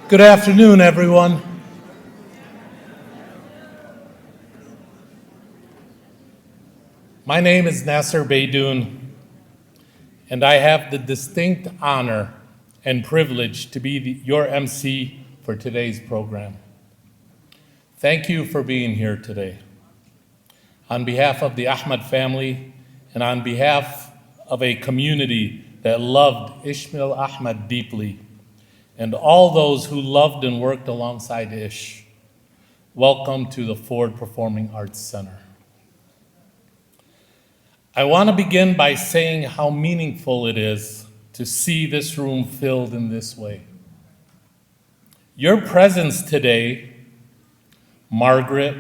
Good afternoon, everyone. My name is Nasser Beydoun, and I have the distinct honor and privilege to be your MC for today's program. Thank you for being here today. On behalf of the Ahmed family and on behalf of a community that loved ISMAEL Ahmed deeply, and all those who loved and worked alongside Ish, welcome to the Ford Performing Arts Center. I want to begin by saying how meaningful it is to see this room filled in this way. Your presence today, Margaret,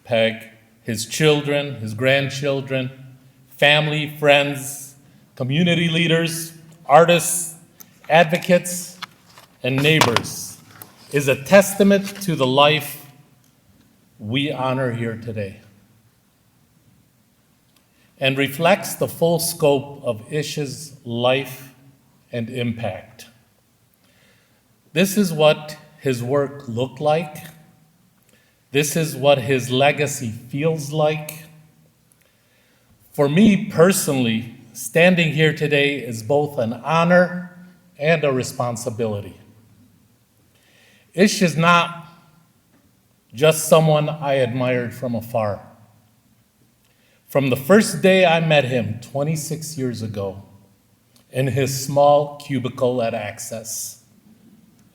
Peg, his children, his grandchildren, family, friends, community leaders, artists, advocates, and neighbors, is a testament to the life we honor here today, and reflects the full scope of Ish's life and impact. This is what his work looked like. This is what his legacy feels like. For me personally, standing here today is both an honor and a responsibility. Ish is not just someone I admired from afar. From the first day I met him 26 years ago in his small cubicle at Access,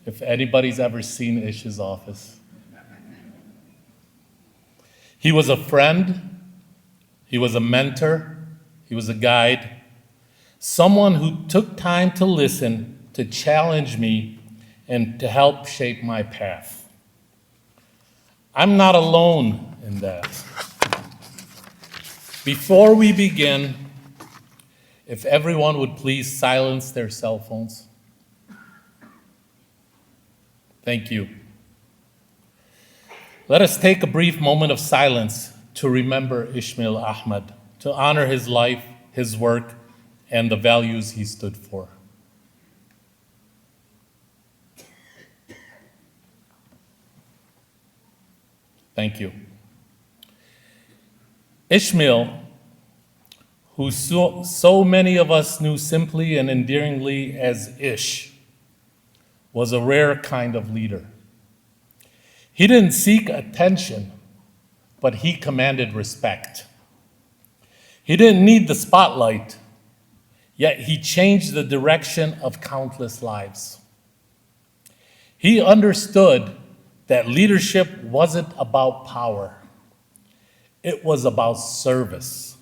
if anybody's ever seen Ish's office. He was a friend, he was a mentor, he was a guide, someone who took time to listen, to challenge me, and to help shape my path. I'm not alone in that. Before we begin, if everyone would please silence their cell phones. Thank you. Let us take a brief moment of silence to remember ISMAEL Ahmed, to honor his life, his work, and the values he stood for. Thank you. ISMAEL, who so many of us knew simply and endearingly as Ish, was a rare kind of leader. He didn't seek attention, but he commanded respect. He didn't need the spotlight, yet he changed the direction of countless lives. He understood that leadership wasn't about power. It was about service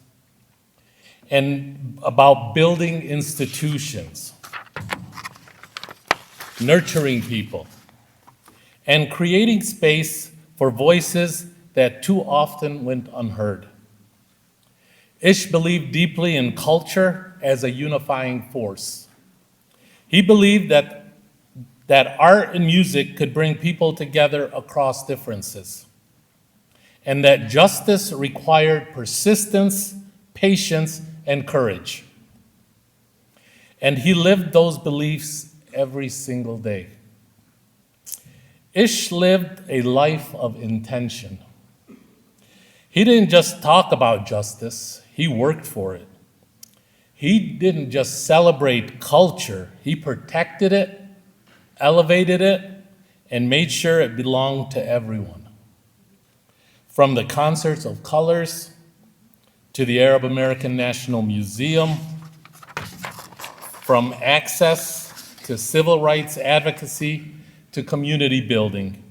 and about building institutions, nurturing people, and creating space for voices that too often went unheard. Ish believed deeply in culture as a unifying force. He believed that art and music could bring people together across differences, and that justice required persistence, patience, and courage. And he lived those beliefs every single day. Ish lived a life of intention. He didn't just talk about justice, he worked for it. He didn't just celebrate culture, he protected it, elevated it, and made sure it belonged to everyone. From the concerts of colors to the Arab American National Museum, from access to civil rights advocacy to community building,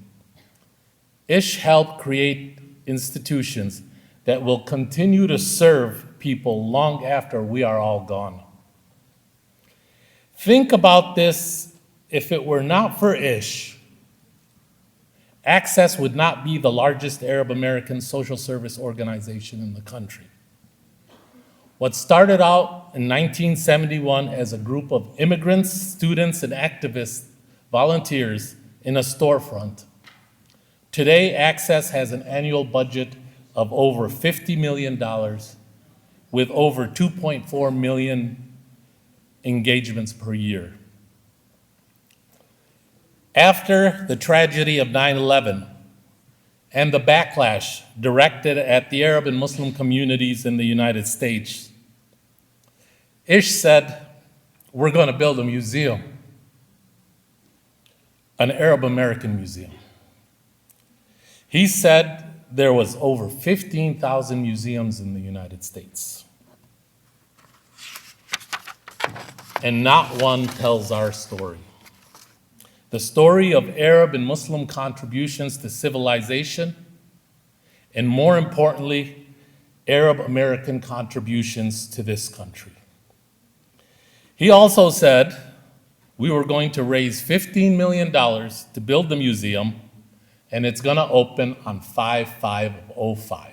Ish helped create institutions that will continue to serve people long after we are all gone. Think about this. If it were not for Ish, Access would not be the largest Arab American social service organization in the country. What started out in 1971 as a group of immigrants, students, and activists, volunteers in a storefront, today Access has an annual budget of over $50 million with over 2.4 million engagements per year. After the tragedy of 9/11 and the backlash directed at the Arab and Muslim communities in the United States, Ish said, we're going to build a museum, an Arab American museum. He said there was over 15,000 museums in the United States, and not one tells our story. The story of Arab and Muslim contributions to civilization, and more importantly, Arab American contributions to this country. He also said we were going to raise $15 million to build the museum, and it's going to open on 5/5/05.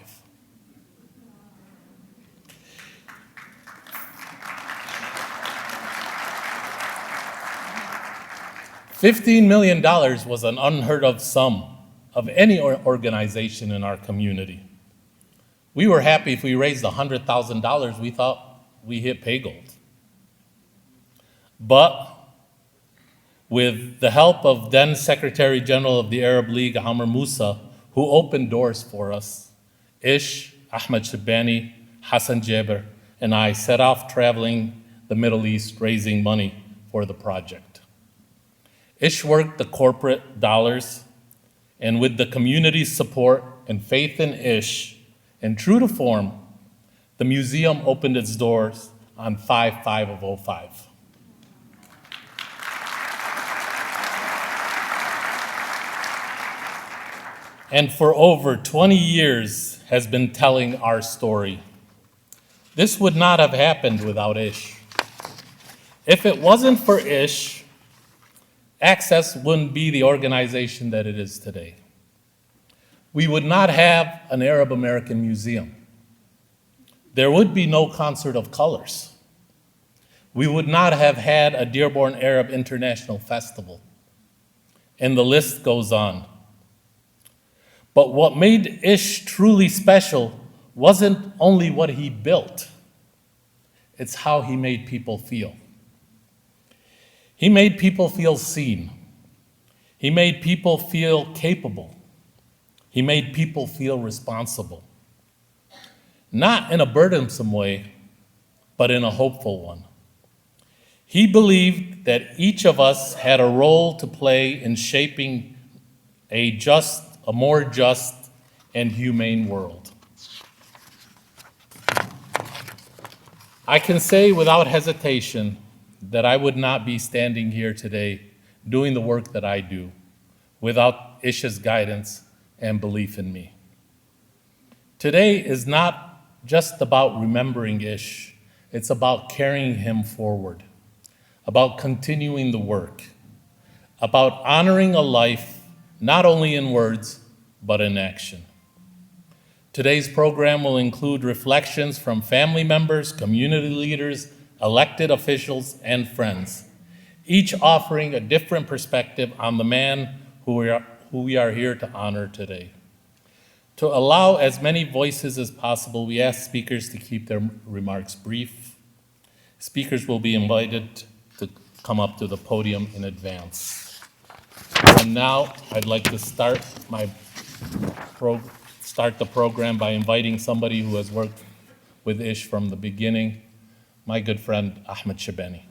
$15 million was an unheard of sum of any organization in our community. We were happy if we raised $100,000, we thought we hit pay gold. But with the help of then Secretary General of the Arab League, Amr Moussa, who opened doors for us, Ish, Ahmed Shabani, Hassan Jaber, and I set off traveling the Middle East raising money for the project. Ish worked the corporate dollars, and with the community's support and faith in Ish, and true to form, the museum opened its doors on 5/5/05. And for over 20 years has been telling our story. This would not have happened without Ish. If it wasn't for Ish, Access wouldn't be the organization that it is today. We would not have an Arab American museum. There would be no concert of colors. We would not have had a Dearborn Arab International Festival. And the list goes on. But what made Ish truly special wasn't only what he built, it's how he made people feel. He made people feel seen. He made people feel capable. He made people feel responsible. Not in a burdensome way, but in a hopeful one. He believed that each of us had a role to play in shaping a more just and humane world. I can say without hesitation that I would not be standing here today doing the work that I do without Ish's guidance and belief in me. Today is not just about remembering Ish, it's about carrying him forward, about continuing the work, about honoring a life not only in words, but in action. Today's program will include reflections from family members, community leaders, elected officials, and friends, each offering a different perspective on the man who we are here to honor today. To allow as many voices as possible, we ask speakers to keep their remarks brief. Speakers will be invited to come up to the podium in advance. And now I'd like to start the program by inviting somebody who has worked with Ish from the beginning, my good friend Ahmed Shabani.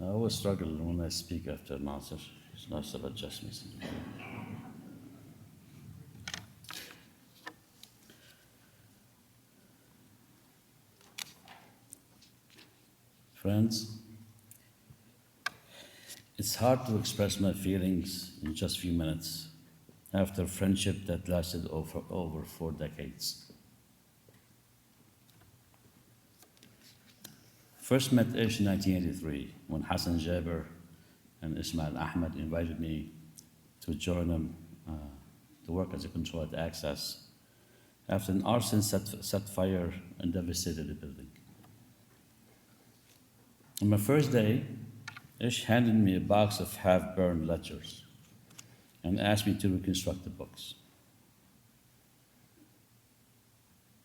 I always struggle when I speak after Nasser. It's lots of adjustments. Friends, it's hard to express my feelings in just a few minutes after a friendship that lasted over 4 decades. First met Ish in 1983 when Hassan Jaber and Ismail Ahmed invited me to join them to work as a controlled access after an arson set fire and devastated the building. On my first day, Ish handed me a box of half-burned ledgers and asked me to reconstruct the books.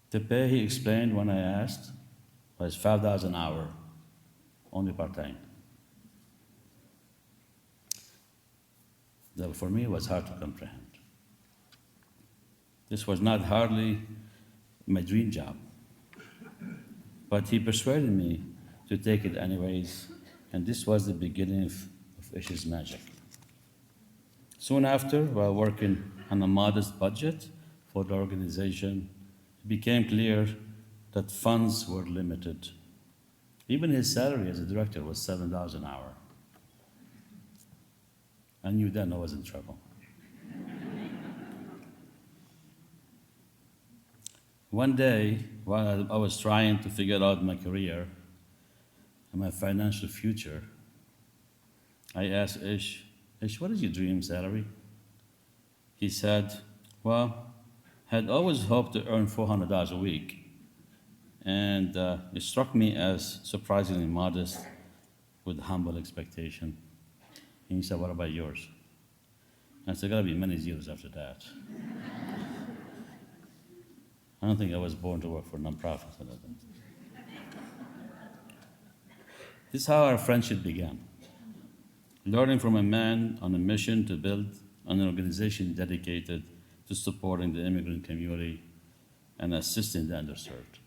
The pay, he explained when I asked, was $5 an hour, only part-time. That for me was hard to comprehend. This was not hardly my dream job, but he persuaded me to take it anyways, and this was the beginning of Ish's magic. Soon after, while working on a modest budget for the organization, it became clear that funds were limited. Even his salary as a director was $7 an hour. I knew then I was in trouble. One day, while I was trying to figure out my career and my financial future, I asked Ish, what is your dream salary? He said, well, had always hoped to earn $400 a week, and it struck me as surprisingly modest with humble expectation. And he said, what about yours? I said, gotta be many zeros after that. I don't think I was born to work for nonprofits. This is how our friendship began. Learning from a man on a mission to build an organization dedicated to supporting the immigrant community and assisting the underserved.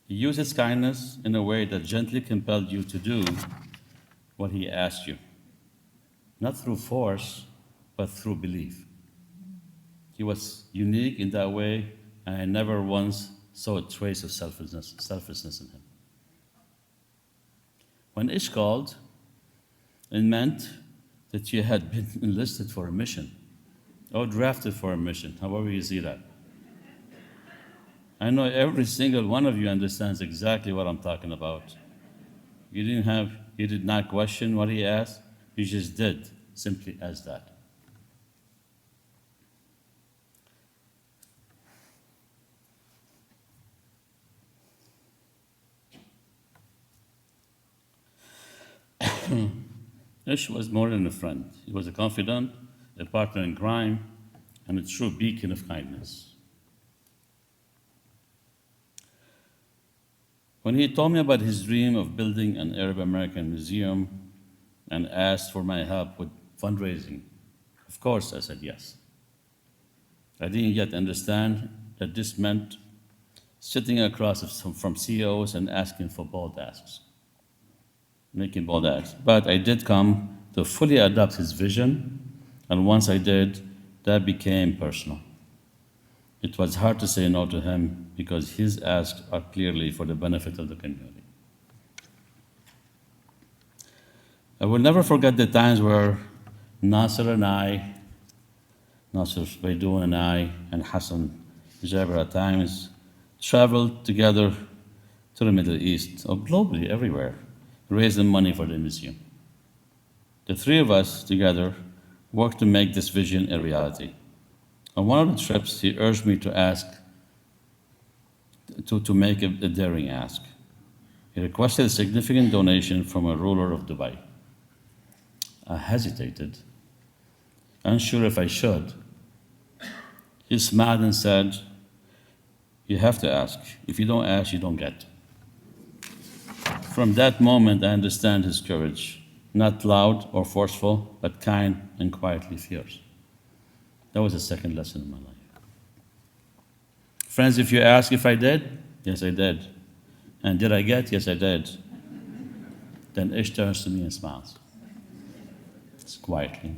He used his kindness in a way that gently compelled you to do what he asked you, not through force, but through belief. He was unique in that way, and I never once saw a trace of selfishness in him. When Ish called, it meant that you had been enlisted for a mission or drafted for a mission, however you see that. I know every single one of you understands exactly what I'm talking about. You did not question what he asked, you just did, simply as that. Ish was more than a friend. He was a confidant, a partner in crime, and a true beacon of kindness. When he told me about his dream of building an Arab American museum and asked for my help with fundraising, of course I said yes. I didn't yet understand that this meant sitting across from CEOs and asking for bold asks. Making bold acts. But I did come to fully adopt his vision, and once I did, that became personal. It was hard to say no to him because his asks are clearly for the benefit of the community. I will never forget the times where Nasser Baidoun and I, and Hassan Jaber at times, traveled together to the Middle East, or globally, everywhere, raising money for the museum. The three of us together worked to make this vision a reality. On one of the trips, he urged me to ask, to make a daring ask. He requested a significant donation from a ruler of Dubai. I hesitated, unsure if I should. He smiled and said, you have to ask. If you don't ask, you don't get. From that moment, I understand his courage, not loud or forceful, but kind and quietly fierce. That was the second lesson in my life. Friends, if you ask if I did, yes, I did. And did I get? Yes, I did. Then Ish turns to me and smiles. It's quietly.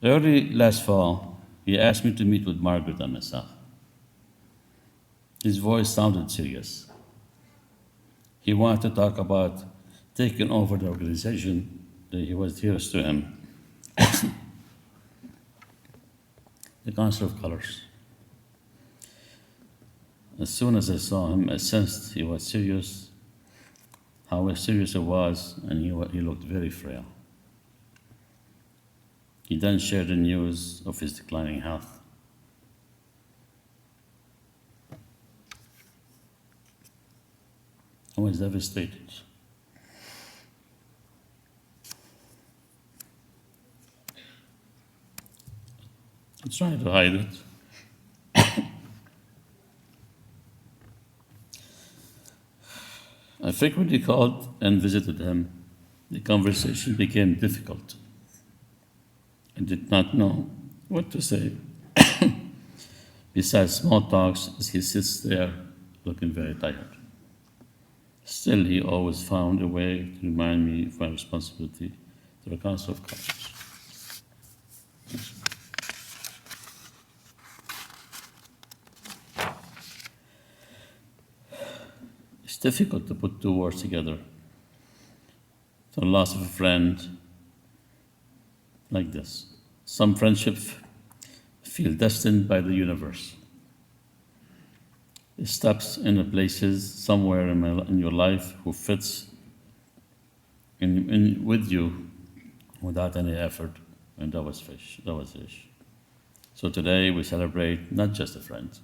Early last fall, he asked me to meet with Margaret and myself. His voice sounded serious. He wanted to talk about taking over the organization that he was dearest to him. The Council of Colors. As soon as I saw him, I sensed he was serious, how serious it was, and he looked very frail. He then shared the news of his declining health. I was devastated. I tried to hide it. I frequently called and visited him. The conversation became difficult. I did not know what to say. Besides small talks, as he sits there looking very tired. Still, he always found a way to remind me of my responsibility to the Council of Cultures. It's difficult to put two words together. The loss of a friend like this. Some friendships feel destined by the universe. It steps in the places somewhere in your life who fits with you without any effort, and that was fish. That was fish. So today we celebrate not just a friend,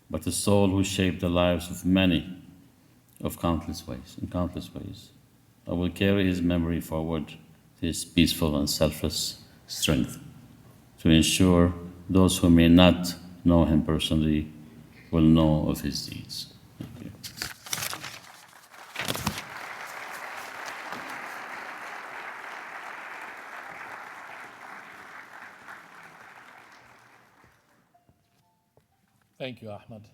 but a soul who shaped the lives of many, in countless ways. I will carry his memory forward to his peaceful and selfless strength to ensure those who may not know him personally will know of his deeds. Thank you. Thank you, Ahmed.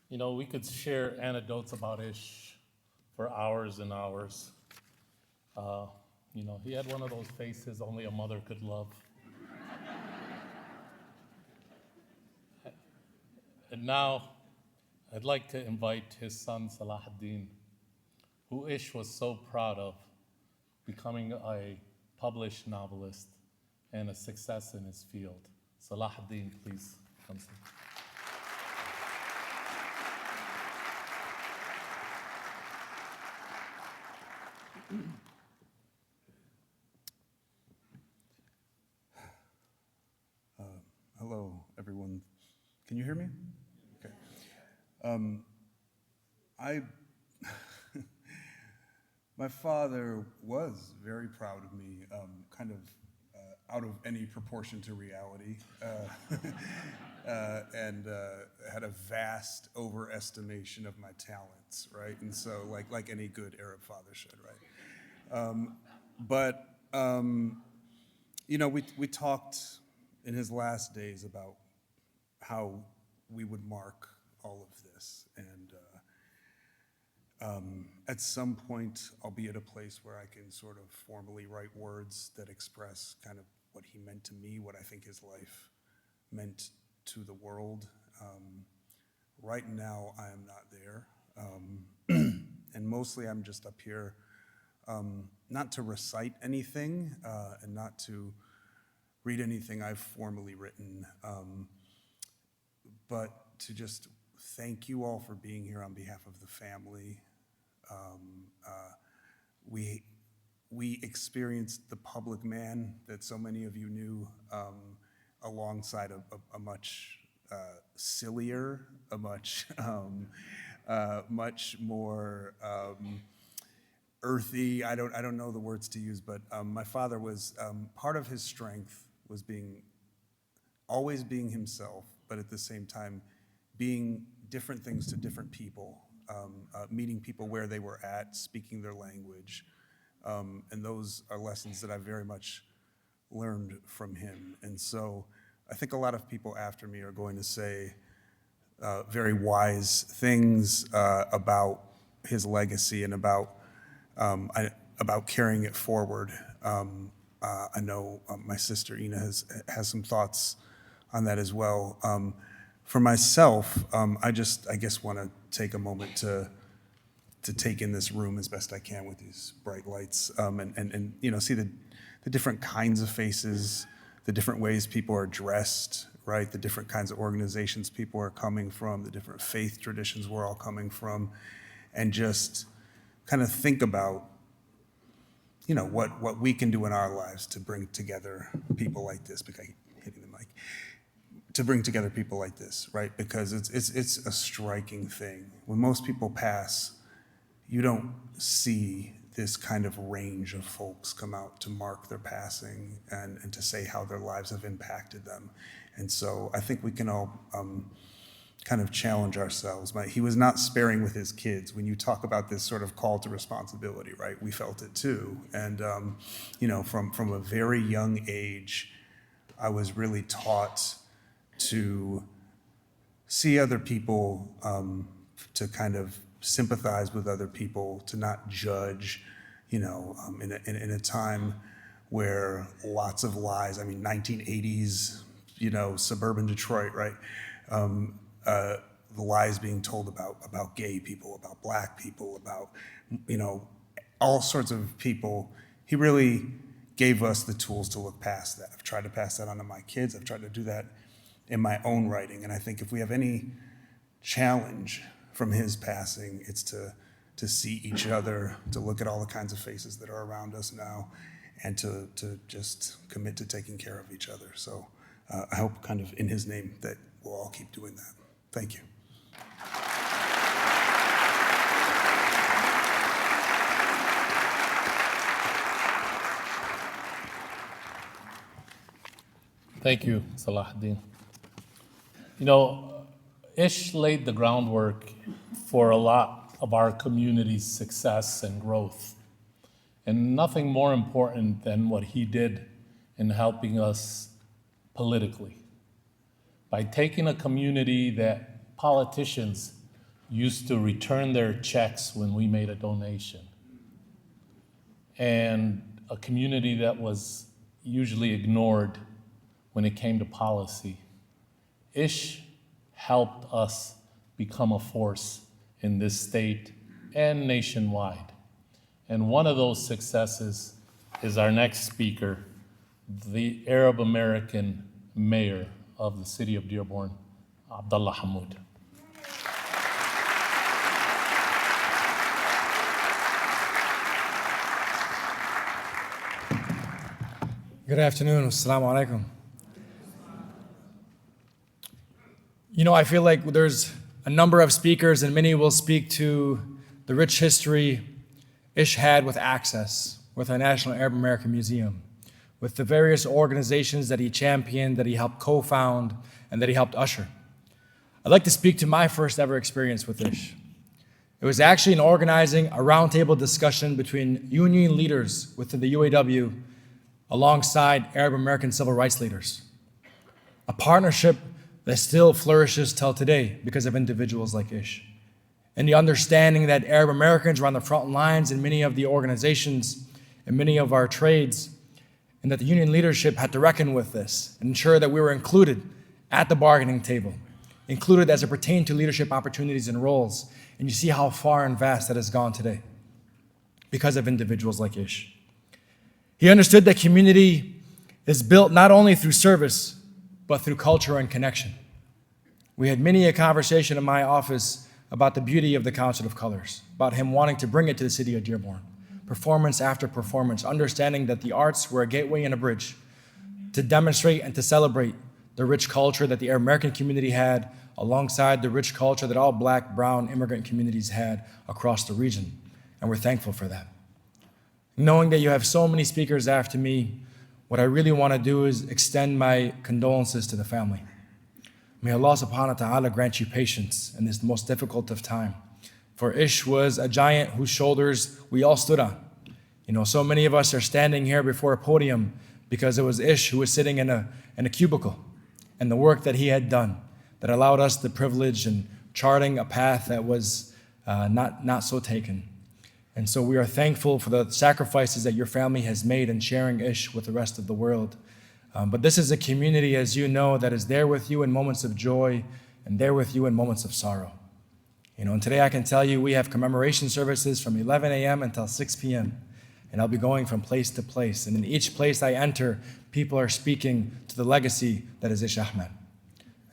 You know, we could share anecdotes about Ish for hours and hours. You know, he had one of those faces only a mother could love. And now, I'd like to invite his son, Salahuddin, who Ish was so proud of, becoming a published novelist and a success in his field. Salahuddin, please come sit. Hello, everyone. Can you hear me? Okay. I, my father was very proud of me, kind of out of any proportion to reality, and had a vast overestimation of my talents, right? And so, like any good Arab father should, right? You know, we talked in his last days about how we would mark all of this. And at some point, I'll be at a place where I can sort of formally write words that express kind of what he meant to me, what I think his life meant to the world. Right now, I am not there. And mostly I'm just up here, not to recite anything and not to read anything I've formally written, but to just thank you all for being here on behalf of the family. We experienced the public man that so many of you knew alongside a much sillier, a much much more earthy. I don't know the words to use, but my father was part of his strength was always being himself, but at the same time being different things to different people, meeting people where they were at, speaking their language. And those are lessons that I very much learned from him. And so I think a lot of people after me are going to say very wise things about his legacy and about carrying it forward. I know my sister Ina has some thoughts on that as well. For myself, I guess want to take a moment to take in this room as best I can with these bright lights, and you know, see the different kinds of faces, the different ways people are dressed, right? The different kinds of organizations people are coming from, the different faith traditions we're all coming from, and just kind of think about, you know, what we can do in our lives to bring together people like this, because I keep hitting the mic, to bring together people like this, right? Because it's a striking thing. When most people pass, you don't see this kind of range of folks come out to mark their passing and to say how their lives have impacted them. And so I think we can all kind of challenge ourselves. He was not sparing with his kids. When you talk about this sort of call to responsibility, right? We felt it too. And you know, from a very young age, I was really taught to see other people, to kind of sympathize with other people, to not judge, you know, in a time where lots of lies, I mean, 1980s, you know, suburban Detroit, right? The lies being told about gay people, about black people, about, you know, all sorts of people. He really gave us the tools to look past that. I've tried to pass that on to my kids. I've tried to do that in my own writing. And I think if we have any challenge from his passing, it's to see each other, to look at all the kinds of faces that are around us now, and to just commit to taking care of each other. So I hope kind of in his name that we'll all keep doing that. Thank you. Thank you, Salahuddin. You know, Ish laid the groundwork for a lot of our community's success and growth. And nothing more important than what he did in helping us politically. By taking a community that politicians used to return their checks when we made a donation, and a community that was usually ignored when it came to policy, Ish helped us become a force in this state and nationwide. And one of those successes is our next speaker, the Arab American mayor of the city of Dearborn, Abdullah Hamoud. Good afternoon. Assalamu alaikum. You know, I feel like there's a number of speakers, and many will speak to the rich history Ish had with access, with the National Arab American Museum, with the various organizations that he championed, that he helped co-found, and that he helped usher. I'd like to speak to my first ever experience with Ish. It was actually in organizing a roundtable discussion between union leaders within the UAW alongside Arab American civil rights leaders. A partnership that still flourishes till today because of individuals like Ish. And the understanding that Arab Americans were on the front lines in many of the organizations and many of our trades, and that the union leadership had to reckon with this and ensure that we were included at the bargaining table, included as it pertained to leadership opportunities and roles. And you see how far and vast that has gone today because of individuals like Ish. He understood that community is built not only through service, but through culture and connection. We had many a conversation in my office about the beauty of the Council of Colors, about him wanting to bring it to the city of Dearborn, performance after performance, understanding that the arts were a gateway and a bridge to demonstrate and to celebrate the rich culture that the Arab American community had, alongside the rich culture that all Black, brown immigrant communities had across the region. And we're thankful for that. Knowing that you have so many speakers after me, what I really want to do is extend my condolences to the family. May Allah subhanahu wa ta'ala grant you patience in this most difficult of time. For Ish was a giant whose shoulders we all stood on. You know, so many of us are standing here before a podium because it was Ish who was sitting in a cubicle, and the work that he had done that allowed us the privilege in charting a path that was not so taken. And so we are thankful for the sacrifices that your family has made in sharing Ish with the rest of the world. But this is a community, as you know, that is there with you in moments of joy and there with you in moments of sorrow. You know, and today I can tell you we have commemoration services from 11 a.m. until 6 p.m. And I'll be going from place to place. And in each place I enter, people are speaking to the legacy that is Ish Ahmed.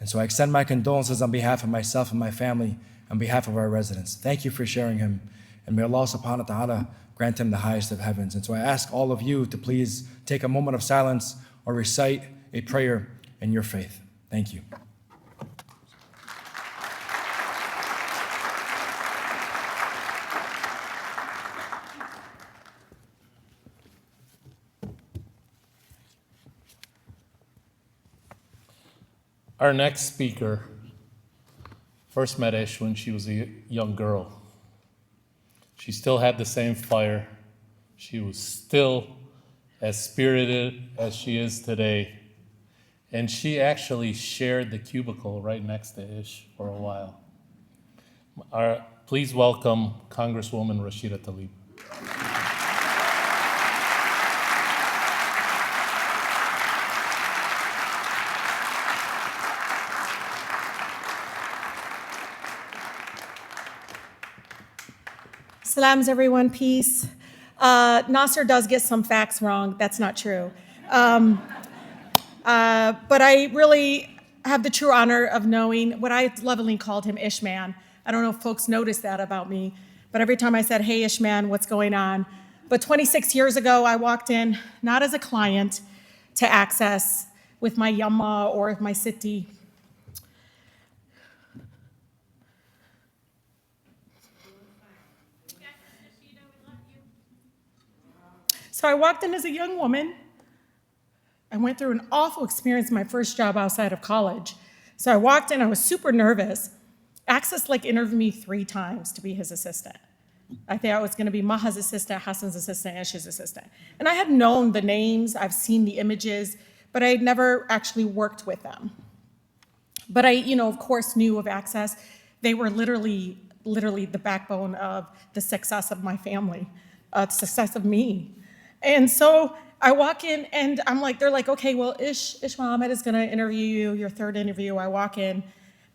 And so I extend my condolences on behalf of myself and my family, on behalf of our residents. Thank you for sharing him. And may Allah subhanahu wa ta'ala grant him the highest of heavens. And so I ask all of you to please take a moment of silence or recite a prayer in your faith. Thank you. Our next speaker first met Ish when she was a young girl. She still had the same fire. She was still as spirited as she is today. And she actually shared the cubicle right next to Ish for a while. Please welcome Congresswoman Rashida Tlaib. Salams, everyone, peace. Nasser does get some facts wrong. That's not true. But I really have the true honor of knowing what I lovingly called him Ishman. I don't know if folks noticed that about me, but every time I said, hey, Ishman, what's going on? But 26 years ago, I walked in, not as a client, to Access with my yamma or with my sitti. So I walked in as a young woman. I went through an awful experience in my first job outside of college. So I walked in, I was super nervous. Access interviewed me 3 times to be his assistant. I think I was gonna be Maha's assistant, Hassan's assistant, and Ish's assistant. And I had known the names, I've seen the images, but I had never actually worked with them. But I, of course, knew of Access. They were literally the backbone of the success of my family, the success of me. And so I walk in and they're like, okay, well, Ish Muhammad is gonna interview you, your 3rd interview. I walk in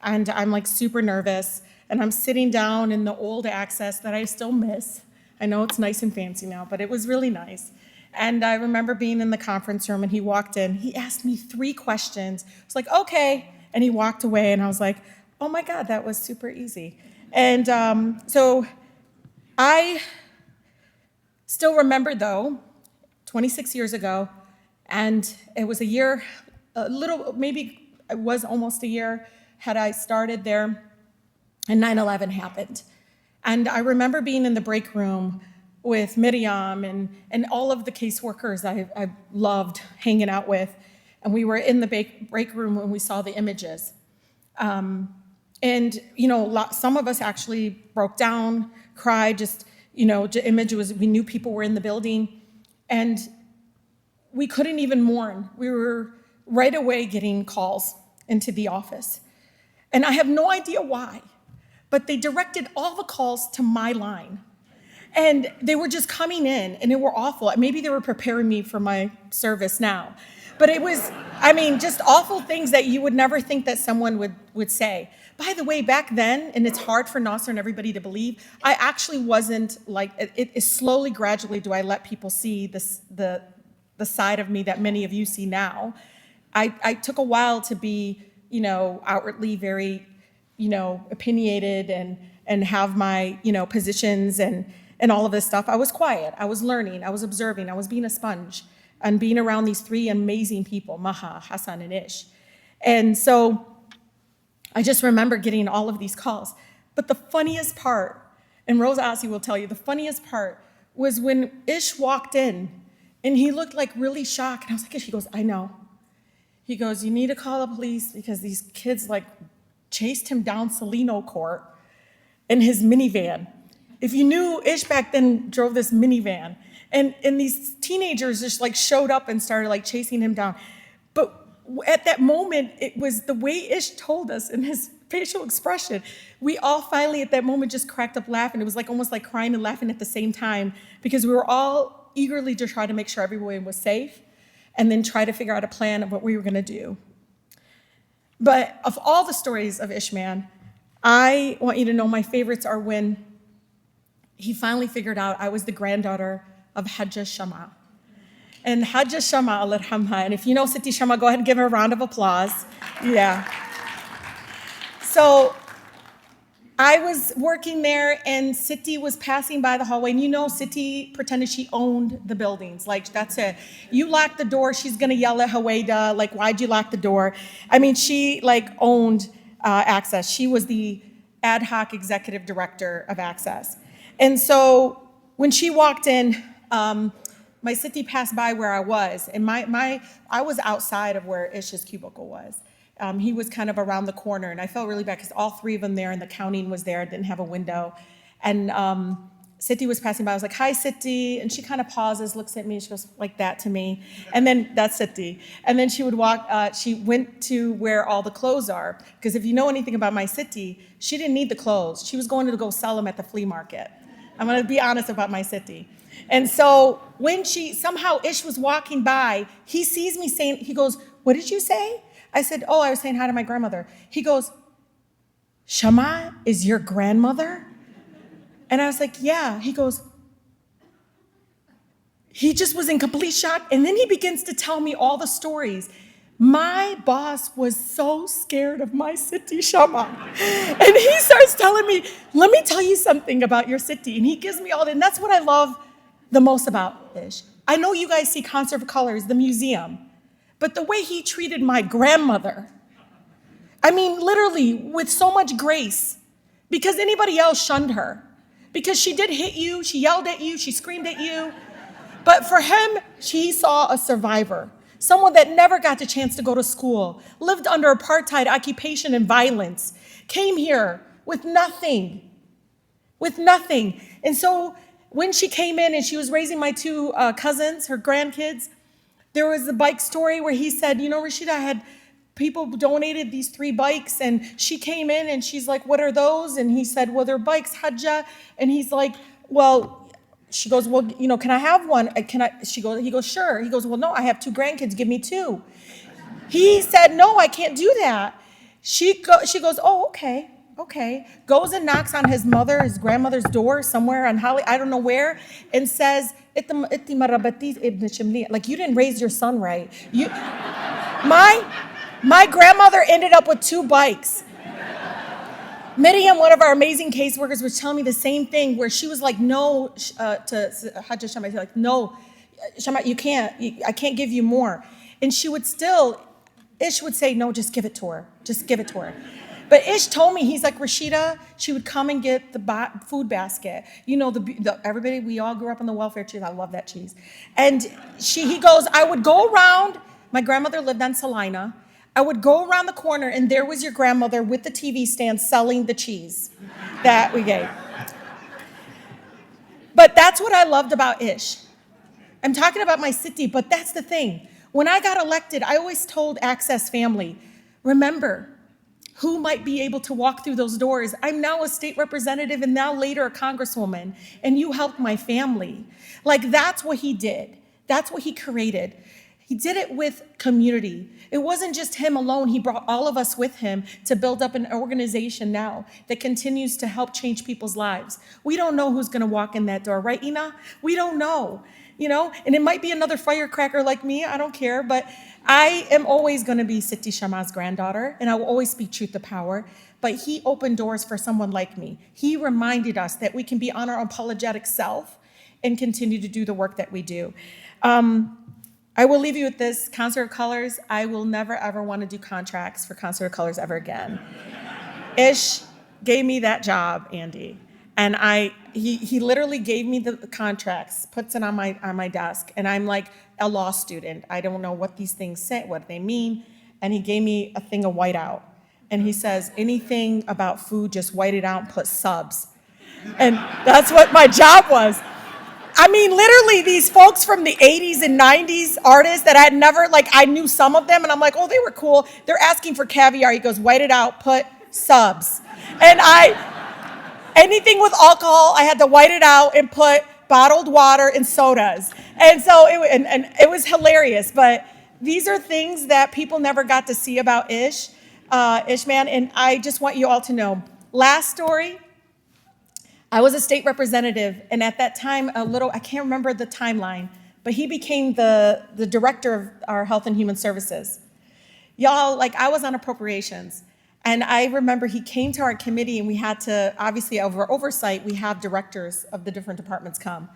and I'm super nervous and I'm sitting down in the old Access that I still miss. I know it's nice and fancy now, but it was really nice. And I remember being in the conference room and he walked in, he asked me 3 questions. I was like, okay. And he walked away and I was like, oh my God, that was super easy. And so I still remember though, 26 years ago, and it was maybe it was almost a year had I started there, and 9/11 happened. And I remember being in the break room with Miriam and all of the caseworkers I loved hanging out with, and we were in the break room when we saw the images. And some of us actually broke down, cried, the image was, we knew people were in the building. And we couldn't even mourn. We were right away getting calls into the office. And I have no idea why, but they directed all the calls to my line. And they were just coming in, and they were awful. Maybe they were preparing me for my service now. But it was, just awful things that you would never think that someone would say. By the way, back then, and it's hard for Nasser and everybody to believe, I actually wasn't it slowly, gradually do I let people see the side of me that many of you see now. I took a while to be, outwardly very, opinionated and have my, positions and all of this stuff. I was quiet, I was learning, I was observing, I was being a sponge and being around these 3 amazing people, Maha, Hassan, and Ish. And so I just remember getting all of these calls. But the funniest part, and Rose Ossie will tell you, the funniest part was when Ish walked in and he looked really shocked. And I was like, Ish, he goes, I know. He goes, you need to call the police because these kids chased him down Salino Court in his minivan. If you knew, Ish back then drove this minivan. And these teenagers just showed up and started chasing him down. But at that moment, it was the way Ish told us in his facial expression. We all finally at that moment just cracked up laughing. It was almost like crying and laughing at the same time because we were all eagerly to try to make sure everyone was safe and then try to figure out a plan of what we were gonna do. But of all the stories of Ishman, I want you to know my favorites are when he finally figured out I was the granddaughter of Hajja Shama. And Hajja Shama, Allah yarhamha, and if you know Siti Shama, go ahead and give her a round of applause. Yeah. So I was working there and Siti was passing by the hallway, and you know Siti pretended she owned the buildings. Like, that's it. You lock the door, she's gonna yell at Hawaida, like, why'd you lock the door? I mean, she like owned Access. She was the ad hoc executive director of Access. And so when she walked in, my Siti passed by where I was, and I was outside of where Ish's cubicle was. He was kind of around the corner, and I felt really bad because all three of them there, and the counting was there, didn't have a window. And Siti was passing by. I was like, hi, Siti. And she kind of pauses, looks at me, and she goes like that to me. And then that's Siti. And then she would walk, she went to where all the clothes are. Because if you know anything about my Siti, she didn't need the clothes. She was going to go sell them at the flea market. I'm going to be honest about my Siti. And so when somehow Ish was walking by, he sees me saying, he goes, what did you say? I said, oh, I was saying hi to my grandmother. He goes, Shama is your grandmother? And I was like, yeah. He goes, he just was in complete shock. And then he begins to tell me all the stories. My boss was so scared of my Siti Shama. And he starts telling me, let me tell you something about your Siti. And he gives me all that. And that's what I love the most about Ish. I know you guys see Concert of Colors, the museum. But the way he treated my grandmother, I mean, literally with so much grace, because anybody else shunned her. Because she did hit you, she yelled at you, she screamed at you. But for him, he saw a survivor, someone that never got the chance to go to school, lived under apartheid occupation and violence, came here with nothing. And so when she came in and she was raising my two cousins, her grandkids, there was a bike story where he said, you know, Rashida, I had people donated these 3 bikes, and she came in and she's like, what are those? And he said, well, they're bikes, Hajja. And he's like, well, she goes, well, you know, can I have one? He goes, sure. He goes, well, no, I have 2 grandkids, give me 2. He said, no, I can't do that. She goes, oh, okay. Goes and knocks on his grandmother's door somewhere on Holly, I don't know where, and says, like, you didn't raise your son right. My grandmother ended up with 2 bikes. Miriam, one of our amazing caseworkers, was telling me the same thing, where she was like, no, to Hajja Shama, like, no, Shama, you can't, I can't give you more. And she would still, Ish would say, no, just give it to her. But Ish told me, he's like, Rashida, she would come and get the food basket. You know, everybody, we all grew up on the welfare cheese. I love that cheese. And he goes, I would go around, my grandmother lived on Salina. I would go around the corner, and there was your grandmother with the TV stand selling the cheese that we gave. But that's what I loved about Ish. I'm talking about my Siti, but that's the thing. When I got elected, I always told Access family, remember, who might be able to walk through those doors? I'm now a state representative and now later a congresswoman, and you helped my family. Like, that's what he did. That's what he created. He did it with community. It wasn't just him alone. He brought all of us with him to build up an organization now that continues to help change people's lives. We don't know who's gonna walk in that door, right, Ina? We don't know, you know? And it might be another firecracker like me, I don't care, but I am always gonna be Siti Shama's granddaughter, and I will always speak truth to power. But he opened doors for someone like me. He reminded us that we can be on our unapologetic self and continue to do the work that we do. I will leave you with this, Concert of Colors. I will never, ever want to do contracts for Concert of Colors ever again. Ish gave me that job, Andy. And he literally gave me the contracts, puts it on my desk, and I'm like a law student. I don't know what these things say, what they mean. And he gave me a thing of whiteout. And he says, anything about food, just white it out and put subs. And that's what my job was. I mean, literally these folks from the 80s and 90s, artists that I had never, like, I knew some of them, and I'm like, oh, they were cool. They're asking for caviar. He goes, white it out, put subs. And anything with alcohol, I had to white it out and put bottled water and sodas. And so it was hilarious. But these are things that people never got to see about Ish man. And I just want you all to know. Last story, I was a state representative. And at that time, I can't remember the timeline, but he became the director of our Health and Human Services. Y'all, like, I was on appropriations. And I remember he came to our committee, and we had to, obviously, over oversight, we have directors of the different departments come.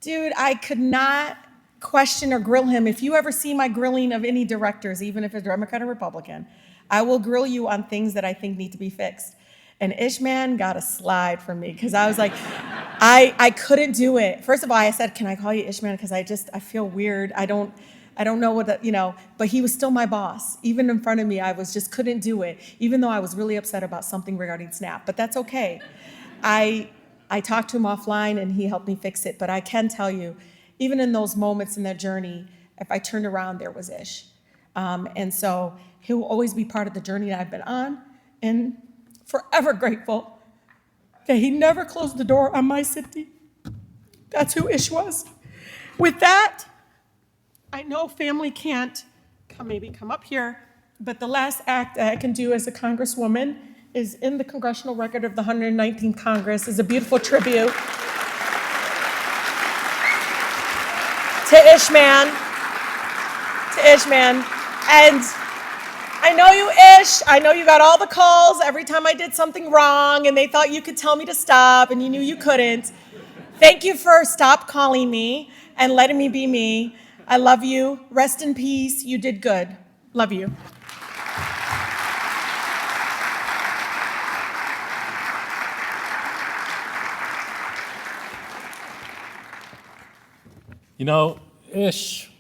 Dude, I could not question or grill him. If you ever see my grilling of any directors, even if it's Democrat or Republican, I will grill you on things that I think need to be fixed. And Ishman got a slide from me because I was like, I couldn't do it. First of all, I said, can I call you Ishman? Because I feel weird. I don't know what, but he was still my boss. Even in front of me, I couldn't do it, even though I was really upset about something regarding SNAP, but that's okay. I talked to him offline and he helped me fix it, but I can tell you, even in those moments in that journey, if I turned around, there was Ish. And so he will always be part of the journey that I've been on, and forever grateful that he never closed the door on my city. That's who Ish was. With that, I know family can't come up here, but the last act that I can do as a congresswoman is in the congressional record of the 119th Congress, is a beautiful tribute to Ishman. And I know you, Ish. I know you got all the calls every time I did something wrong, and they thought you could tell me to stop, and you knew you couldn't. Thank you for stop calling me and letting me be me. I love you. Rest in peace. You did good. Love you. You know, Ish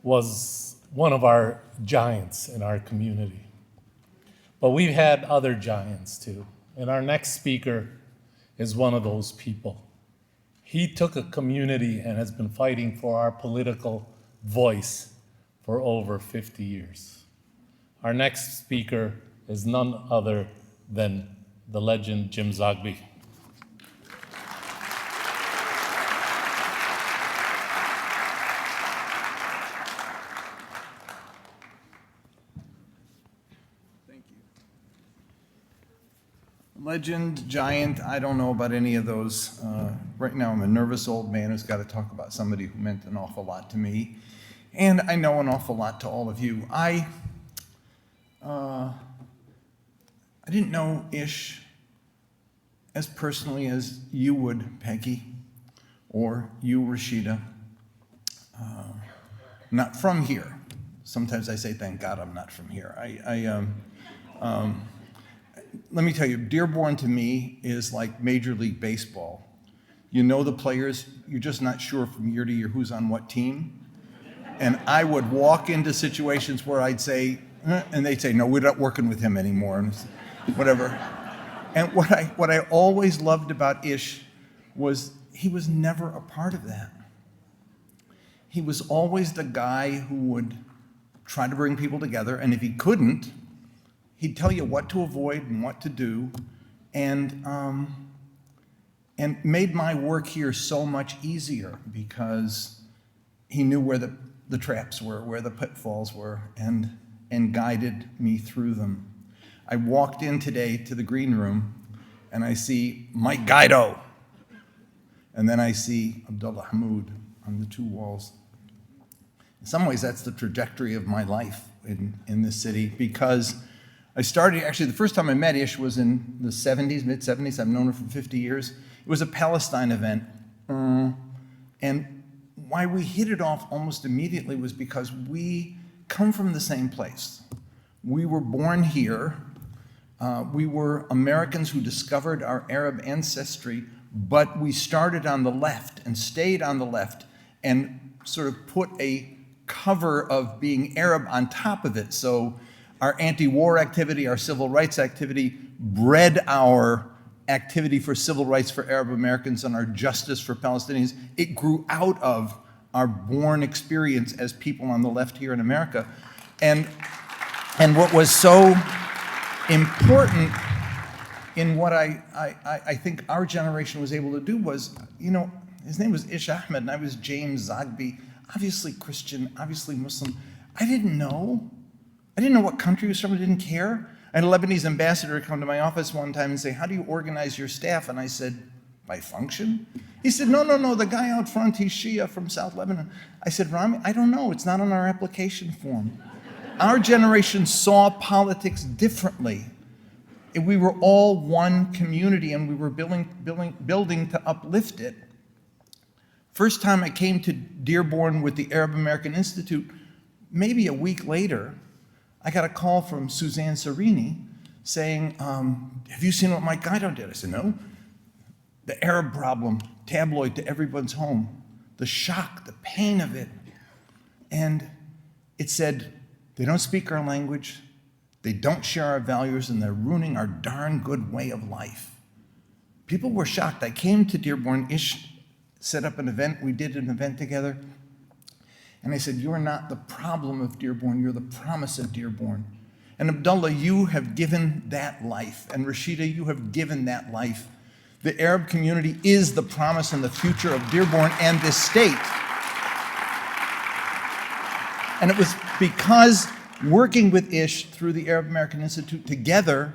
was one of our giants in our community. But we've had other giants too. And our next speaker is one of those people. He took a community and has been fighting for our political voice for over 50 years. Our next speaker is none other than the legend Jim Zogby. Legend, giant, I don't know about any of those. Right now I'm a nervous old man who's got to talk about somebody who meant an awful lot to me. And I know an awful lot to all of you. I didn't know Ish as personally as you would, Peggy, or you, Rashida. Not from here. Sometimes I say, thank God I'm not from here. Let me tell you, Dearborn to me is like Major League Baseball. You know the players, you're just not sure from year to year who's on what team. And I would walk into situations where I'd say, and they'd say, no, we're not working with him anymore, and whatever. And what I always loved about Ish was he was never a part of that. He was always the guy who would try to bring people together, and if he couldn't, he'd tell you what to avoid and what to do, and made my work here so much easier because he knew where the traps were, where the pitfalls were, and guided me through them. I walked in today to the green room, and I see Mike Guido, and then I see Abdullah Hamoud on the two walls. In some ways, that's the trajectory of my life in this city, because I started, actually, the first time I met Ish was in the 70s, mid-70s. I've known her for 50 years. It was a Palestine event. And why we hit it off almost immediately was because we come from the same place. We were born here. We were Americans who discovered our Arab ancestry, but we started on the left and stayed on the left and sort of put a cover of being Arab on top of it. So our anti-war activity, our civil rights activity, bred our activity for civil rights for Arab Americans and our justice for Palestinians. It grew out of our born experience as people on the left here in America. And what was so important in what I think our generation was able to do was, his name was Ish Ahmed and I was James Zogby, obviously Christian, obviously Muslim. I didn't know what country he was from. I didn't care. I had a Lebanese ambassador come to my office one time and say, how do you organize your staff? And I said, by function? He said, no, the guy out front, he's Shia from South Lebanon. I said, Rami, I don't know. It's not on our application form. our generation saw politics differently. We were all one community, and we were building to uplift it. First time I came to Dearborn with the Arab American Institute, maybe a week later, I got a call from Suzanne Serini saying, have you seen what Mike Guido did? I said, no. The Arab problem, tabloid to everyone's home, the shock, the pain of it. And it said, they don't speak our language, they don't share our values, and they're ruining our darn good way of life. People were shocked. I came to Dearborn, Ish set up an event, we did an event together, and I said, you're not the problem of Dearborn, you're the promise of Dearborn. And Abdullah, you have given that life, and Rashida, you have given that life. The Arab community is the promise and the future of Dearborn and this state. And it was because working with Ish through the Arab American Institute together,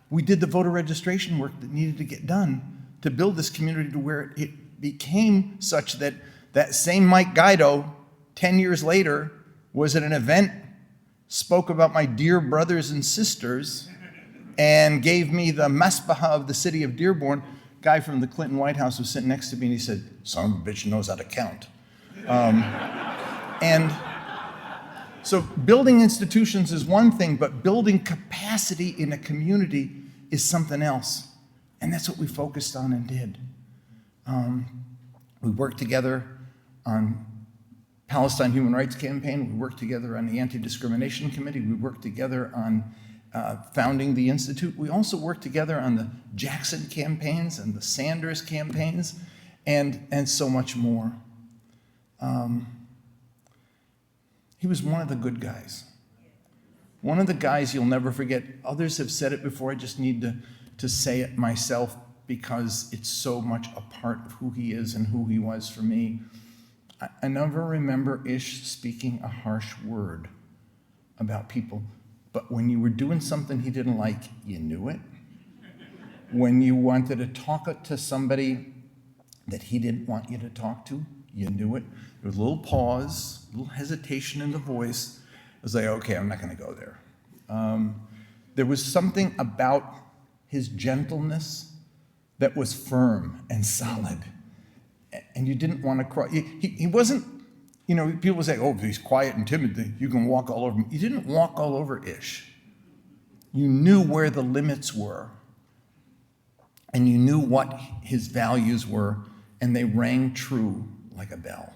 we did the voter registration work that needed to get done to build this community to where it became such that that same Mike Guido, 10 years later, was at an event, spoke about my dear brothers and sisters, and gave me the masbaha of the city of Dearborn. Guy from the Clinton White House was sitting next to me, and he said, son of a bitch knows how to count. And so building institutions is one thing, but building capacity in a community is something else. And that's what we focused on and did. We worked together on Palestine Human Rights Campaign. We worked together on the Anti-Discrimination Committee. We worked together on founding the Institute. We also worked together on the Jackson campaigns and the Sanders campaigns and so much more. He was one of the good guys. One of the guys you'll never forget. Others have said it before. I just need to say it myself because it's so much a part of who he is and who he was for me. I never remember Ish speaking a harsh word about people, but when you were doing something he didn't like, you knew it. When you wanted to talk to somebody that he didn't want you to talk to, you knew it. There was a little pause, a little hesitation in the voice. I was like, okay, I'm not going to go there. There was something about his gentleness that was firm and solid. And you didn't want to cross. He wasn't, you know, people say, oh, he's quiet and timid, you can walk all over him. You didn't walk all over Ish. You knew where the limits were. And you knew what his values were, and they rang true like a bell.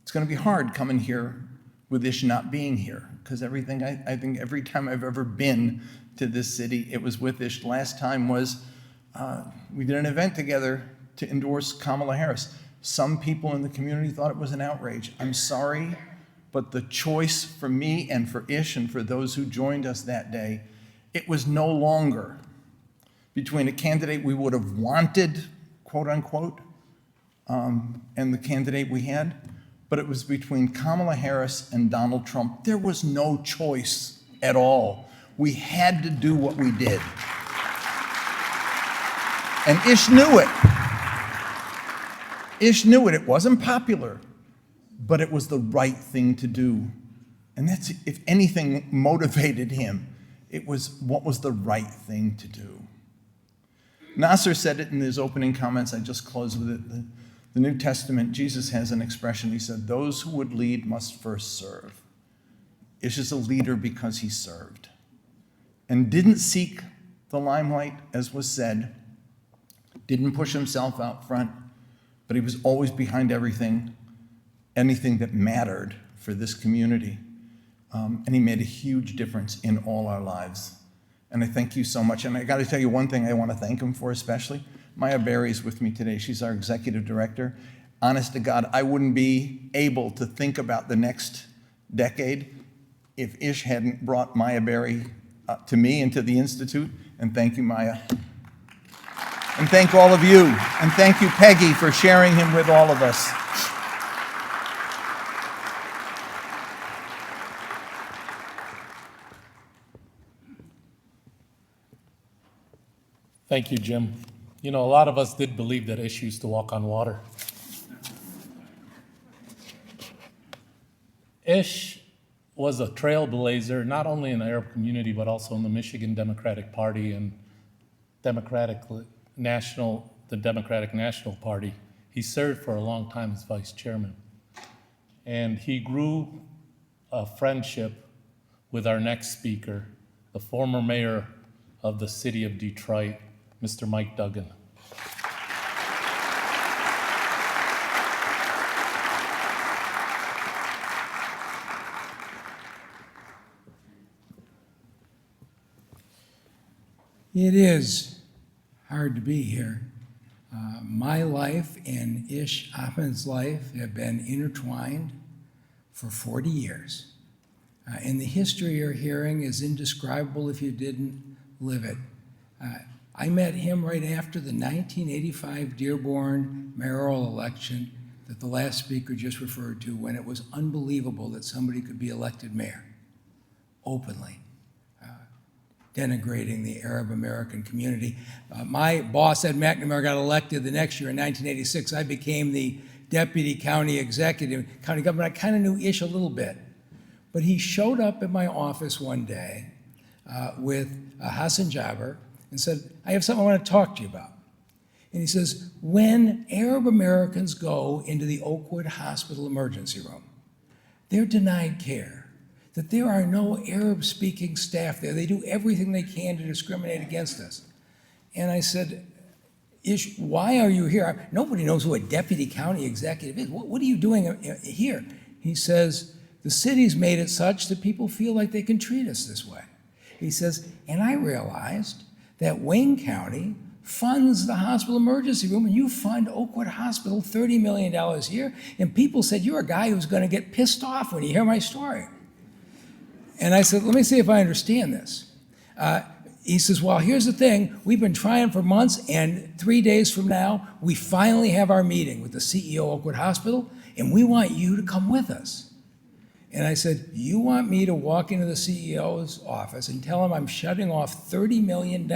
It's going to be hard coming here with Ish not being here, because everything, I think every time I've ever been to this city, it was with Ish. Last time was, we did an event together to endorse Kamala Harris. Some people in the community thought it was an outrage. I'm sorry, but the choice for me and for Ish and for those who joined us that day, it was no longer between a candidate we would have wanted, quote unquote, and the candidate we had, but it was between Kamala Harris and Donald Trump. There was no choice at all. We had to do what we did. And Ish knew it. Ish knew it. It wasn't popular, but it was the right thing to do. And that's, if anything motivated him, it was what was the right thing to do. Nasser said it in his opening comments. I just closed with it. The New Testament, Jesus has an expression. He said, those who would lead must first serve. Ish is a leader because he served and didn't seek the limelight, as was said, didn't push himself out front, but he was always behind everything, anything that mattered for this community. And he made a huge difference in all our lives. And I thank you so much. And I got to tell you one thing I want to thank him for especially. Maya Berry's with me today. She's our executive director. Honest to God, I wouldn't be able to think about the next decade if Ish hadn't brought Maya Berry to me and to the Institute. And thank you, Maya. And thank all of you. And thank you, Peggy, for sharing him with all of us. Thank you, Jim. You know, a lot of us did believe that Ish used to walk on water. Ish was a trailblazer, not only in the Arab community, but also in the Michigan Democratic Party and the Democratic National Party. He served for a long time as vice chairman. And he grew a friendship with our next speaker, the former mayor of the city of Detroit, Mr. Mike Duggan. It is hard to be here. My life and Ahmed's life have been intertwined for 40 years. And the history you're hearing is indescribable if you didn't live it. I met him right after the 1985 Dearborn mayoral election that the last speaker just referred to, when it was unbelievable that somebody could be elected mayor openly, denigrating the Arab American community. My boss, Ed McNamara, got elected the next year in 1986. I became the deputy county executive, county governor. I kind of knew Ish a little bit. But he showed up at my office one day with Hassan Jabber and said, I have something I want to talk to you about. And he says, when Arab Americans go into the Oakwood Hospital emergency room, they're denied care, that there are no Arab-speaking staff there. They do everything they can to discriminate against us. And I said, Ish, why are you here? Nobody knows who a deputy county executive is. What are you doing here? He says, the city's made it such that people feel like they can treat us this way. He says, and I realized that Wayne County funds the hospital emergency room, and you fund Oakwood Hospital $30 million a year, and people said, you're a guy who's gonna get pissed off when you hear my story. And I said, let me see if I understand this. He says, well, here's the thing. We've been trying for months, and 3 days from now, we finally have our meeting with the CEO of Oakwood Hospital, and we want you to come with us. And I said, you want me to walk into the CEO's office and tell him I'm shutting off $30 million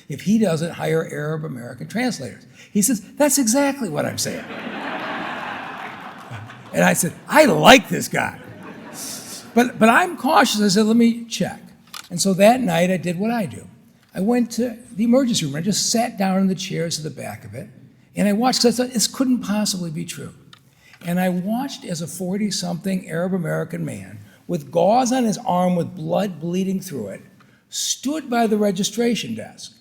if he doesn't hire Arab American translators? He says, that's exactly what I'm saying. And I said, I like this guy. But I'm cautious. I said, let me check. And so that night I did what I do. I went to the emergency room. I just sat down in the chairs at the back of it, and I watched, because I thought this couldn't possibly be true. And I watched as a 40-something Arab American man with gauze on his arm with blood bleeding through it stood by the registration desk.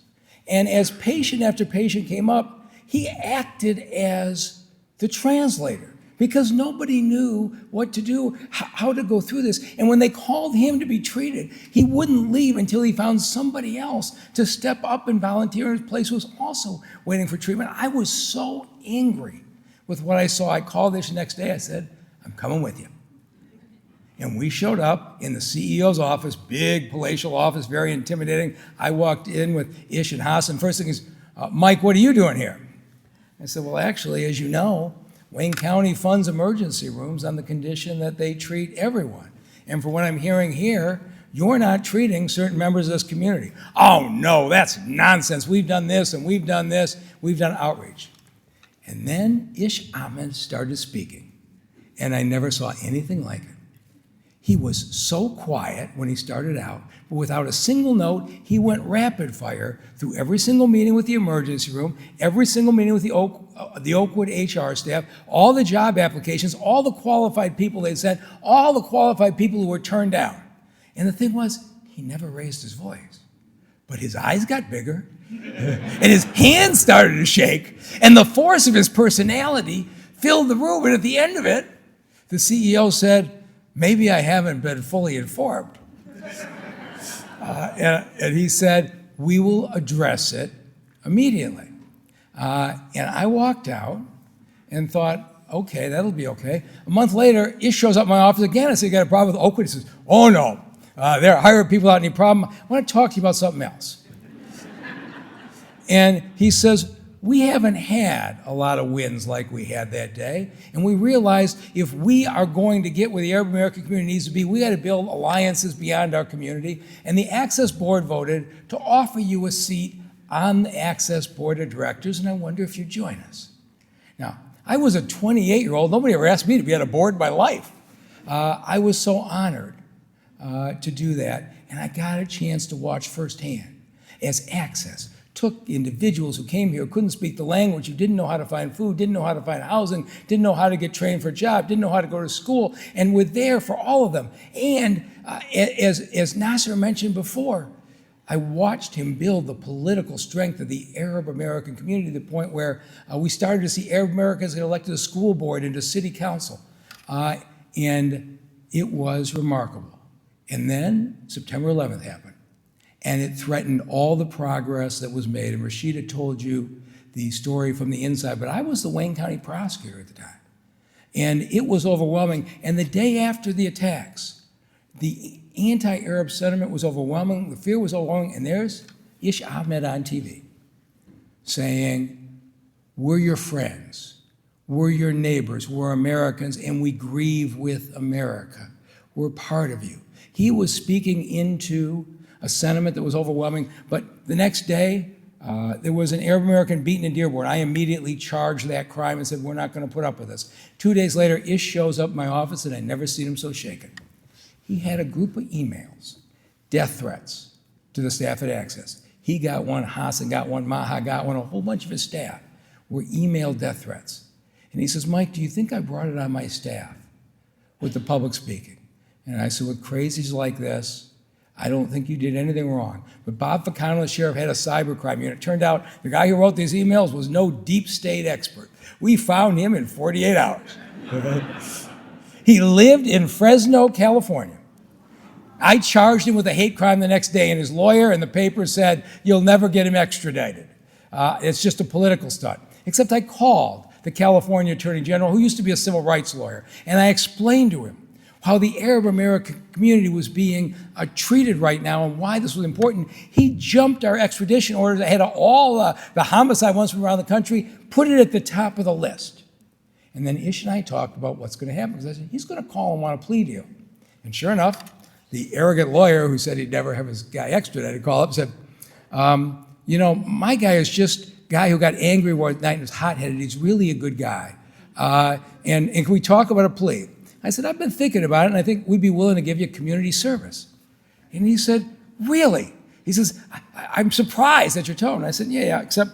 And as patient after patient came up, he acted as the translator, because nobody knew what to do, how to go through this. And when they called him to be treated, he wouldn't leave until he found somebody else to step up and volunteer in his place who was also waiting for treatment. I was so angry with what I saw. I called this next day. I said, I'm coming with you. And we showed up in the CEO's office, big palatial office, very intimidating. I walked in with Ish and Hassan. First thing is, Mike, what are you doing here? I said, well, actually, as you know, Wayne County funds emergency rooms on the condition that they treat everyone. And for what I'm hearing here, you're not treating certain members of this community. Oh, no, that's nonsense. We've done this, and we've done this. We've done outreach. And then Ahmed started speaking, and I never saw anything like it. He was so quiet when he started out, but without a single note, he went rapid fire through every single meeting with the emergency room, every single meeting with the Oakwood HR staff, all the job applications, all the qualified people they sent, all the qualified people who were turned down. And the thing was, he never raised his voice, but his eyes got bigger, and his hands started to shake, and the force of his personality filled the room. And at the end of it, the CEO said, maybe I haven't been fully informed. And he said, we will address it immediately. And I walked out and thought, okay, that'll be okay. A month later, Ish shows up in my office again. I said, you got a problem with Oakwood? He says, oh no, they're hiring people out, any problem? I want to talk to you about something else. And he says, we haven't had a lot of wins like we had that day, and we realized if we are going to get where the Arab American community needs to be, we got to build alliances beyond our community, and the Access Board voted to offer you a seat on the Access Board of Directors, and I wonder if you'd join us. Now, I was a 28-year-old. Nobody ever asked me to be on a board in my life. I was so honored to do that, and I got a chance to watch firsthand as Access took individuals who came here, who couldn't speak the language, who didn't know how to find food, didn't know how to find housing, didn't know how to get trained for a job, didn't know how to go to school, and were there for all of them. And as Nasser mentioned before, I watched him build the political strength of the Arab American community to the point where we started to see Arab Americans get elected to school board and to city council. And it was remarkable. And then September 11th happened. And it threatened all the progress that was made. And Rashida told you the story from the inside, but I was the Wayne County prosecutor at the time. And it was overwhelming. And the day after the attacks, the anti-Arab sentiment was overwhelming, the fear was overwhelming, and there's Ahmed on TV saying, we're your friends, we're your neighbors, we're Americans, and we grieve with America. We're part of you. He was speaking into a sentiment that was overwhelming, but the next day, there was an Arab American beaten in Dearborn. I immediately charged that crime and said, we're not going to put up with this. 2 days later, Ish shows up in my office, and I'd never seen him so shaken. He had a group of emails, death threats to the staff at Access. He got one, Hassan got one, Maha got one, a whole bunch of his staff were email death threats. And he says, Mike, do you think I brought it on my staff with the public speaking? And I said, with crazies like this, I don't think you did anything wrong. But Bob Ficano, the sheriff, had a cybercrime unit. It turned out the guy who wrote these emails was no deep state expert. We found him in 48 hours. He lived in Fresno, California. I charged him with a hate crime the next day, and his lawyer and the paper said, you'll never get him extradited. It's just a political stunt. Except I called the California Attorney General, who used to be a civil rights lawyer, and I explained to him how the Arab American community was being treated right now and why this was important. He jumped our extradition orders ahead of all the homicide ones from around the country, put it at the top of the list. And then Ish and I talked about what's going to happen, because I said, he's going to call and want a plea deal. And sure enough, the arrogant lawyer who said he'd never have his guy extradited call up and said, you know, my guy is just a guy who got angry one night and was hot-headed. He's really a good guy. And can we talk about a plea? I said, I've been thinking about it, and I think we'd be willing to give you community service. And he said, really? He says, I'm surprised at your tone. I said, yeah, except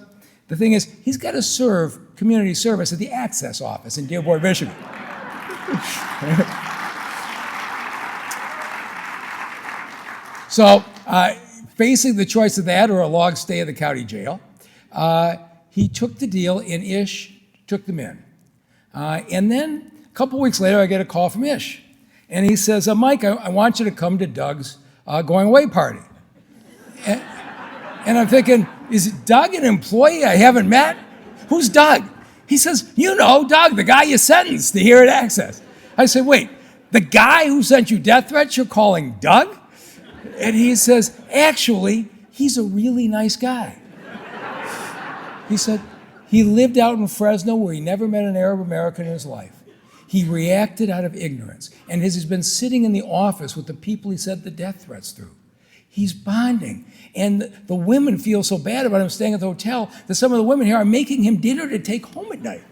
the thing is, he's got to serve community service at the Access office in Dearborn, Michigan. So, facing the choice of that or a long stay at the county jail, he took the deal, and Ish took them in. And then a couple weeks later, I get a call from Ish. And he says, Mike, I want you to come to Doug's going away party. And I'm thinking, is Doug an employee I haven't met? Who's Doug? He says, you know, Doug, the guy you sentenced here at Access. I said, wait, the guy who sent you death threats you're calling Doug? And he says, actually, he's a really nice guy. He said, he lived out in Fresno where he never met an Arab American in his life. He reacted out of ignorance, and has been sitting in the office with the people he sent the death threats through. He's bonding, and the women feel so bad about him staying at the hotel that some of the women here are making him dinner to take home at night.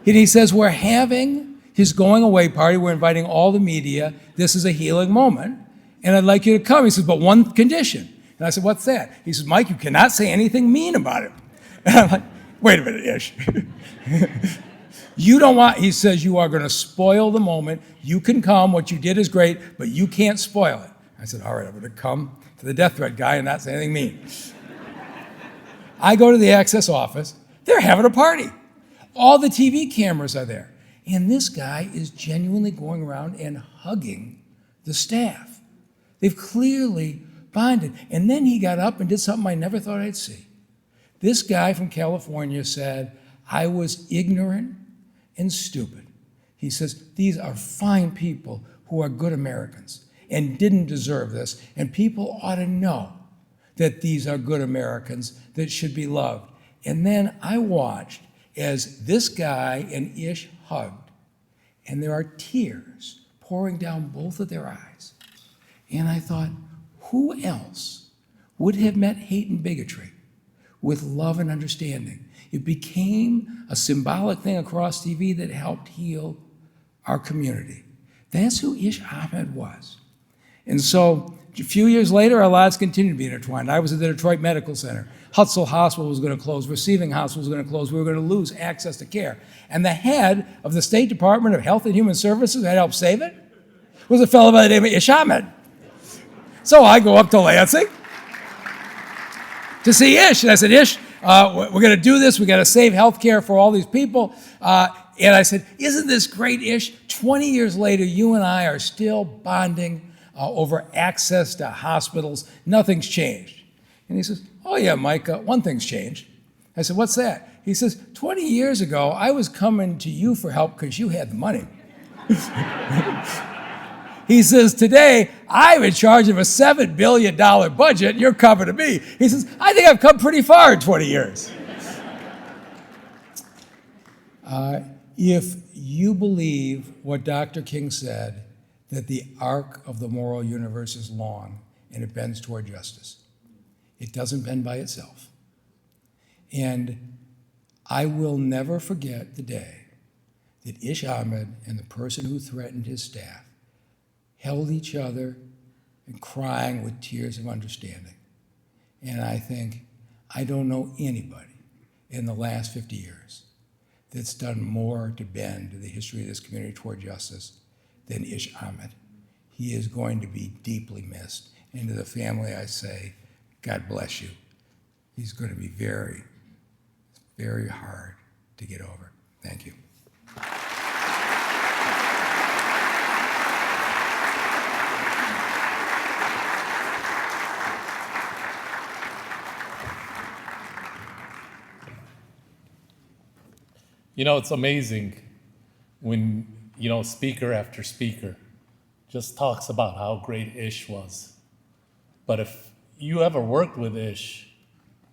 And he says, we're having his going away party. We're inviting all the media. This is a healing moment, and I'd like you to come. He says, but one condition. And I said, what's that? He says, Mike, you cannot say anything mean about him. And I'm like, wait a minute, Ish. You don't want, he says, you are going to spoil the moment. You can come, what you did is great, but you can't spoil it. I said, all right, I'm going to come to the death threat guy and not say anything mean. I go to the Access office. They're having a party. All the TV cameras are there. And this guy is genuinely going around and hugging the staff. They've clearly bonded. And then he got up and did something I never thought I'd see. This guy from California said, I was ignorant and stupid. He says, these are fine people who are good Americans and didn't deserve this. And people ought to know that these are good Americans that should be loved. And then I watched as this guy and Ish hugged, and there are tears pouring down both of their eyes. And I thought, who else would have met hate and bigotry with love and understanding? It became a symbolic thing across TV that helped heal our community. That's who Ahmed was. And so a few years later, our lives continued to be intertwined. I was at the Detroit Medical Center. Hutzel Hospital was going to close. Receiving Hospital was going to close. We were going to lose access to care. And the head of the State Department of Health and Human Services that helped save it was a fellow by the name of Ahmed. So I go up to Lansing to see Ish. And I said, Ish, we're going to do this. We got to save health care for all these people. And I said, isn't this great, Ish? 20 years later, you and I are still bonding over access to hospitals. Nothing's changed. And he says, oh yeah, Mike, one thing's changed. I said, what's that? He says, 20 years ago, I was coming to you for help because you had the money. He says, today, I'm in charge of a $7 billion budget, and you're coming to me. He says, I think I've come pretty far in 20 years. If you believe what Dr. King said, that the arc of the moral universe is long and it bends toward justice, it doesn't bend by itself. And I will never forget the day that Ahmed and the person who threatened his staff held each other and crying with tears of understanding. And I think, I don't know anybody in the last 50 years that's done more to bend the history of this community toward justice than Ahmed. He is going to be deeply missed. And to the family, I say, God bless you. He's going to be very, very hard to get over. Thank you. You know, it's amazing when, speaker after speaker just talks about how great Ish was. But if you ever worked with Ish,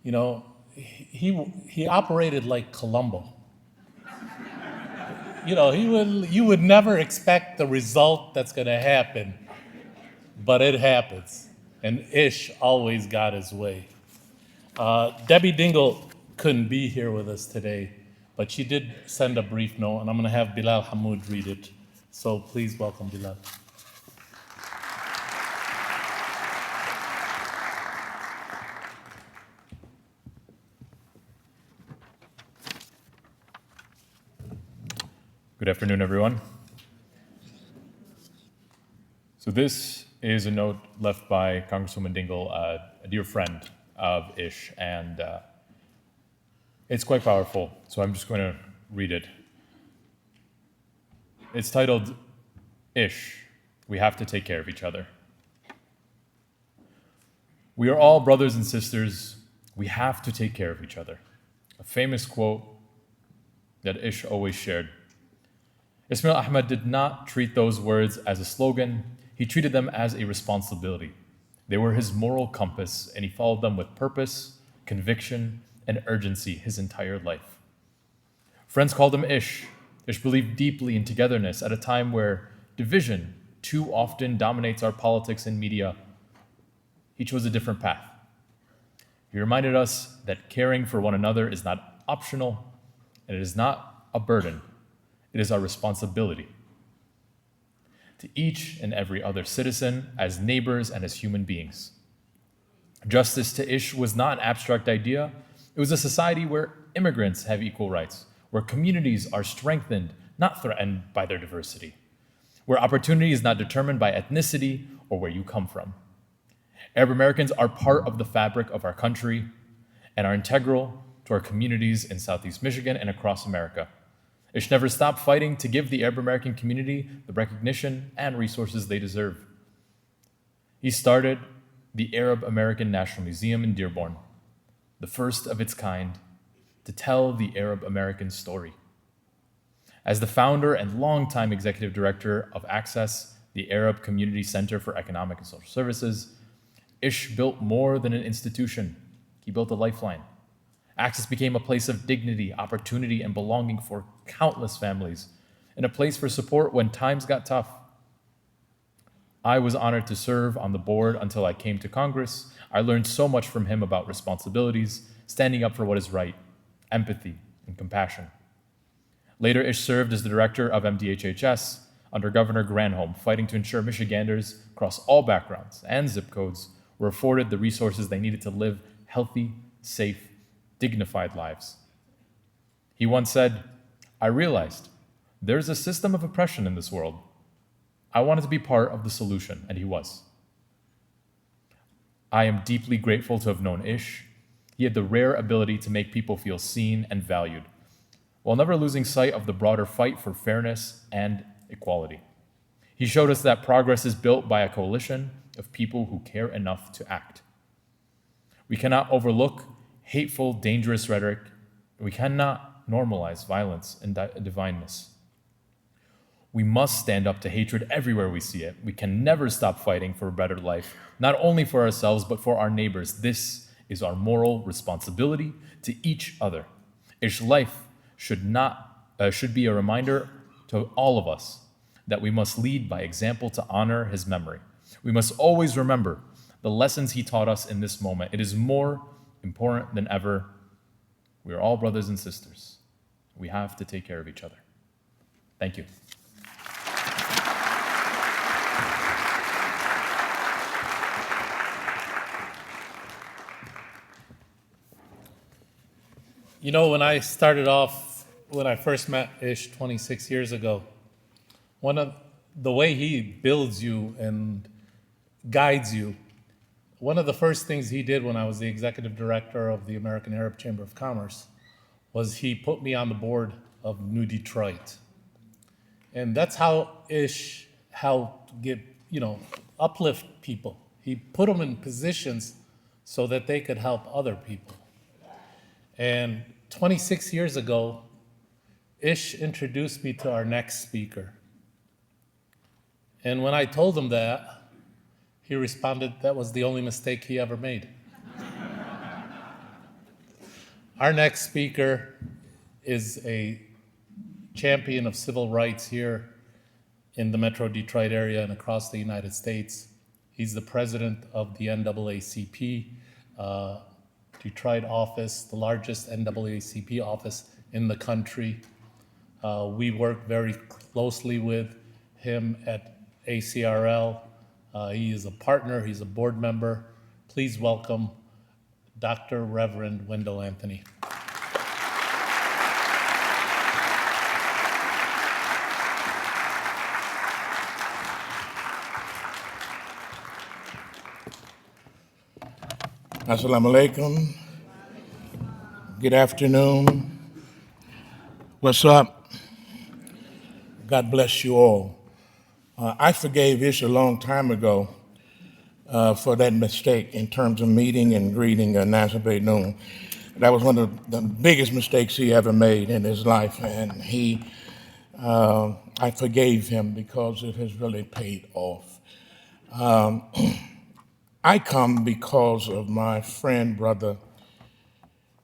he operated like Columbo. You would never expect the result that's going to happen, but it happens. And Ish always got his way. Debbie Dingle couldn't be here with us today, but she did send a brief note, and I'm going to have Bilal Hamoud read it. So please welcome Bilal. Good afternoon, everyone. So this is a note left by Congresswoman Dingle, a dear friend of Ish, and it's quite powerful, so I'm just going to read it. It's titled, Ish, We Have to Take Care of Each Other. We are all brothers and sisters. We have to take care of each other. A famous quote that Ish always shared. Ismail Ahmed did not treat those words as a slogan. He treated them as a responsibility. They were his moral compass, and he followed them with purpose, conviction, and urgency his entire life. Friends called him Ish. Ish believed deeply in togetherness at a time where division too often dominates our politics and media. He chose a different path. He reminded us that caring for one another is not optional, and it is not a burden. It is our responsibility to each and every other citizen as neighbors and as human beings. Justice to Ish was not an abstract idea. It was a society where immigrants have equal rights, where communities are strengthened, not threatened by their diversity, where opportunity is not determined by ethnicity or where you come from. Arab Americans are part of the fabric of our country and are integral to our communities in Southeast Michigan and across America. Ish never stopped fighting to give the Arab American community the recognition and resources they deserve. He started the Arab American National Museum in Dearborn, the first of its kind to tell the Arab American story. As the founder and longtime executive director of Access, the Arab Community Center for Economic and Social Services, Ish built more than an institution. He built a lifeline. Access became a place of dignity, opportunity, and belonging for countless families, and a place for support when times got tough. I was honored to serve on the board until I came to Congress. I learned so much from him about responsibilities, standing up for what is right, empathy, and compassion. Later, Ish served as the director of MDHHS, under Governor Granholm, fighting to ensure Michiganders across all backgrounds and zip codes were afforded the resources they needed to live healthy, safe, dignified lives. He once said, "I realized there's a system of oppression in this world. I wanted to be part of the solution," and he was. I am deeply grateful to have known Ish. He had the rare ability to make people feel seen and valued, while never losing sight of the broader fight for fairness and equality. He showed us that progress is built by a coalition of people who care enough to act. We cannot overlook hateful, dangerous rhetoric. We cannot normalize violence and divineness. We must stand up to hatred everywhere we see it. We can never stop fighting for a better life, not only for ourselves, but for our neighbors. This is our moral responsibility to each other. Ish's life should be a reminder to all of us that we must lead by example to honor his memory. We must always remember the lessons he taught us in this moment. It is more important than ever. We are all brothers and sisters. We have to take care of each other. Thank you. You know, when I first met Ish 26 years ago, the way he builds you and guides you, one of the first things he did when I was the executive director of the American Arab Chamber of Commerce was he put me on the board of New Detroit. And that's how Ish helped uplift people. He put them in positions so that they could help other people. And 26 years ago, Ish introduced me to our next speaker. And when I told him that, he responded that was the only mistake he ever made. Our next speaker is a champion of civil rights here in the Metro Detroit area and across the United States. He's the president of the NAACP Detroit office, the largest NAACP office in the country. We work very closely with him at ACRL. He is a partner, he's a board member. Please welcome Dr. Reverend Wendell Anthony. Assalamu alaikum. Good afternoon. What's up? God bless you all. I forgave Ish a long time ago for that mistake in terms of meeting and greeting Nasabay Noon. That was one of the biggest mistakes he ever made in his life, and I forgave him because it has really paid off. I come because of my friend, brother,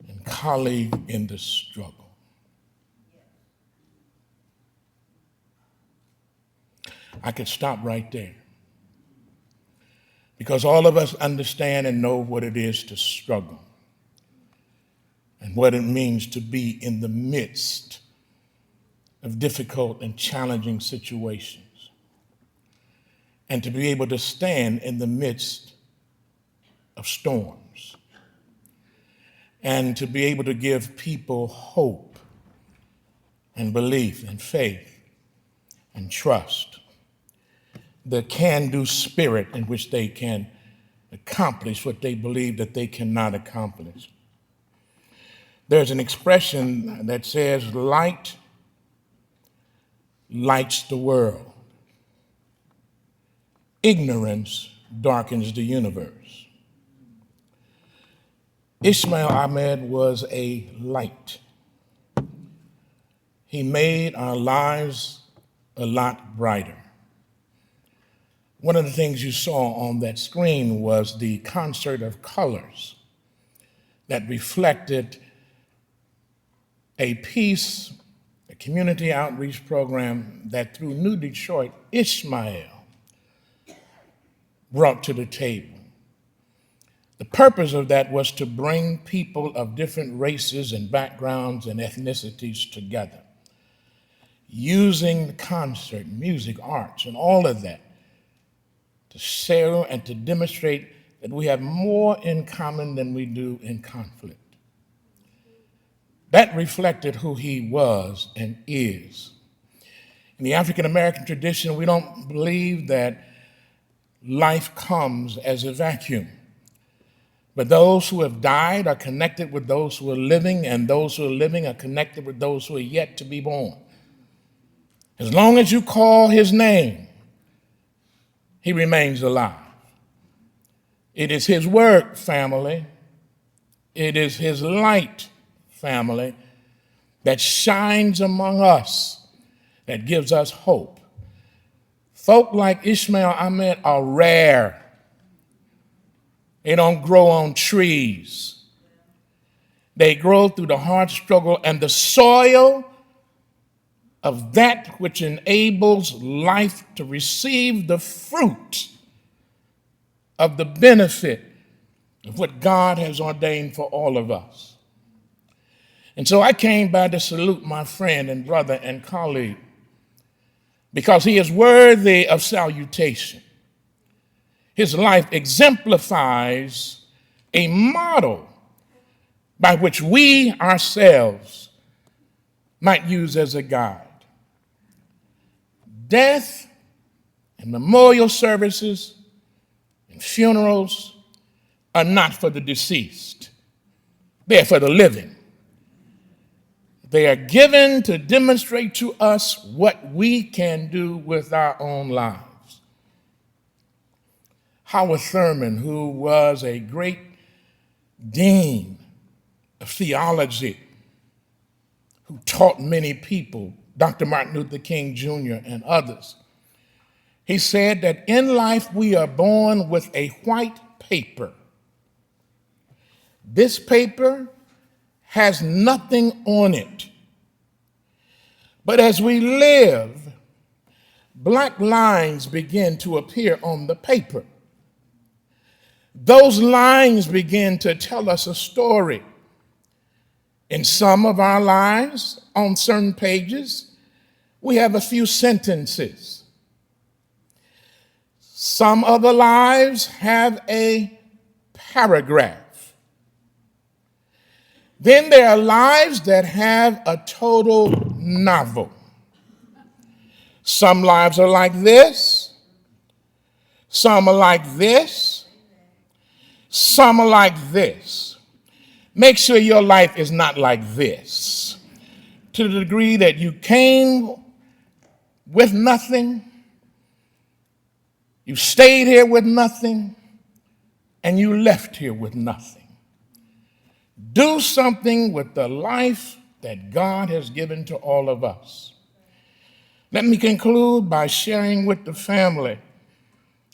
and colleague in the struggle. I could stop right there because all of us understand and know what it is to struggle and what it means to be in the midst of difficult and challenging situations and to be able to stand in the midst of storms and to be able to give people hope and belief and faith and trust, the can-do spirit in which they can accomplish what they believe that they cannot accomplish. There's an expression that says, light lights the world. Ignorance darkens the universe. Ismail Ahmed was a light. He made our lives a lot brighter. One of the things you saw on that screen was the concert of colors that reflected a piece, a community outreach program that through New Detroit, ISMAEL brought to the table. The purpose of that was to bring people of different races and backgrounds and ethnicities together. using the concert, music, arts, and all of that to share and to demonstrate that we have more in common than we do in conflict. That reflected who he was and is. In the African American tradition, we don't believe that life comes as a vacuum. But those who have died are connected with those who are living, and those who are living are connected with those who are yet to be born. As long as you call his name, he remains alive. It is his word, family. It is his light, family, that shines among us, that gives us hope. Folk like ISMAEL Ahmed are rare. They don't grow on trees. They grow through the hard struggle and the soil of that which enables life to receive the fruit of the benefit of what God has ordained for all of us. And so I came by to salute my friend and brother and colleague because he is worthy of salutation. His life exemplifies a model by which we ourselves might use as a guide. Death and memorial services and funerals are not for the deceased. They're for the living. They are given to demonstrate to us what we can do with our own lives. Howard Thurman, who was a great dean of theology, who taught many people, Dr. Martin Luther King Jr. and others, he said that in life we are born with a white paper. This paper has nothing on it. But as we live, black lines begin to appear on the paper. Those lines begin to tell us a story. In some of our lives, on certain pages, we have a few sentences. Some other lives have a paragraph. Then there are lives that have a total novel. Some lives are like this. Some are like this. Some are like this. Make sure your life is not like this. To the degree that you came with nothing, you stayed here with nothing, and you left here with nothing. Do something with the life that God has given to all of us. Let me conclude by sharing with the family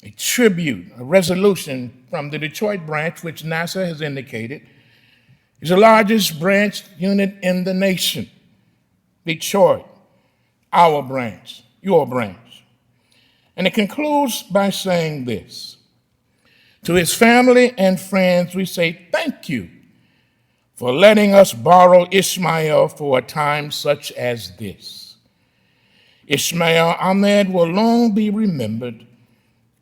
a tribute, a resolution from the Detroit branch, which NASA has indicated is the largest branch unit in the nation. Detroit, our branch, your branch. And it concludes by saying this: to his family and friends, we say thank you for letting us borrow ISMAEL for a time such as this. ISMAEL Ahmed will long be remembered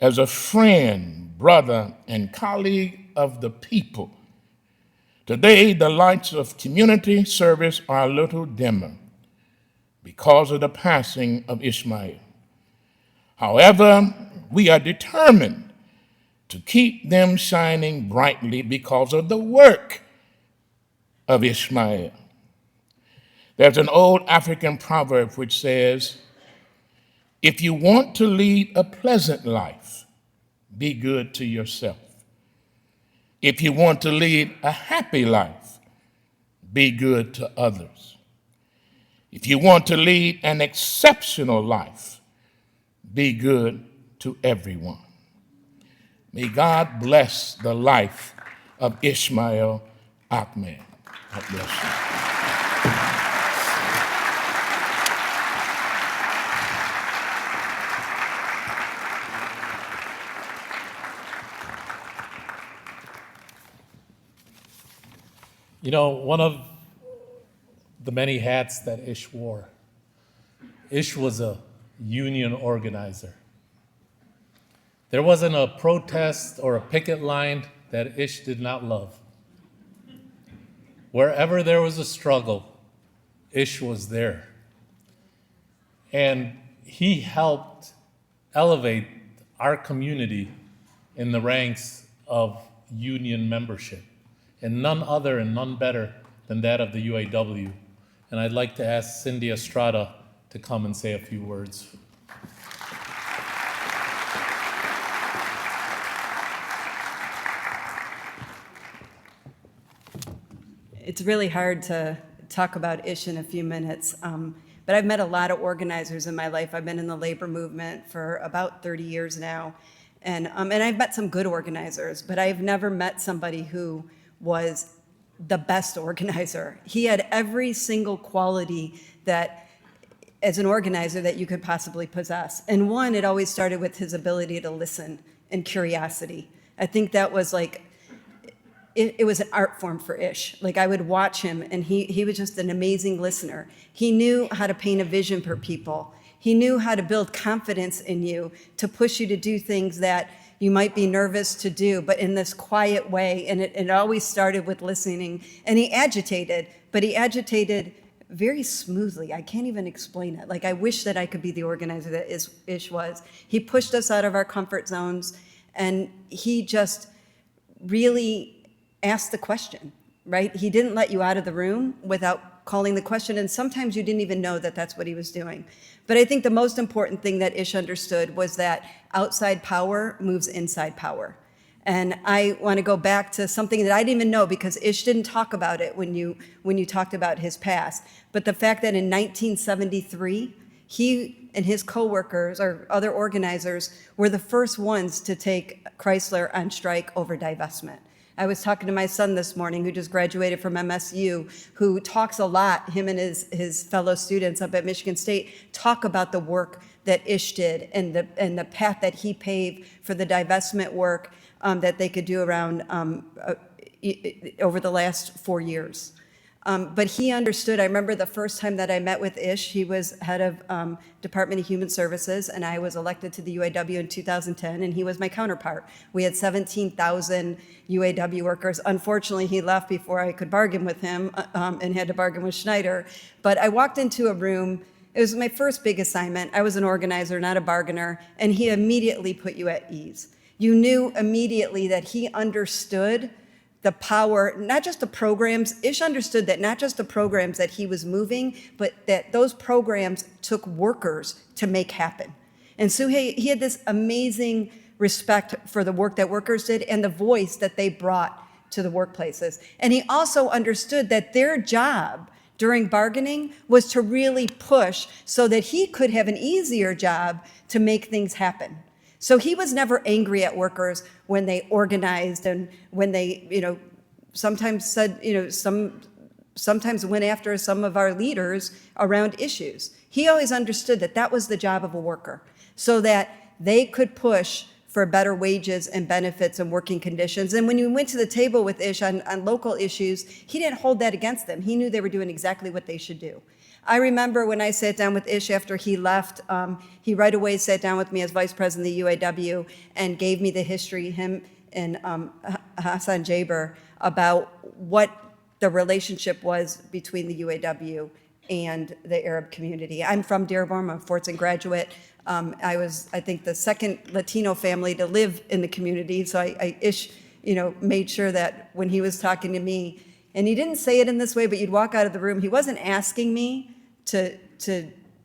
as a friend, brother, and colleague of the people. Today, the lights of community service are a little dimmer because of the passing of ISMAEL. However, we are determined to keep them shining brightly because of the work of ISMAEL. There's an old African proverb which says, if you want to lead a pleasant life, be good to yourself. If you want to lead a happy life, be good to others. If you want to lead an exceptional life, be good to everyone. May God bless the life of ISMAEL Ahmed. God bless you. You know, one of the many hats that Ish wore Ish was a union organizer. There wasn't a protest or a picket line that Ish did not love. Wherever there was a struggle, Ish was there. And he helped elevate our community in the ranks of union membership, and none other and none better than that of the UAW. And I'd like to ask Cindy Estrada to come and say a few words. It's really hard to talk about Ish in a few minutes, but I've met a lot of organizers in my life. I've been in the labor movement for about 30 years now, and I've met some good organizers, but I've never met somebody who was the best organizer. He had every single quality that, as an organizer, that you could possibly possess. And one, it always started with his ability to listen and curiosity. I think that was like, it was an art form for Ish. Like, I would watch him, and he was just an amazing listener. He knew how to paint a vision for people. He knew how to build confidence in you, to push you to do things that you might be nervous to do, but in this quiet way. And it always started with listening. And he agitated, but he agitated very smoothly. I can't even explain it. Like, I wish that I could be the organizer that Ish was. He pushed us out of our comfort zones, and he just really asked the question, right? He didn't let you out of the room without calling the question, and sometimes you didn't even know that that's what he was doing. But I think the most important thing that Ish understood was that outside power moves inside power. And I want to go back to something that I didn't even know, because Ish didn't talk about it when you talked about his past. But the fact that in 1973, he and his coworkers or other organizers were the first ones to take Chrysler on strike over divestment. I was talking to my son this morning, who just graduated from MSU, who talks a lot, him and his fellow students up at Michigan State, talk about the work that Ish did and the path that he paved for the divestment work that they could do around over the last 4 years. But he understood. I remember the first time that I met with Ish, he was head of Department of Human Services, and I was elected to the UAW in 2010, and he was my counterpart. We had 17,000 UAW workers. Unfortunately, he left before I could bargain with him and had to bargain with Schneider. But I walked into a room. It was my first big assignment. I was an organizer, not a bargainer, and he immediately put you at ease. You knew immediately that he understood the power, not just the programs. Ish understood that not just the programs that he was moving, but that those programs took workers to make happen. And so he had this amazing respect for the work that workers did and the voice that they brought to the workplaces. And he also understood that their job during bargaining was to really push so that he could have an easier job to make things happen. So he was never angry at workers when they organized and when they, sometimes said, sometimes went after some of our leaders around issues. He always understood that that was the job of a worker, so that they could push for better wages and benefits and working conditions. And when you went to the table with Ish on local issues, he didn't hold that against them. He knew they were doing exactly what they should do. I remember when I sat down with Ish after he left, he right away sat down with me as vice president of the UAW and gave me the history, him and Hassan Jaber, about what the relationship was between the UAW and the Arab community. I'm from Dearborn, I'm a Fordson graduate. I was, I think, the second Latino family to live in the community, so Ish, made sure that when he was talking to me, and he didn't say it in this way, but you'd walk out of the room, he wasn't asking me to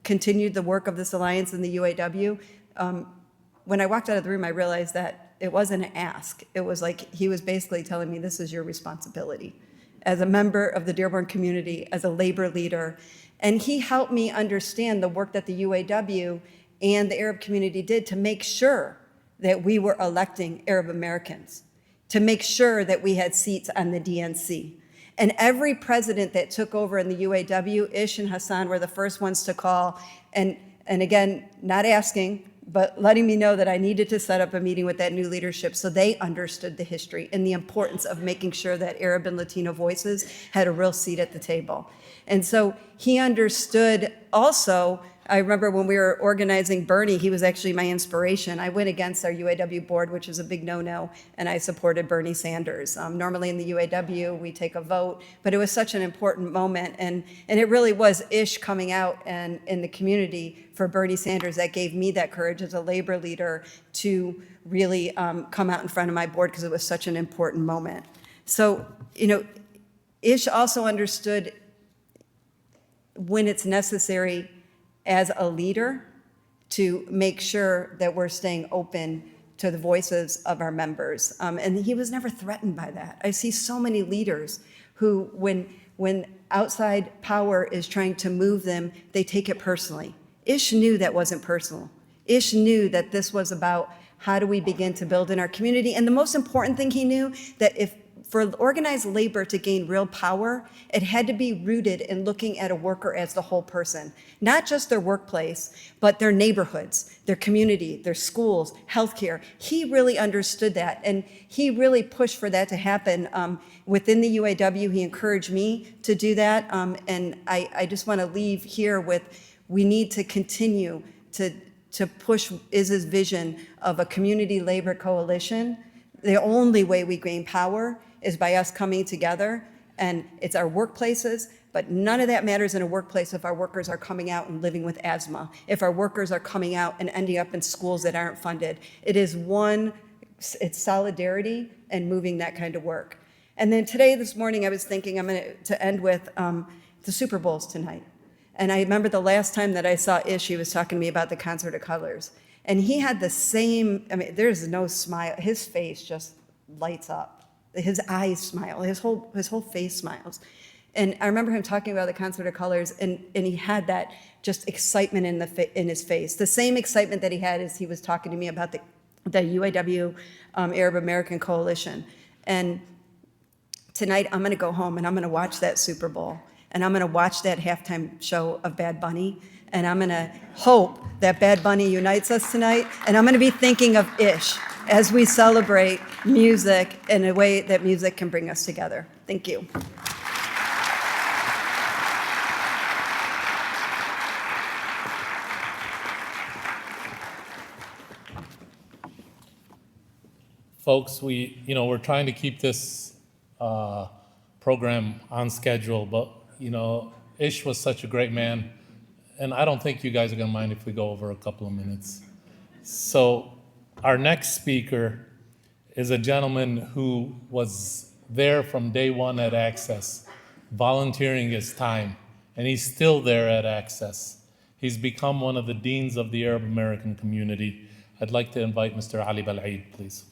continue the work of this alliance in the UAW. When I walked out of the room, I realized that it wasn't an ask. It was like he was basically telling me, this is your responsibility as a member of the Dearborn community, as a labor leader. And he helped me understand the work that the UAW and the Arab community did to make sure that we were electing Arab Americans, to make sure that we had seats on the DNC. And every president that took over in the UAW, Ish and Hassan were the first ones to call. And again, not asking, but letting me know that I needed to set up a meeting with that new leadership so they understood the history and the importance of making sure that Arab and Latino voices had a real seat at the table. And so he understood also I remember when we were organizing Bernie, he was actually my inspiration. I went against our UAW board, which is a big no-no, and I supported Bernie Sanders. Normally in the UAW, we take a vote, but it was such an important moment, and it really was Ish coming out and in the community for Bernie Sanders that gave me that courage as a labor leader to really come out in front of my board because it was such an important moment. So, Ish also understood when it's necessary as a leader to make sure that we're staying open to the voices of our members. And he was never threatened by that. I see so many leaders who, when outside power is trying to move them, they take it personally. Ish knew that wasn't personal. Ish knew that this was about how do we begin to build in our community. And the most important thing he knew, that for organized labor to gain real power, it had to be rooted in looking at a worker as the whole person, not just their workplace, but their neighborhoods, their community, their schools, healthcare. He really understood that, and he really pushed for that to happen within the UAW. He encouraged me to do that, and I just want to leave here with, we need to continue to push Iz's vision of a community labor coalition. The only way we gain power is by us coming together, and it's our workplaces, but none of that matters in a workplace if our workers are coming out and living with asthma, if our workers are coming out and ending up in schools that aren't funded. It's solidarity and moving that kind of work. And then this morning, I was thinking I'm going to end with the Super Bowls tonight. And I remember the last time that I saw Ish, he was talking to me about the Concert of Colors. And he had the same, there's no smile. His face just lights up. His eyes smile, his whole face smiles. And I remember him talking about the Concert of Colors, and he had that just excitement in his face. The same excitement that he had as he was talking to me about the UAW Arab American Coalition. And tonight I'm gonna go home and I'm gonna watch that Super Bowl, and I'm gonna watch that halftime show of Bad Bunny, and I'm gonna hope that Bad Bunny unites us tonight, and I'm gonna be thinking of Ish as we celebrate music in a way that music can bring us together. Thank you. Folks, we're trying to keep this program on schedule, but, Ish was such a great man, and I don't think you guys are gonna mind if we go over a couple of minutes. So, our next speaker is a gentleman who was there from day one at Access, volunteering his time, and he's still there at Access. He's become one of the deans of the Arab American community. I'd like to invite Mr. Ali Bal'eid, please.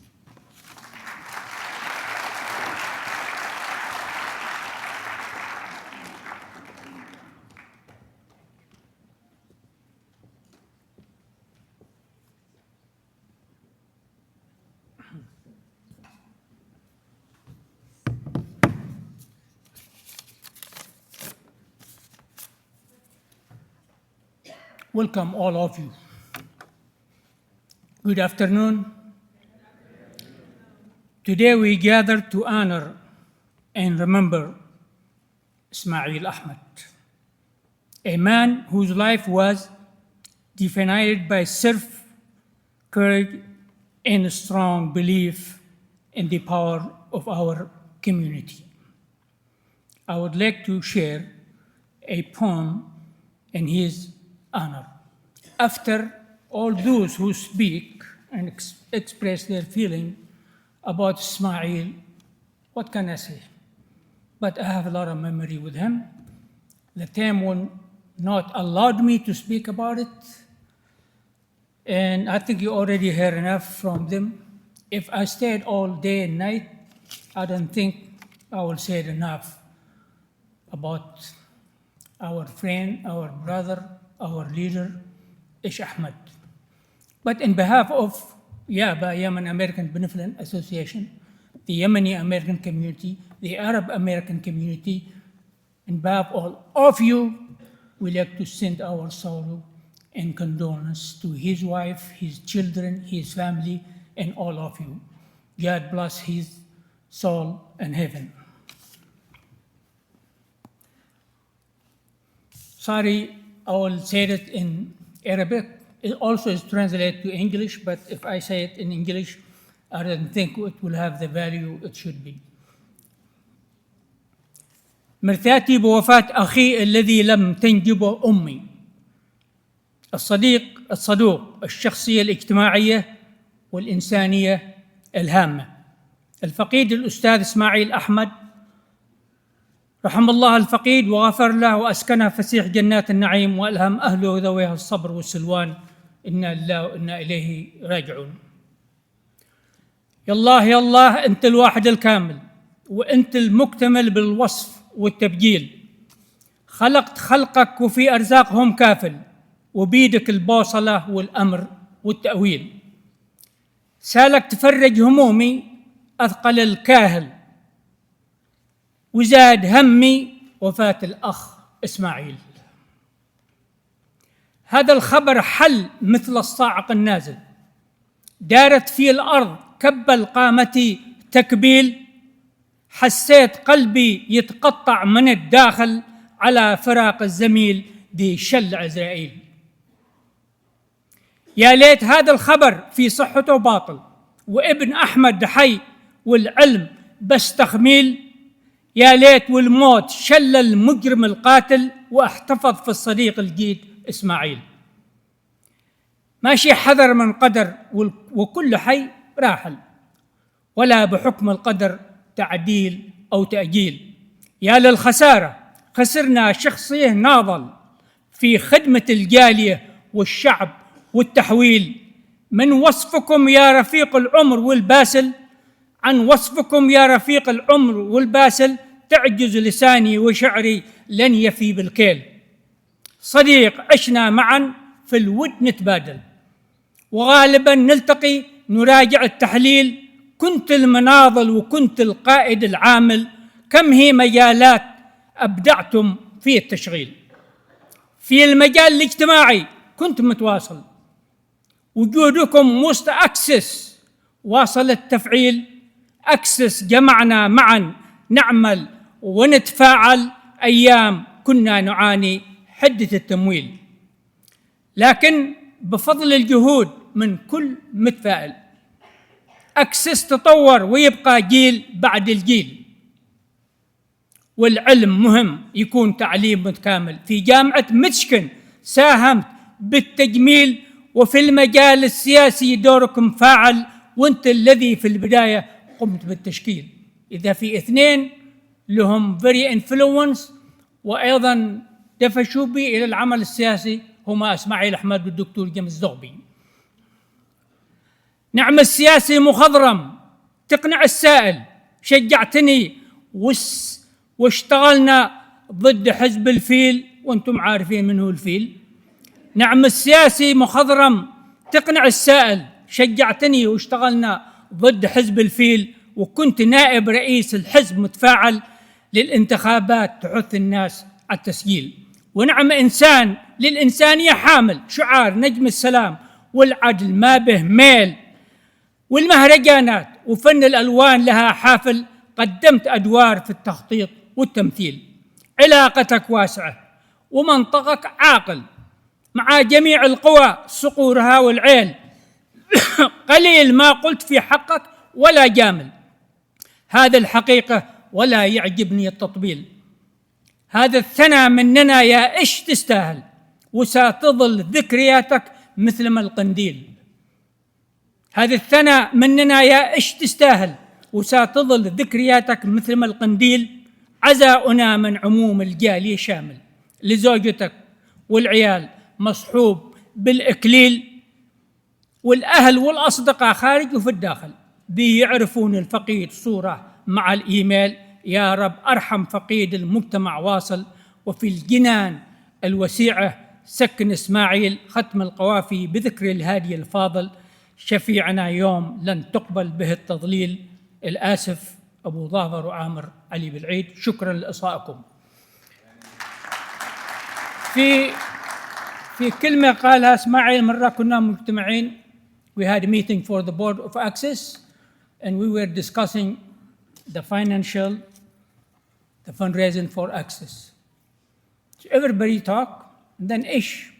Welcome, all of you. Good afternoon. Today we gather to honor and remember Ismail Ahmed, a man whose life was defined by self-courage and a strong belief in the power of our community. I would like to share a poem in his honor. After all those who speak and express their feeling about Ismail, what can I say? But I have a lot of memory with him. The time will not allowed me to speak about it, and I think you already heard enough from them. If I stayed all day and night, I don't think I will say enough about our friend, our brother, our leader, Ahmed. But in behalf of YABA, Yemen American Benevolent Association, the Yemeni American community, the Arab American community, in behalf of all of you, we like to send our sorrow and condolence to his wife, his children, his family, and all of you. God bless his soul in heaven. Sorry, I will say it in Arabic. It also is translated to English, but if I say it in English, I don't think it will have the value it should be. مرثاتي بوفاة أخي الذي لم تنجبه أمي. الصدوق، الشخصية الاجتماعية والإنسانية الهامة. الفقيد الأستاذ اسماعيل أحمد، رحم الله الفقيد وغفر له وأسكنه فسيح جنات النعيم وألهم أهله ذويه الصبر والسلوان. إنا لله وإنا إليه راجعون. يا الله يا الله، أنت الواحد الكامل وأنت المكتمل بالوصف والتبجيل. خلقت خلقك وفي أرزاقهم كافل، وبيدك البوصلة والأمر والتأويل. سالك تفرج همومي أثقل الكاهل، وزاد همي وفاة الأخ إسماعيل. هذا الخبر حل مثل الصاعق النازل، دارت في الأرض كبل قامتي تكبيل. حسيت قلبي يتقطع من الداخل على فراق الزميل ذي شل عزرائيل. يا ليت هذا الخبر في صحته باطل، وابن أحمد حي والعلم بس تخميل. يا ليت والموت شل المجرم القاتل، واحتفظ في الصديق الجيد إسماعيل. ماشي حذر من قدر، وكل حي راحل، ولا بحكم القدر تعديل أو تأجيل. يا للخسارة، خسرنا شخصية ناضل في خدمة الجالية والشعب والتحويل. من وصفكم يا رفيق العمر والباسل، عن وصفكم يا رفيق العمر والباسل، تعجز لساني وشعري لن يفي بالكيل. صديق عشنا معا في الود نتبادل، وغالبا نلتقي نراجع التحليل. كنت المناضل وكنت القائد العامل، كم هي مجالات أبدعتم في التشغيل. في المجال الاجتماعي كنت متواصل، وجودكم وسط أكسس واصل التفعيل. أكسس جمعنا معا نعمل ونتفاعل، أيام كنا نعاني حدة التمويل، لكن بفضل الجهود من كل متفائل أكسس تطور ويبقى جيل بعد الجيل. والعلم مهم يكون تعليم متكامل. في جامعة ميشيغان ساهمت بالتجميل، وفي المجال السياسي دوركم فاعل، وانت الذي في البداية قمت بالتشكيل. إذا في اثنين لهم very influence وأيضا دفشوا بي إلى العمل السياسي هما اسماعيل أحمد والدكتور جيمس زغبي. نعم السياسي مخضرم تقنع السائل، شجعتني واشتغلنا ضد حزب الفيل، وانتم عارفين من هو الفيل. نعم السياسي مخضرم تقنع السائل، شجعتني واشتغلنا ضد حزب الفيل، وكنت نائب رئيس الحزب متفاعل للانتخابات تحث الناس على التسجيل. ونعم إنسان للإنسانية حامل شعار نجم السلام والعدل ما به ميل. والمهرجانات وفن الألوان لها حافل، قدمت أدوار في التخطيط والتمثيل. علاقتك واسعة ومنطقك عاقل مع جميع القوى صقورها والعيل. قليل ما قلت في حقك ولا جامل، هذا الحقيقة ولا يعجبني التطبيل. هذا الثنى مننا يا إيش تستاهل، وستظل ذكرياتك مثل ما القنديل. هذا الثنى مننا يا إيش تستاهل، وستظل ذكرياتك مثل ما القنديل. عزاؤنا من عموم الجالية شامل، لزوجتك والعيال مصحوب بالإكليل، والأهل والأصدقاء خارج وفي الداخل بيعرفون الفقيد صورة مع الإيميل. يا رب أرحم فقيد المجتمع واصل، وفي الجنان الوسيعة سكن إسماعيل. ختم القوافي بذكر الهادي الفاضل، شفيعنا يوم لن تقبل به التضليل. الآسف أبو ظافر وعامر علي بالعيد. شكرا لإصغائكم. في كلمة قالها اسماعيل مرة، كنا مجتمعين. We had a meeting for the board of access and we were discussing the fundraising for access. So everybody talk, And then Ish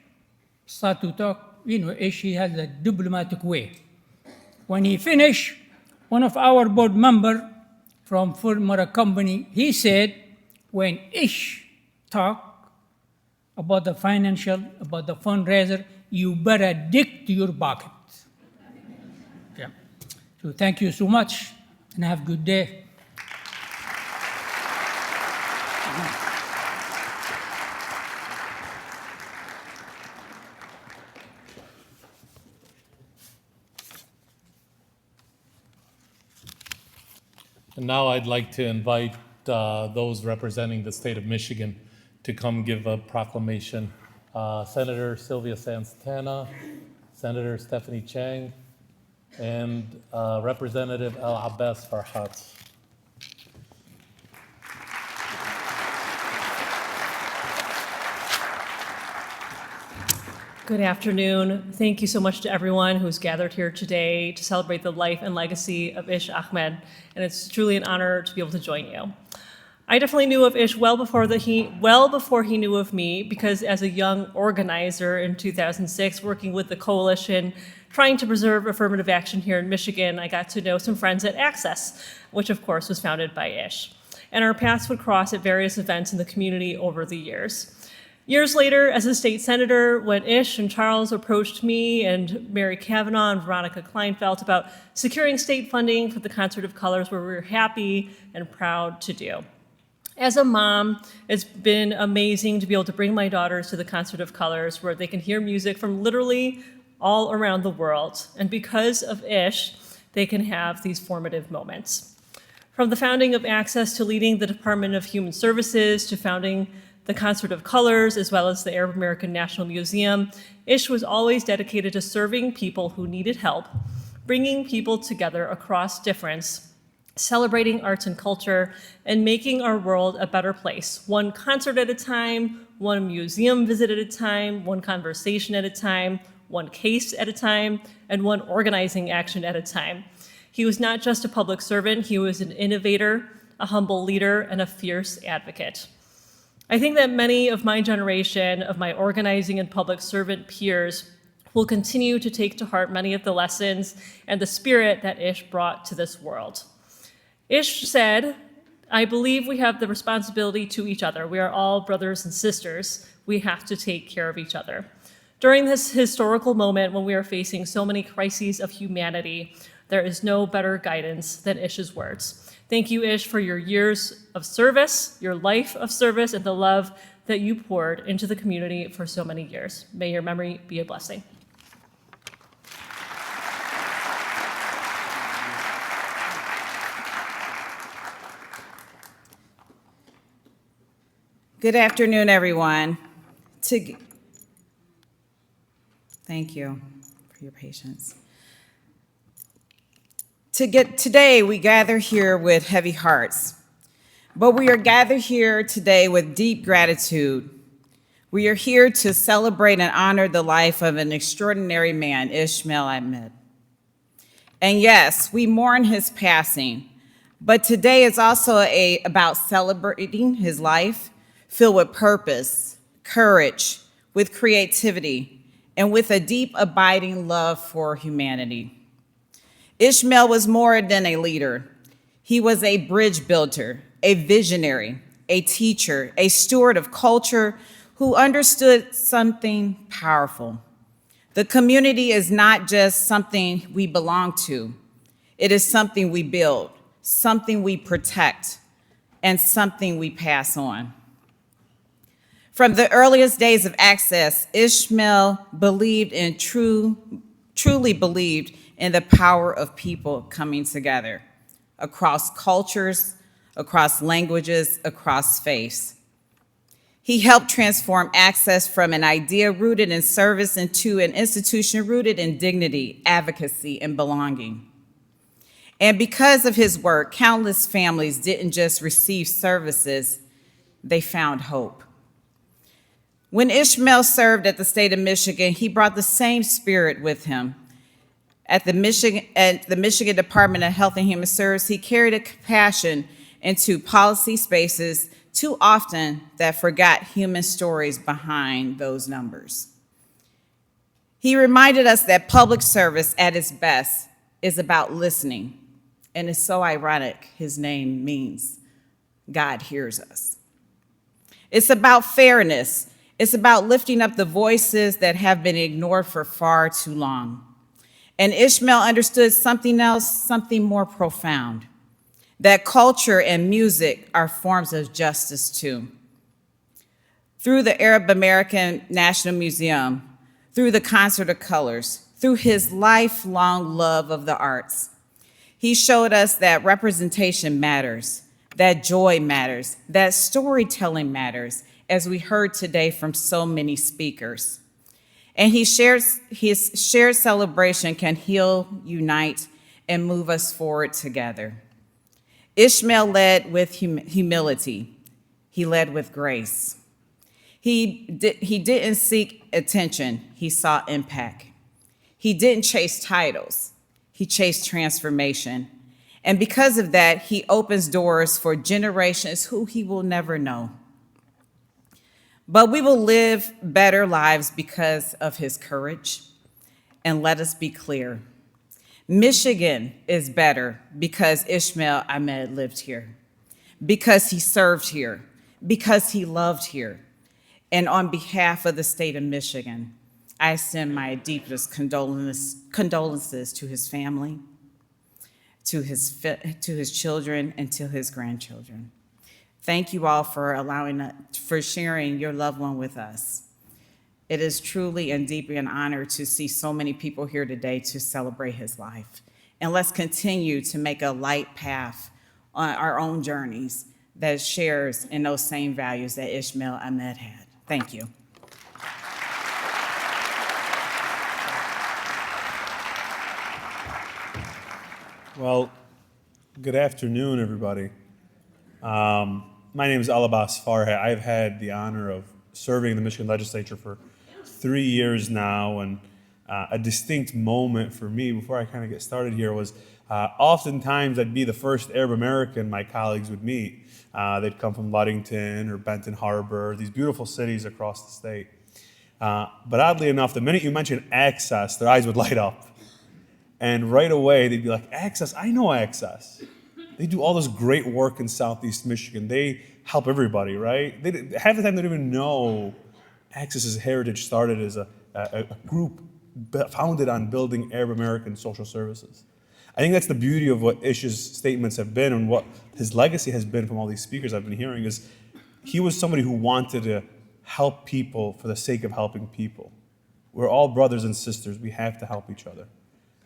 start to talk. Ish, he has a diplomatic way. When he finished, one of our board member from former company, he said, when Ish talk about the financial, about the fundraiser, you better dig to your pocket. Yeah. So thank you so much, and have a good day. And now I'd like to invite those representing the state of Michigan to come give a proclamation. Senator Sylvia Santana, Senator Stephanie Chang, and Representative El Abbas Farhat. Good afternoon. Thank you so much to everyone who's gathered here today to celebrate the life and legacy of Ish Ahmed, and it's truly an honor to be able to join you. I definitely knew of Ish well before he knew of me, because as a young organizer in 2006, working with the coalition, trying to preserve affirmative action here in Michigan, I got to know some friends at Access, which of course was founded by Ish. And our paths would cross at various events in the community over the years. Years later, as a state senator, when Ish and Charles approached me and Mary Kavanaugh and Veronica Kleinfeld about securing state funding for the Concert of Colors, where we were happy and proud to do. As a mom, it's been amazing to be able to bring my daughters to the Concert of Colors, where they can hear music from literally all around the world. And because of Ish, they can have these formative moments. From the founding of Access to leading the Department of Human Services to founding the Concert of Colors, as well as the Arab American National Museum, Ish was always dedicated to serving people who needed help, bringing people together across difference, celebrating arts and culture, and making our world a better place, one concert at a time, one museum visit at a time, one conversation at a time, one case at a time, and one organizing action at a time. He was not just a public servant, he was an innovator, a humble leader, and a fierce advocate. I think that many of my generation, of my organizing and public servant peers, will continue to take to heart many of the lessons and the spirit that Ish brought to this world. Ish said, I believe we have the responsibility to each other. We are all brothers and sisters. We have to take care of each other. During this historical moment when we are facing so many crises of humanity, there is no better guidance than Ish's words. Thank you, Ish, for your years of service, your life of service, and the love that you poured into the community for so many years. May your memory be a blessing. Good afternoon, everyone. Thank you for your patience. Today, we gather here with heavy hearts, but we are gathered here today with deep gratitude. We are here to celebrate and honor the life of an extraordinary man, ISMAEL Ahmed. And yes, we mourn his passing, but today is also about celebrating his life filled with purpose, courage, with creativity, and with a deep, abiding love for humanity. ISMAEL was more than a leader. He was a bridge builder, a visionary, a teacher, a steward of culture who understood something powerful. The community is not just something we belong to. It is something we build, something we protect, and something we pass on. From the earliest days of Access, ISMAEL truly believed in the power of people coming together across cultures, across languages, across faiths. He helped transform Access from an idea rooted in service into an institution rooted in dignity, advocacy, and belonging. And because of his work, countless families didn't just receive services, they found hope. When ISMAEL served at the state of Michigan, he brought the same spirit with him. At the Michigan Department of Health and Human Services, he carried a compassion into policy spaces too often that forgot human stories behind those numbers. He reminded us that public service at its best is about listening, and it's so ironic his name means God hears us. It's about fairness. It's about lifting up the voices that have been ignored for far too long. And Ishmael understood something else, something more profound, that culture and music are forms of justice too. Through the Arab American National Museum, through the Concert of Colors, through his lifelong love of the arts, he showed us that representation matters, that joy matters, that storytelling matters, as we heard today from so many speakers. And his shared celebration can heal, unite, and move us forward together. Ishmael led with humility. He led with grace. He didn't seek attention, he sought impact. He didn't chase titles, he chased transformation. And because of that, he opens doors for generations who he will never know. But we will live better lives because of his courage. And let us be clear, Michigan is better because Ismail Ahmed lived here, because he served here, because he loved here. And on behalf of the state of Michigan, I send my deepest condolences to his family, to his children, and to his grandchildren. Thank you all for sharing your loved one with us. It is truly and deeply an honor to see so many people here today to celebrate his life. And let's continue to make a light path on our own journeys that shares in those same values that Ismail Ahmed had. Thank you. Well, good afternoon, everybody. My name is Alabas Farhat. I've had the honor of serving in the Michigan legislature for 3 years now, and a distinct moment for me before I kind of get started here was oftentimes I'd be the first Arab American my colleagues would meet. They'd come from Ludington or Benton Harbor, these beautiful cities across the state. But oddly enough, the minute you mention Access, their eyes would light up. And right away, they'd be like, Access, I know Access. They do all this great work in Southeast Michigan. They help everybody, right? Half the time they don't even know Access's heritage started as a group founded on building Arab American social services. I think that's the beauty of what Ish's statements have been and what his legacy has been from all these speakers I've been hearing is he was somebody who wanted to help people for the sake of helping people. We're all brothers and sisters. We have to help each other.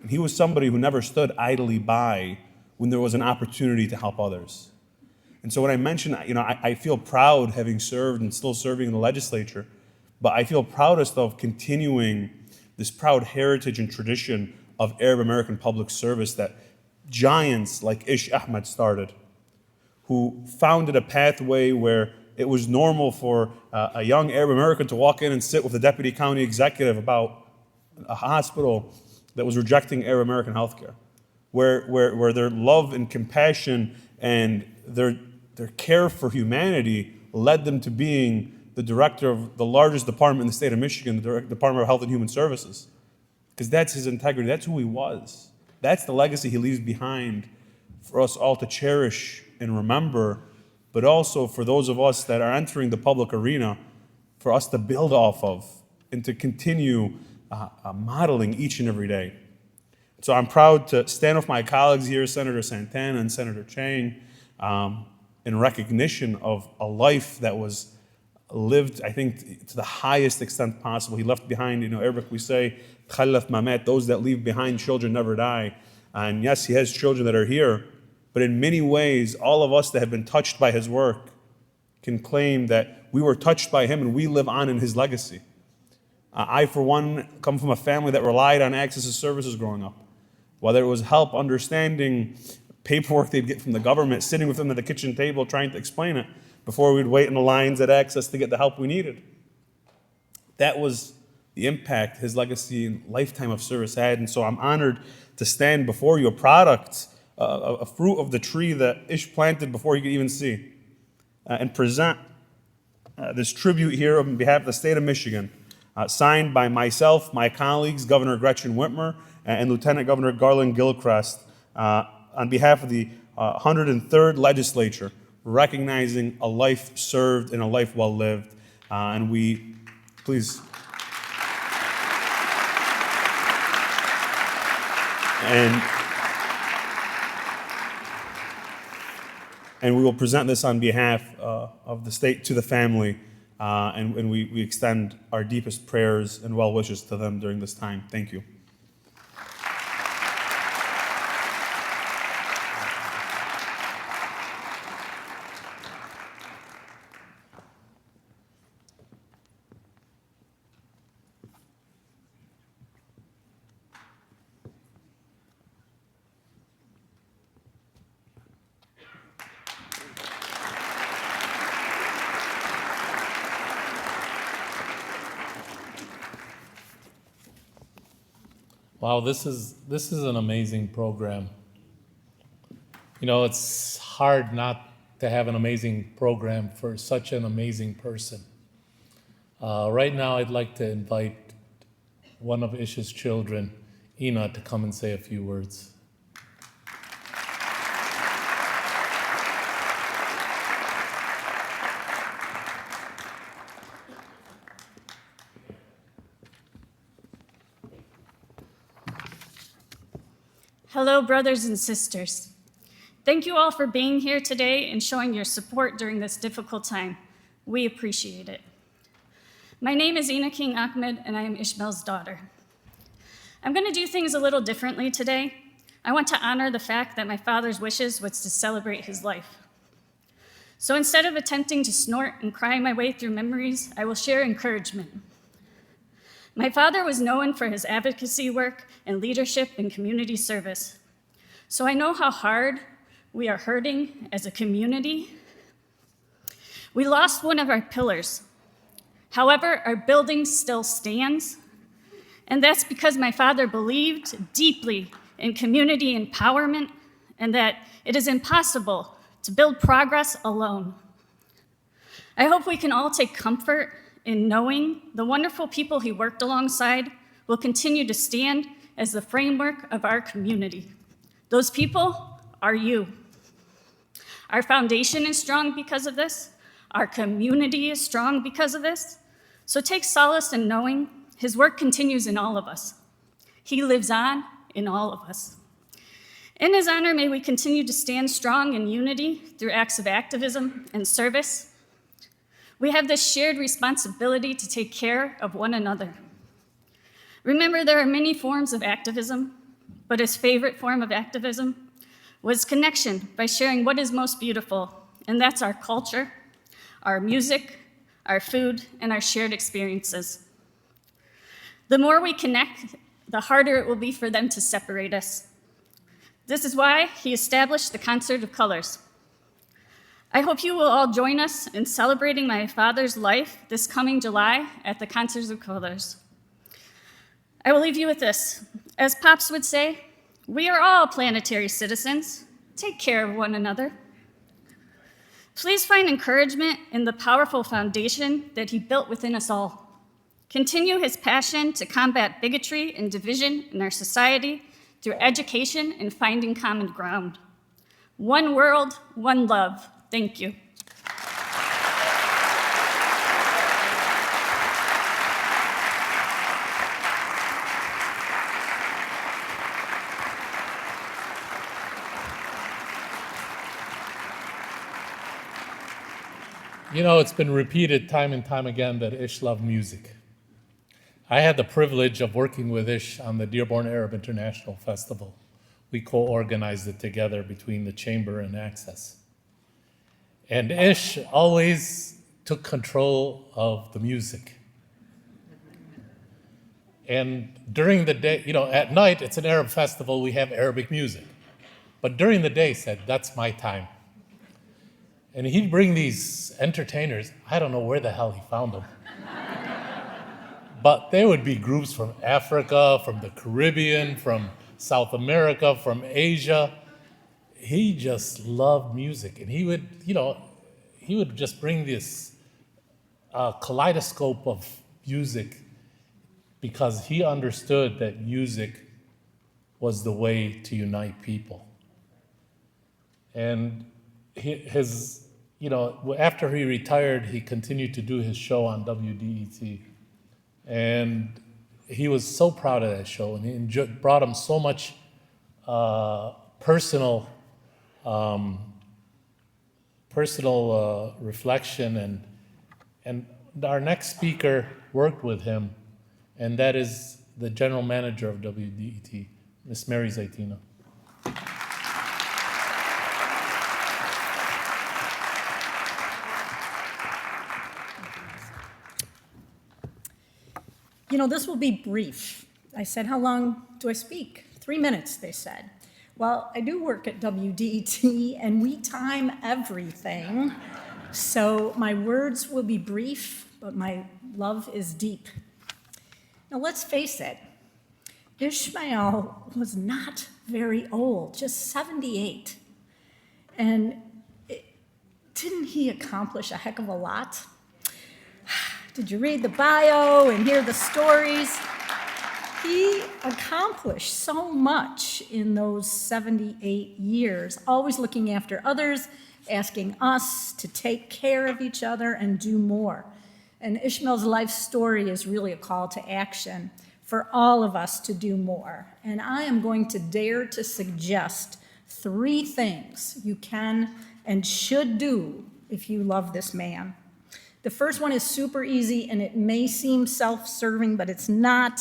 And he was somebody who never stood idly by when there was an opportunity to help others. And so when I mentioned, I feel proud having served and still serving in the legislature, but I feel proudest of continuing this proud heritage and tradition of Arab American public service that giants like Ish Ahmed started, who founded a pathway where it was normal for a young Arab American to walk in and sit with the deputy county executive about a hospital that was rejecting Arab American healthcare, where their love and compassion and their care for humanity led them to being the director of the largest department in the state of Michigan, the Department of Health and Human Services. Because that's his integrity, that's who he was. That's the legacy he leaves behind for us all to cherish and remember, but also for those of us that are entering the public arena, for us to build off of and to continue modeling each and every day. So I'm proud to stand with my colleagues here, Senator Santana and Senator Chang, in recognition of a life that was lived, I think, to the highest extent possible. He left behind, Arabic we say, khallaf mamat, those that leave behind children never die. And yes, he has children that are here, but in many ways, all of us that have been touched by his work can claim that we were touched by him and we live on in his legacy. I, for one, come from a family that relied on access to services growing up. Whether it was help understanding paperwork they'd get from the government, sitting with them at the kitchen table trying to explain it before we'd wait in the lines at Access to get the help we needed. That was the impact his legacy and lifetime of service had. And so I'm honored to stand before you, a product, a fruit of the tree that Ish planted before he could even see. and present this tribute here on behalf of the state of Michigan, signed by myself, my colleagues, Governor Gretchen Whitmer, and Lieutenant Governor Garland Gilchrist, on behalf of the 103rd Legislature, recognizing a life served and a life well lived. And we, please. And we will present this on behalf of the state to the family, and we extend our deepest prayers and well wishes to them during this time. Thank you. Wow, this is an amazing program. You know, it's hard not to have an amazing program for such an amazing person. Right now, I'd like to invite one of Ish's children, Ina, to come and say a few words. Hello, brothers and sisters. Thank you all for being here today and showing your support during this difficult time. We appreciate it. My name is Ina King Ahmed, and I am Ishmael's daughter. I'm going to do things a little differently today. I want to honor the fact that my father's wishes was to celebrate his life. So instead of attempting to snort and cry my way through memories, I will share encouragement. My father was known for his advocacy work and leadership in community service. So I know how hard we are hurting as a community. We lost one of our pillars. However, our building still stands, and that's because my father believed deeply in community empowerment and that it is impossible to build progress alone. I hope we can all take comfort in knowing the wonderful people he worked alongside will continue to stand as the framework of our community. Those people are you. Our foundation is strong because of this. Our community is strong because of this. So take solace in knowing his work continues in all of us. He lives on in all of us. In his honor, may we continue to stand strong in unity through acts of activism and service. We have this shared responsibility to take care of one another. Remember, there are many forms of activism, but his favorite form of activism was connection by sharing what is most beautiful, and that's our culture, our music, our food, and our shared experiences. The more we connect, the harder it will be for them to separate us. This is why he established the Concert of Colors. I hope you will all join us in celebrating my father's life this coming July at the Concert of Colors. I will leave you with this. As Pops would say, we are all planetary citizens. Take care of one another. Please find encouragement in the powerful foundation that he built within us all. Continue his passion to combat bigotry and division in our society through education and finding common ground. One world, one love. Thank you. You know, it's been repeated time and time again that Ish loved music. I had the privilege of working with Ish on the Dearborn Arab International Festival. We co-organized it together between the Chamber and Access. And Ish always took control of the music. And during the day, you know, at night, it's an Arab festival, we have Arabic music. But during the day, said, that's my time. And he'd bring these entertainers, I don't know where the hell he found them. But they would be groups from Africa, from the Caribbean, from South America, from Asia. He just loved music. And he would, you know, he would just bring this kaleidoscope of music because he understood that music was the way to unite people. And his, you know, after he retired, he continued to do his show on WDET. And he was so proud of that show, and it brought him so much personal reflection. And our next speaker worked with him, and that is the general manager of WDET, Miss Mary Zaitina. You know, this will be brief. I said, how long do I speak? 3 minutes, they said. Well, I do work at WDET, and we time everything. So my words will be brief, but my love is deep. Now, let's face it. Ishmael was not very old, just 78. And didn't he accomplish a heck of a lot? Did you read the bio and hear the stories? He accomplished so much in those 78 years, always looking after others, asking us to take care of each other and do more. And Ishmael's life story is really a call to action for all of us to do more. And I am going to dare to suggest 3 things you can and should do if you love this man. The first one is super easy, and it may seem self-serving, but it's not.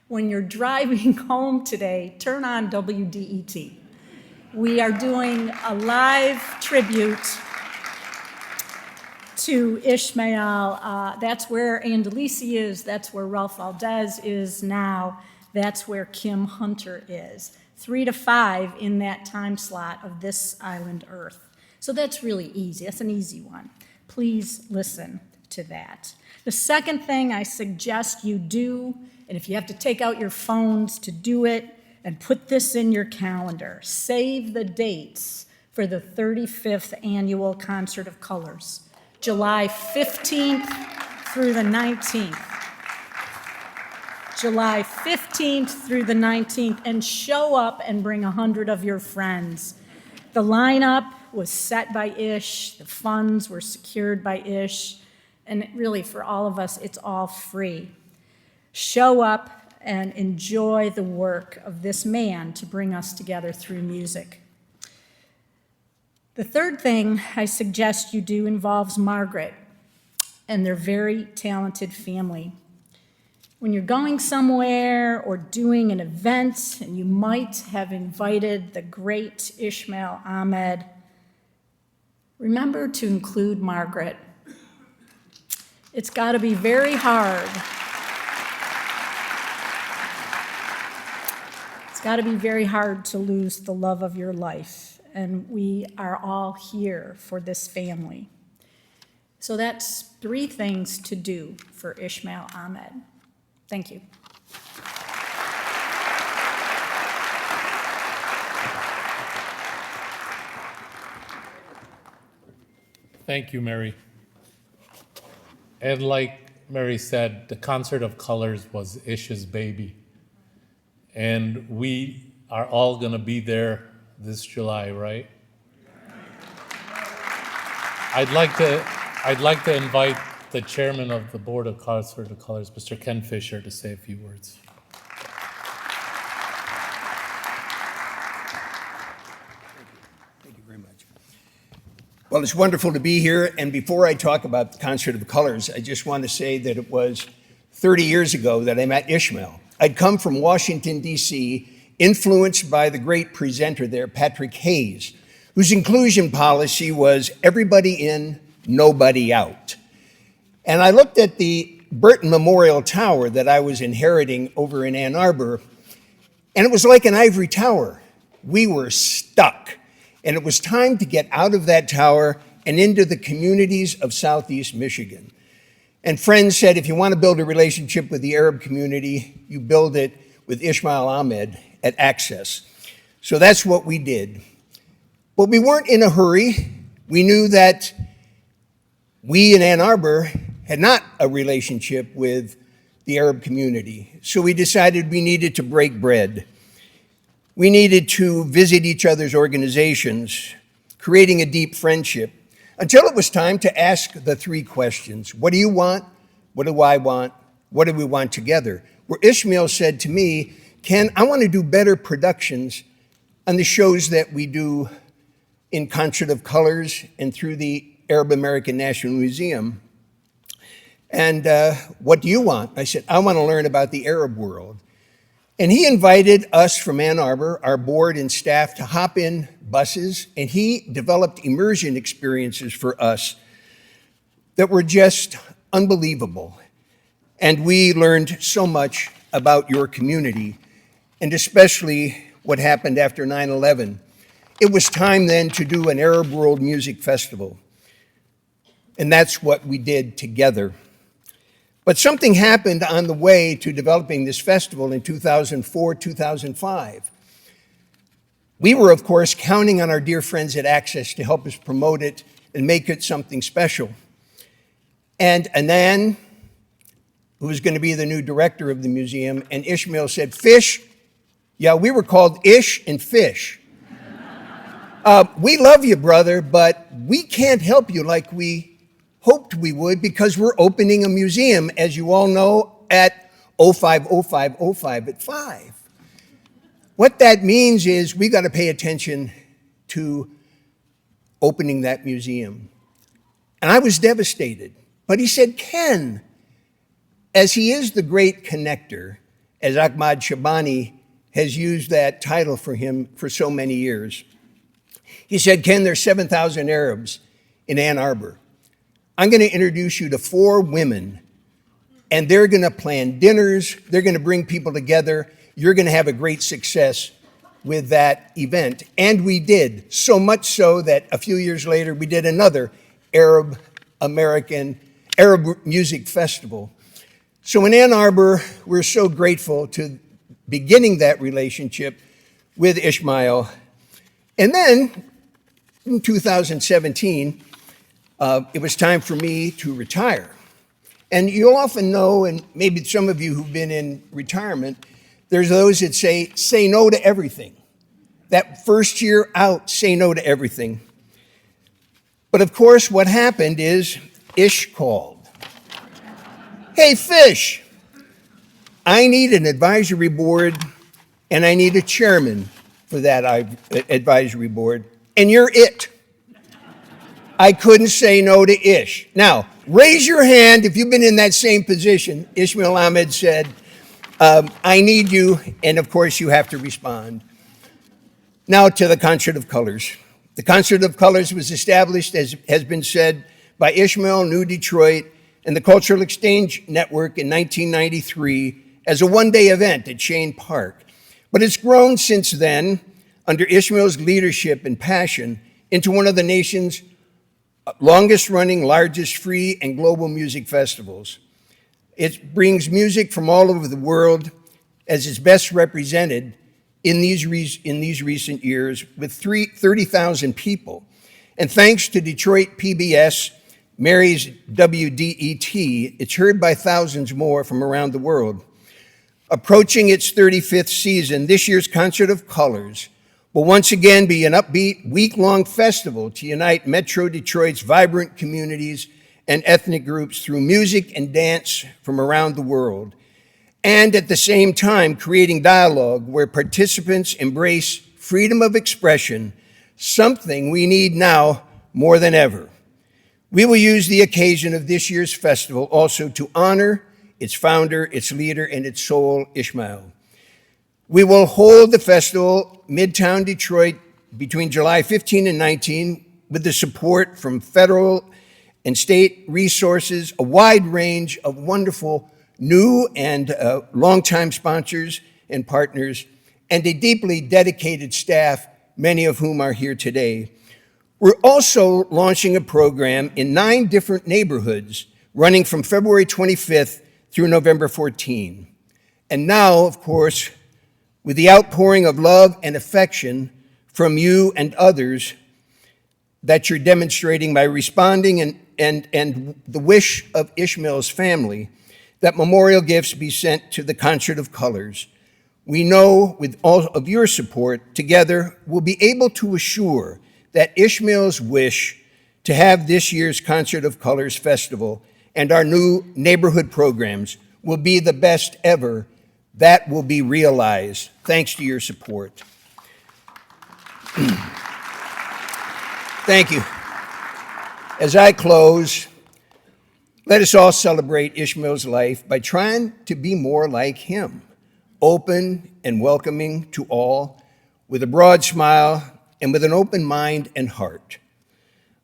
When you're driving home today, turn on WDET. We are doing a live tribute to Ishmael. That's where Andalisi is. That's where Ralph Valdez is now. That's where Kim Hunter is. 3 to 5 in that time slot of this island Earth. So that's really easy. That's an easy one. Please listen to that. The second thing I suggest you do, and if you have to take out your phones to do it, and put this in your calendar, save the dates for the 35th Annual Concert of Colors, July 15th through the 19th. July 15th through the 19th, and show up and bring 100 of your friends. The lineup was set by Ish, the funds were secured by Ish, and really for all of us, it's all free. Show up and enjoy the work of this man to bring us together through music. The third thing I suggest you do involves Margaret and their very talented family. When you're going somewhere or doing an event and you might have invited the great Ismail Ahmed, remember to include Margaret. It's got to be very hard. It's got to be very hard to lose the love of your life, and we are all here for this family. So that's 3 things to do for Ismail Ahmed. Thank you. Thank you, Mary. And like Mary said, the Concert of Colors was Ish's baby. And we are all going to be there this July, right? I'd like to invite the chairman of the Board of Concert of Colors, Mr. Ken Fisher, to say a few words. Thank you very much. Well, it's wonderful to be here. And before I talk about the Concert of Colors, I just want to say that it was 30 years ago that I met Ishmael. I'd come from Washington, D.C., influenced by the great presenter there, Patrick Hayes, whose inclusion policy was everybody in, nobody out. And I looked at the Burton Memorial Tower that I was inheriting over in Ann Arbor, and it was like an ivory tower. We were stuck, and it was time to get out of that tower and into the communities of Southeast Michigan. And friends said, if you want to build a relationship with the Arab community, you build it with Ismail Ahmed at Access. So that's what we did. But we weren't in a hurry. We knew that we in Ann Arbor had not a relationship with the Arab community, so we decided we needed to break bread. We needed to visit each other's organizations, creating a deep friendship, until it was time to ask the three questions. What do you want? What do I want? What do we want together? Where Ismail said to me, Ken, I want to do better productions on the shows that we do in Concert of Colors and through the Arab American National Museum. And what do you want? I said, I want to learn about the Arab world. And he invited us from Ann Arbor, our board and staff, to hop in buses, and he developed immersion experiences for us that were just unbelievable. And we learned so much about your community, and especially what happened after 9/11. It was time then to do an Arab World Music Festival. And that's what we did together. But something happened on the way to developing this festival in 2004, 2005. We were, of course, counting on our dear friends at Access to help us promote it and make it something special. And Anan, who was going to be the new director of the museum, and Ismail said, Fish? Yeah, we were called Ish and Fish. We love you, brother, but we can't help you like we hoped we would because we're opening a museum, as you all know, at 050505 at 5. What that means is we got to pay attention to opening that museum. And I was devastated. But he said, Ken, as he is the great connector, as Ahmad Shabani has used that title for him for so many years, he said, Ken, there's 7,000 Arabs in Ann Arbor. I'm going to introduce you to 4 women, and they're going to plan dinners. They're going to bring people together. You're going to have a great success with that event. And we did, so much so that a few years later, we did another Arab Music Festival. So in Ann Arbor, we're so grateful to beginning that relationship with Ismail. And then in 2017, it was time for me to retire. And you'll often know, and maybe some of you who've been in retirement, there's those that say no to everything. That first year out, say no to everything. But of course, what happened is Ish called. Hey, Fish, I need an advisory board, and I need a chairman for that advisory board, and you're it. I couldn't say no to Ish. Now, raise your hand if you've been in that same position. Ismail Ahmed said, I need you, and of course you have to respond. Now to the Concert of Colors. The Concert of Colors was established, as has been said, by Ishmael, New Detroit, and the Cultural Exchange Network in 1993 as a one-day event at Cheyne Park. But it's grown since then, under Ishmael's leadership and passion, into one of the nation's longest-running, largest free and global music festivals. It brings music from all over the world, as is best represented in these recent years with 30,000 people. And thanks to Detroit PBS, Mary's WDET, it's heard by thousands more from around the world. Approaching its 35th season, this year's Concert of Colors will once again be an upbeat, week-long festival to unite Metro Detroit's vibrant communities and ethnic groups through music and dance from around the world, and at the same time creating dialogue where participants embrace freedom of expression, something we need now more than ever. We will use the occasion of this year's festival also to honor its founder, its leader, and its soul, Ismail. We will hold the festival Midtown Detroit between July 15 and 19 with the support from federal and state resources, a wide range of wonderful new and longtime sponsors and partners, and a deeply dedicated staff, many of whom are here today. We're also launching a program in 9 different neighborhoods running from February 25th through November 14. And now, of course, with the outpouring of love and affection from you and others that you're demonstrating by responding and the wish of Ishmael's family that memorial gifts be sent to the Concert of Colors. We know with all of your support, together we'll be able to assure that Ishmael's wish to have this year's Concert of Colors Festival and our new neighborhood programs will be the best ever. That will be realized thanks to your support. Thank you. As I close, let us all celebrate Ishmael's life by trying to be more like him, open and welcoming to all, with a broad smile and with an open mind and heart.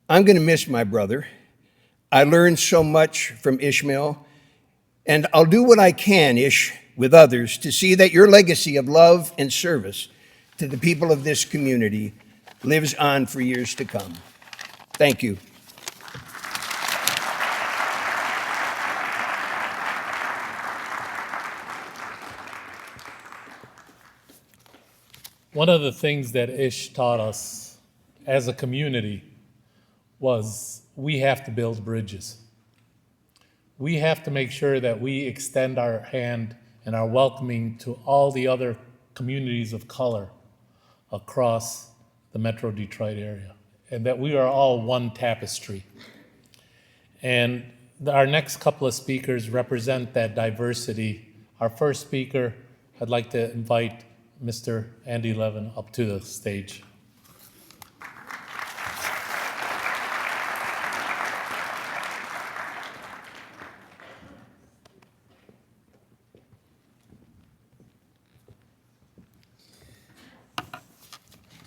I'm going to miss my brother. I learned so much from Ishmael, and I'll do what I can, Ish, with others to see that your legacy of love and service to the people of this community lives on for years to come. Thank you. One of the things that Ish taught us as a community was we have to build bridges. We have to make sure that we extend our hand and are welcoming to all the other communities of color across the Metro Detroit area, and that we are all one tapestry. And our next couple of speakers represent that diversity. Our first speaker, I'd like to invite Mr. Andy Levin up to the stage.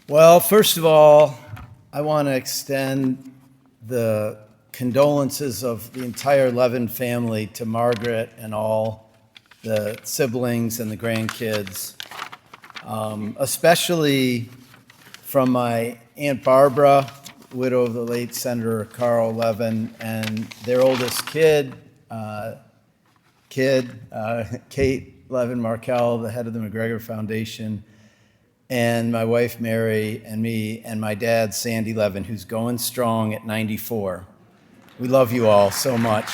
Well, first of all, I want to extend the condolences of the entire Levin family to Margaret and all the siblings and the grandkids, especially from my Aunt Barbara, widow of the late Senator Carl Levin, and their oldest kid, Kate Levin Markell, the head of the McGregor Foundation, and my wife Mary and me, and my dad Sandy Levin, who's going strong at 94. We love you all so much.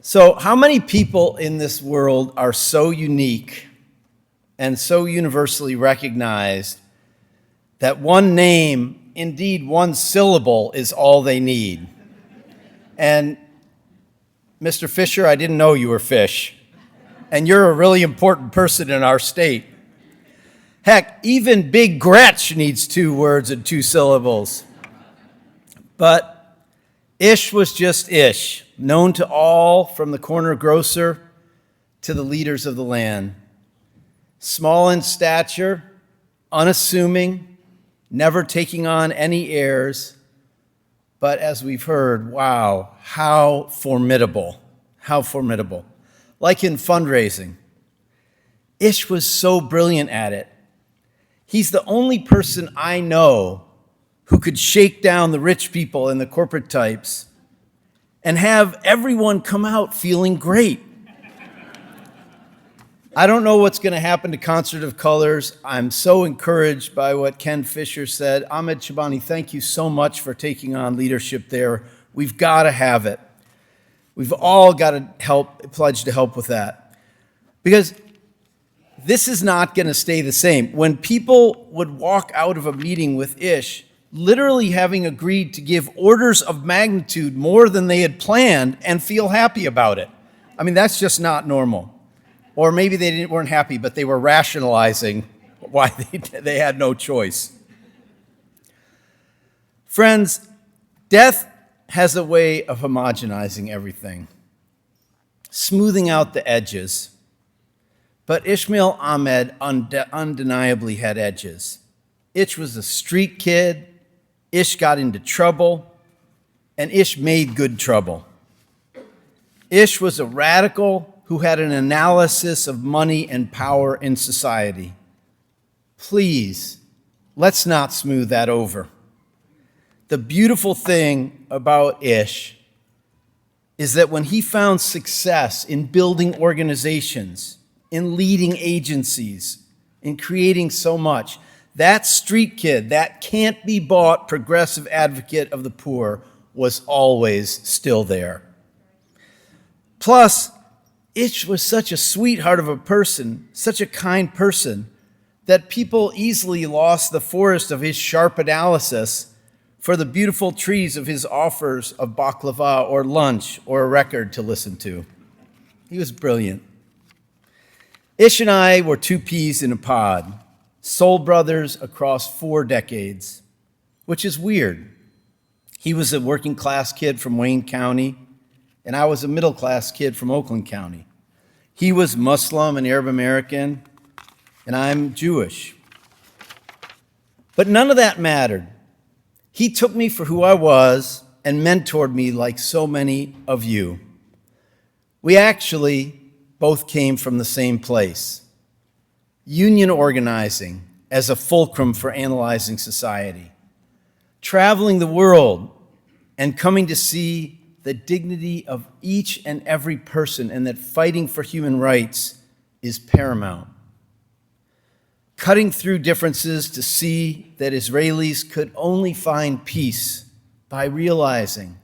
So, how many people in this world are so unique and so universally recognized that one name, indeed one syllable, is all they need? And Mr. Fisher, I didn't know you were Fish. And you're a really important person in our state. Heck, even Big Gretsch needs 2 words and 2 syllables. But Ish was just Ish, known to all from the corner grocer to the leaders of the land. Small in stature, unassuming, never taking on any airs. But as we've heard, wow, how formidable, how formidable. Like in fundraising, Ish was so brilliant at it. He's the only person I know who could shake down the rich people and the corporate types and have everyone come out feeling great. I don't know what's going to happen to Concert of Colors. I'm so encouraged by what Ken Fisher said. Ahmed Shabani, thank you so much for taking on leadership there. We've got to have it. We've all got to pledge to help with that. Because this is not going to stay the same. When people would walk out of a meeting with Ish, literally having agreed to give orders of magnitude more than they had planned and feel happy about it. I mean, that's just not normal. Or maybe they weren't happy, but they were rationalizing why they had no choice. Friends, death has a way of homogenizing everything, smoothing out the edges. But Ishmael Ahmed undeniably had edges. Ish was a street kid, Ish got into trouble, and Ish made good trouble. Ish was a radical who had an analysis of money and power in society. Please, let's not smooth that over. The beautiful thing about Ish is that when he found success in building organizations, in leading agencies, in creating so much, That street kid, that can't-be-bought progressive advocate of the poor was always still there. Plus, Ish was such a sweetheart of a person, such a kind person, that people easily lost the forest of his sharp analysis for the beautiful trees of his offers of baklava or lunch or a record to listen to. He was brilliant. Ish and I were two peas in a pod, soul brothers across 4 decades, which is weird. He was a working class kid from Wayne County, and I was a middle class kid from Oakland County. He was Muslim and Arab American, and I'm Jewish. But none of that mattered. He took me for who I was and mentored me like so many of you. We actually both came from the same place, union organizing as a fulcrum for analyzing society, traveling the world and coming to see the dignity of each and every person and that fighting for human rights is paramount. Cutting through differences to see that Israelis could only find peace by realizing,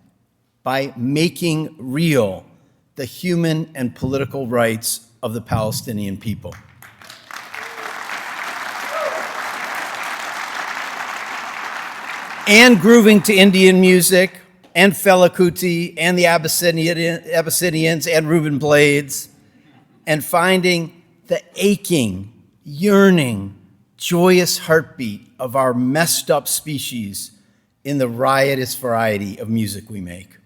by making real the human and political rights of the Palestinian people. And grooving to Indian music, and Fela Kuti, and the Abyssinians, and Reuben Blades, and finding the aching, yearning, joyous heartbeat of our messed up species in the riotous variety of music we make.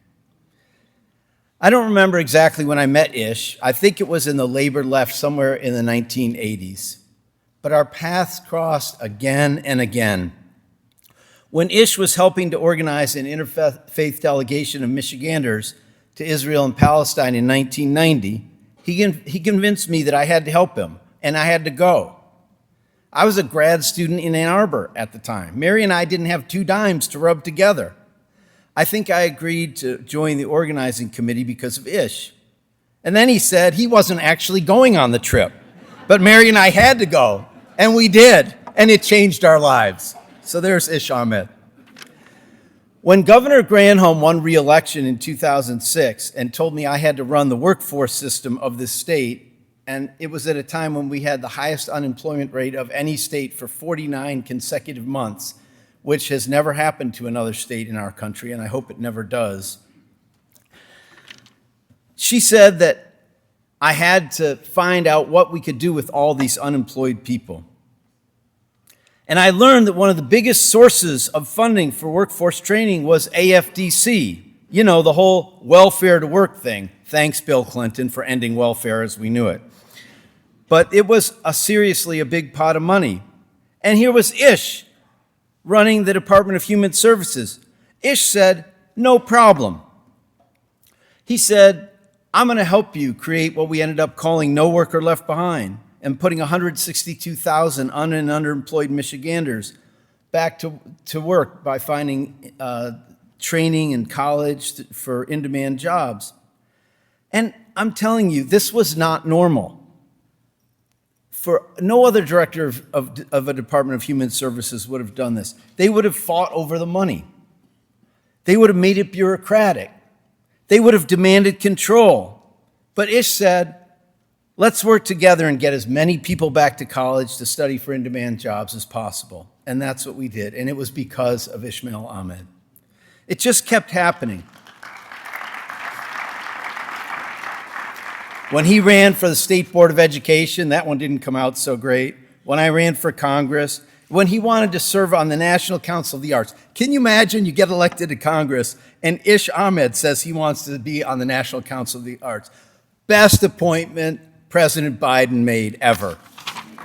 I don't remember exactly when I met Ish. I think it was in the labor left somewhere in the 1980s. But our paths crossed again and again. When Ish was helping to organize an interfaith delegation of Michiganders to Israel and Palestine in 1990, he convinced me that I had to help him, and I had to go. I was a grad student in Ann Arbor at the time. Mary and I didn't have 2 dimes to rub together. I think I agreed to join the organizing committee because of Ish. And then he said he wasn't actually going on the trip, but Mary and I had to go, and we did, and it changed our lives. So there's Ish Ahmed. When Governor Granholm won re-election in 2006 and told me I had to run the workforce system of this state, and it was at a time when we had the highest unemployment rate of any state for 49 consecutive months, which has never happened to another state in our country, and I hope it never does. She said that I had to find out what we could do with all these unemployed people. And I learned that one of the biggest sources of funding for workforce training was AFDC. You know, the whole welfare to work thing. Thanks, Bill Clinton, for ending welfare as we knew it. But it was seriously a big pot of money. And here was Ish running the Department of Human Services. Ish said, no problem. He said, I'm going to help you create what we ended up calling No Worker Left Behind, and putting 162,000 un- and underemployed Michiganders back to work by finding training in college for in-demand jobs. And I'm telling you, this was not normal. For no other director of a Department of Human Services would have done this. They would have fought over the money. They would have made it bureaucratic. They would have demanded control. But Ish said, let's work together and get as many people back to college to study for in-demand jobs as possible. And that's what we did. And it was because of ISMAEL Ahmed. It just kept happening. When he ran for the State Board of Education, that one didn't come out so great. When I ran for Congress, when he wanted to serve on the National Council of the Arts. Can you imagine you get elected to Congress and Ish Ahmed says he wants to be on the National Council of the Arts? Best appointment President Biden made ever.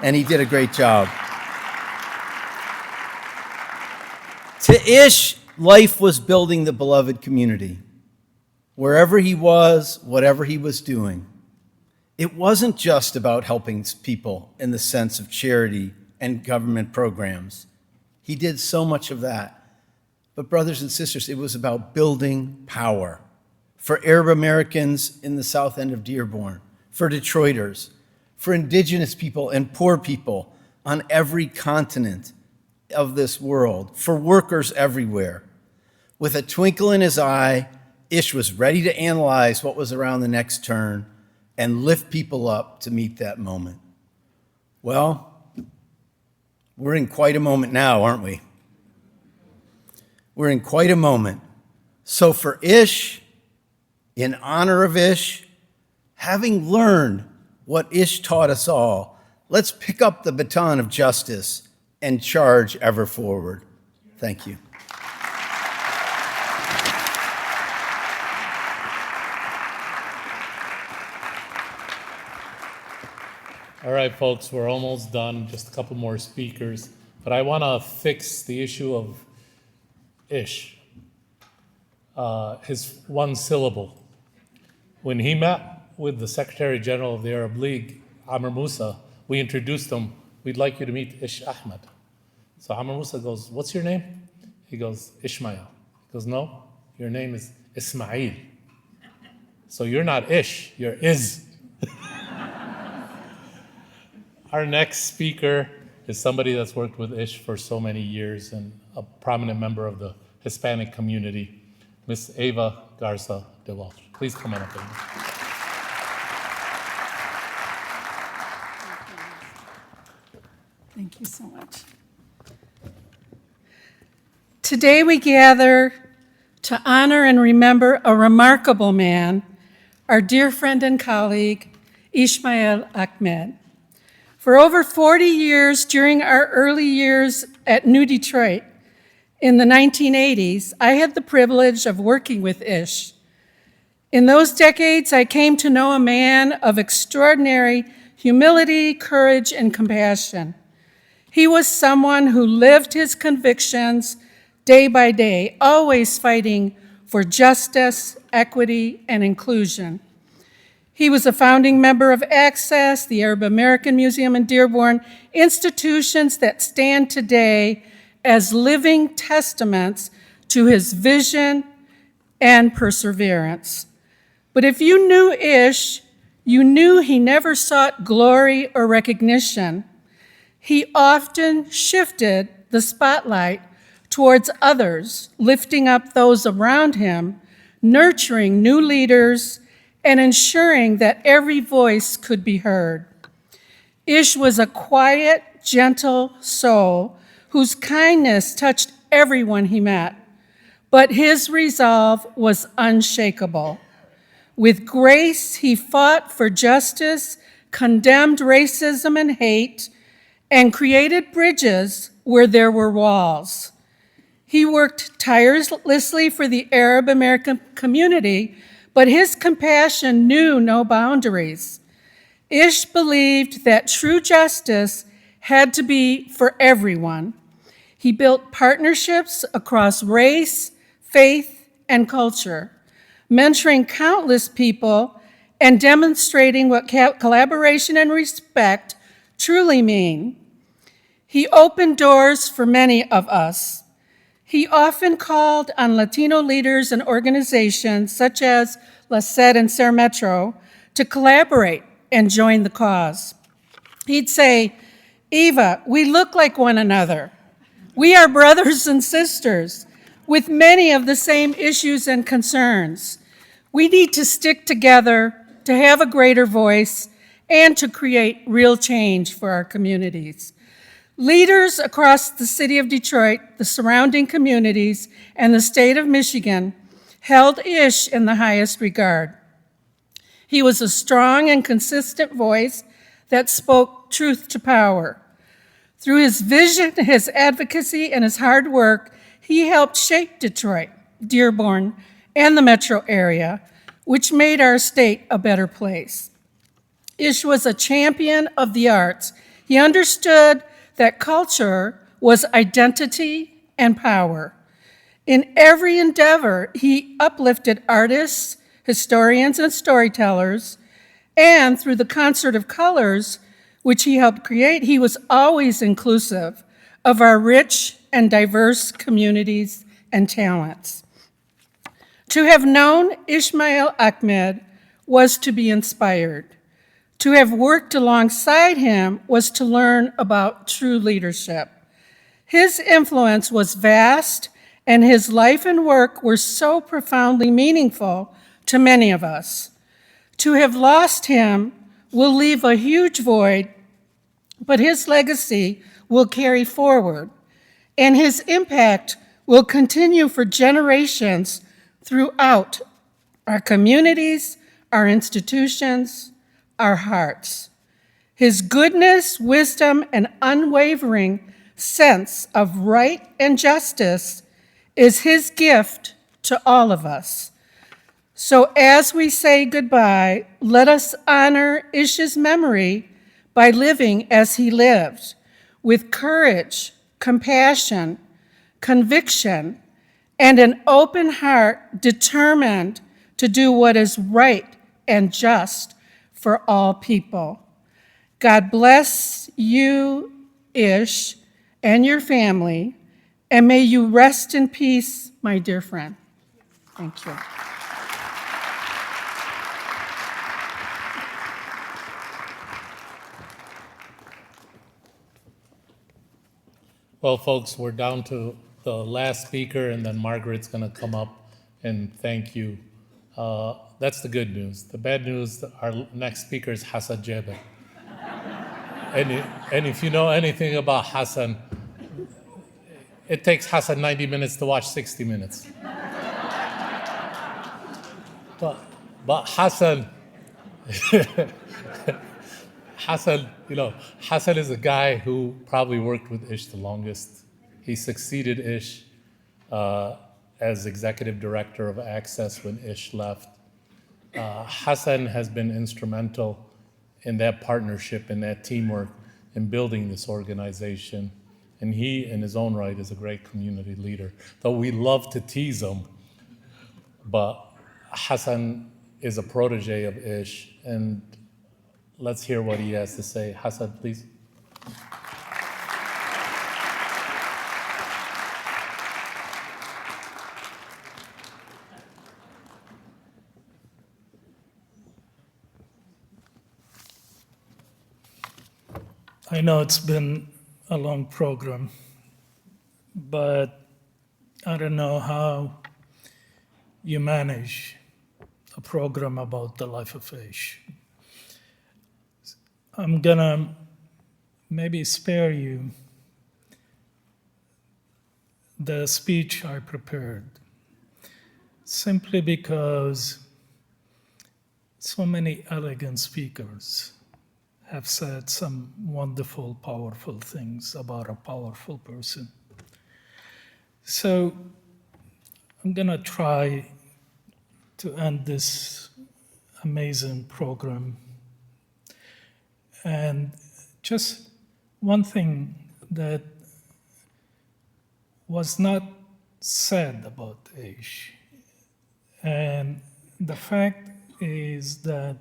And he did a great job. To Ish, life was building the beloved community. Wherever he was, whatever he was doing. It wasn't just about helping people in the sense of charity and government programs. He did so much of that. But brothers and sisters, it was about building power for Arab Americans in the south end of Dearborn, for Detroiters, for indigenous people and poor people on every continent of this world for workers everywhere. With a twinkle in his eye, Ish was ready to analyze what was around the next turn and lift people up to meet that moment. Well, we're in quite a moment now, aren't we? We're in quite a moment. So for Ish, in honor of Ish, having learned what Ish taught us all, let's pick up the baton of justice and charge ever forward. Thank you. All right, folks, we're almost done. Just a couple more speakers. But I want to fix the issue of Ish, his one syllable. When he met with the Secretary General of the Arab League, Amr Musa, we introduced him. We'd like you to meet Ish Ahmed. So Amr Musa goes, what's your name? He goes, Ismail. He goes, no, your name is Ismail. So you're not Ish, you're Iz. Our next speaker is somebody that's worked with Ish for so many years and a prominent member of the Hispanic community, Miss Eva Garza de Walsh. Please come on up. Eva. Thank you so much. Today we gather to honor and remember a remarkable man, our dear friend and colleague, Ismail Ahmed. For over 40 years during our early years at New Detroit in the 1980s, I had the privilege of working with Ish. In those decades, I came to know a man of extraordinary humility, courage, and compassion. He was someone who lived his convictions day by day, always fighting for justice, equity, and inclusion. He was a founding member of Access, the Arab American Museum in Dearborn, institutions that stand today as living testaments to his vision and perseverance. But if you knew Ish, you knew he never sought glory or recognition. He often shifted the spotlight towards others, lifting up those around him, nurturing new leaders, and ensuring that every voice could be heard. Ish was a quiet, gentle soul whose kindness touched everyone he met, but his resolve was unshakable. With grace, he fought for justice, condemned racism and hate, and created bridges where there were walls. He worked tirelessly for the Arab American community, but his compassion knew no boundaries. Ish believed that true justice had to be for everyone. He built partnerships across race, faith, and culture, mentoring countless people and demonstrating what collaboration and respect truly mean. He opened doors for many of us. He often called on Latino leaders and organizations such as La Sed and Ser Metro to collaborate and join the cause. He'd say, Eva, we look like one another. We are brothers and sisters with many of the same issues and concerns. We need to stick together to have a greater voice and to create real change for our communities. Leaders across the city of Detroit, the surrounding communities, and the state of Michigan held Ish in the highest regard. He was a strong and consistent voice that spoke truth to power. Through his vision, his advocacy, and his hard work, he helped shape Detroit, Dearborn, and the metro area, which made our state a better place. Ish was a champion of the arts. He understood that culture was identity and power. In every endeavor, he uplifted artists, historians, and storytellers, and through the concert of colors, which he helped create, he was always inclusive of our rich and diverse communities and talents. To have known Ismail Ahmed was to be inspired. To have worked alongside him was to learn about true leadership. His influence was vast, and his life and work were so profoundly meaningful to many of us. To have lost him will leave a huge void, but his legacy will carry forward, and his impact will continue for generations throughout our communities, our institutions, our hearts. His goodness, wisdom, and unwavering sense of right and justice is his gift to all of us. So as we say goodbye, let us honor Ish's memory by living as he lived, with courage, compassion, conviction, and an open heart determined to do what is right and just for all people. God bless you, Ish, and your family, and may you rest in peace, my dear friend. Thank you. Well, folks, we're down to the last speaker, and then Margaret's going to come up and thank you. That's the good news. The bad news, our next speaker is Hassan Jaber. And if you know anything about Hassan, it takes Hassan 90 minutes to watch 60 minutes. But Hassan, Hassan is a guy who probably worked with Ish the longest. He succeeded Ish as executive director of Access when Ish left. Hassan has been instrumental in that partnership and that teamwork in building this organization. And he, in his own right, is a great community leader. Though we love to tease him, but Hassan is a protege of Ish, and let's hear what he has to say. Hassan, please. I know it's been a long program, but I don't know how you manage a program about the life of Ish. I'm gonna maybe spare you the speech I prepared, simply because so many elegant speakers have said some wonderful, powerful things about a powerful person. So I'm gonna try to end this amazing program. And just one thing that was not said about Ish, and the fact is that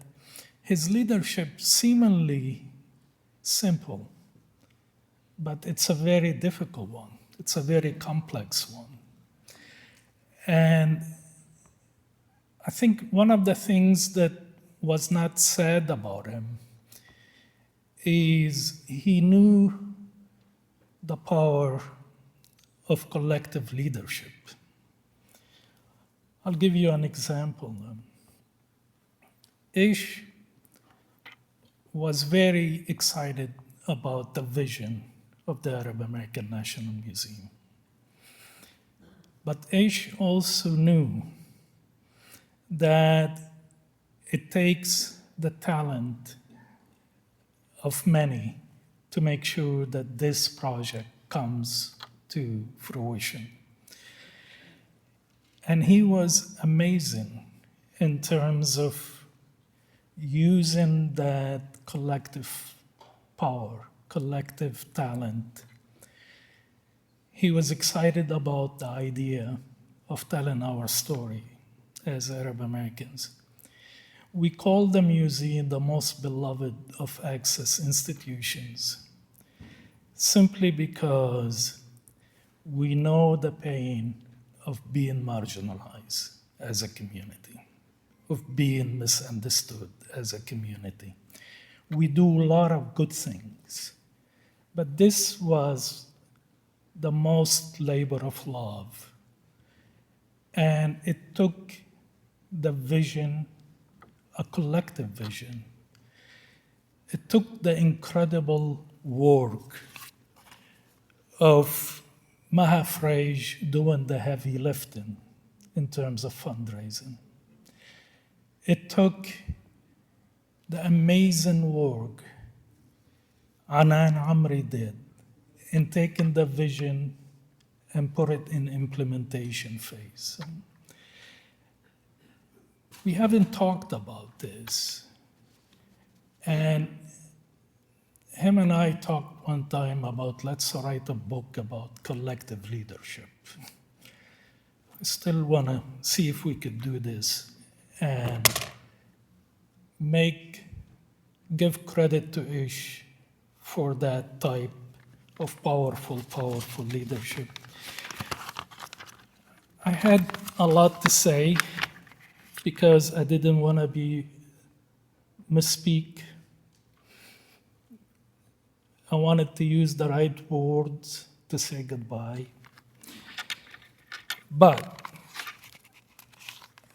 his leadership seemingly simple, but it's a very difficult one. It's a very complex one. And I think one of the things that was not said about him is he knew the power of collective leadership. I'll give you an example. Ish was very excited about the vision of the Arab American National Museum. But Ish also knew that it takes the talent of many to make sure that this project comes to fruition. And he was amazing in terms of using that collective power, collective talent. He was excited about the idea of telling our story as Arab Americans. We call the museum the most beloved of Access institutions, simply because we know the pain of being marginalized as a community, of being misunderstood as a community. We do a lot of good things, but this was the most labor of love. And it took the vision, a collective vision. It took the incredible work of Maha Frage doing the heavy lifting in terms of fundraising. It took the amazing work Anan Amri did in taking the vision and put it in implementation phase. We haven't talked about this. And him and I talked one time about let's write a book about collective leadership. I still want to see if we could do this and give credit to Ish for that type of powerful leadership. I had a lot to say because I didn't want to misspeak. I wanted to use the right words to say goodbye. But,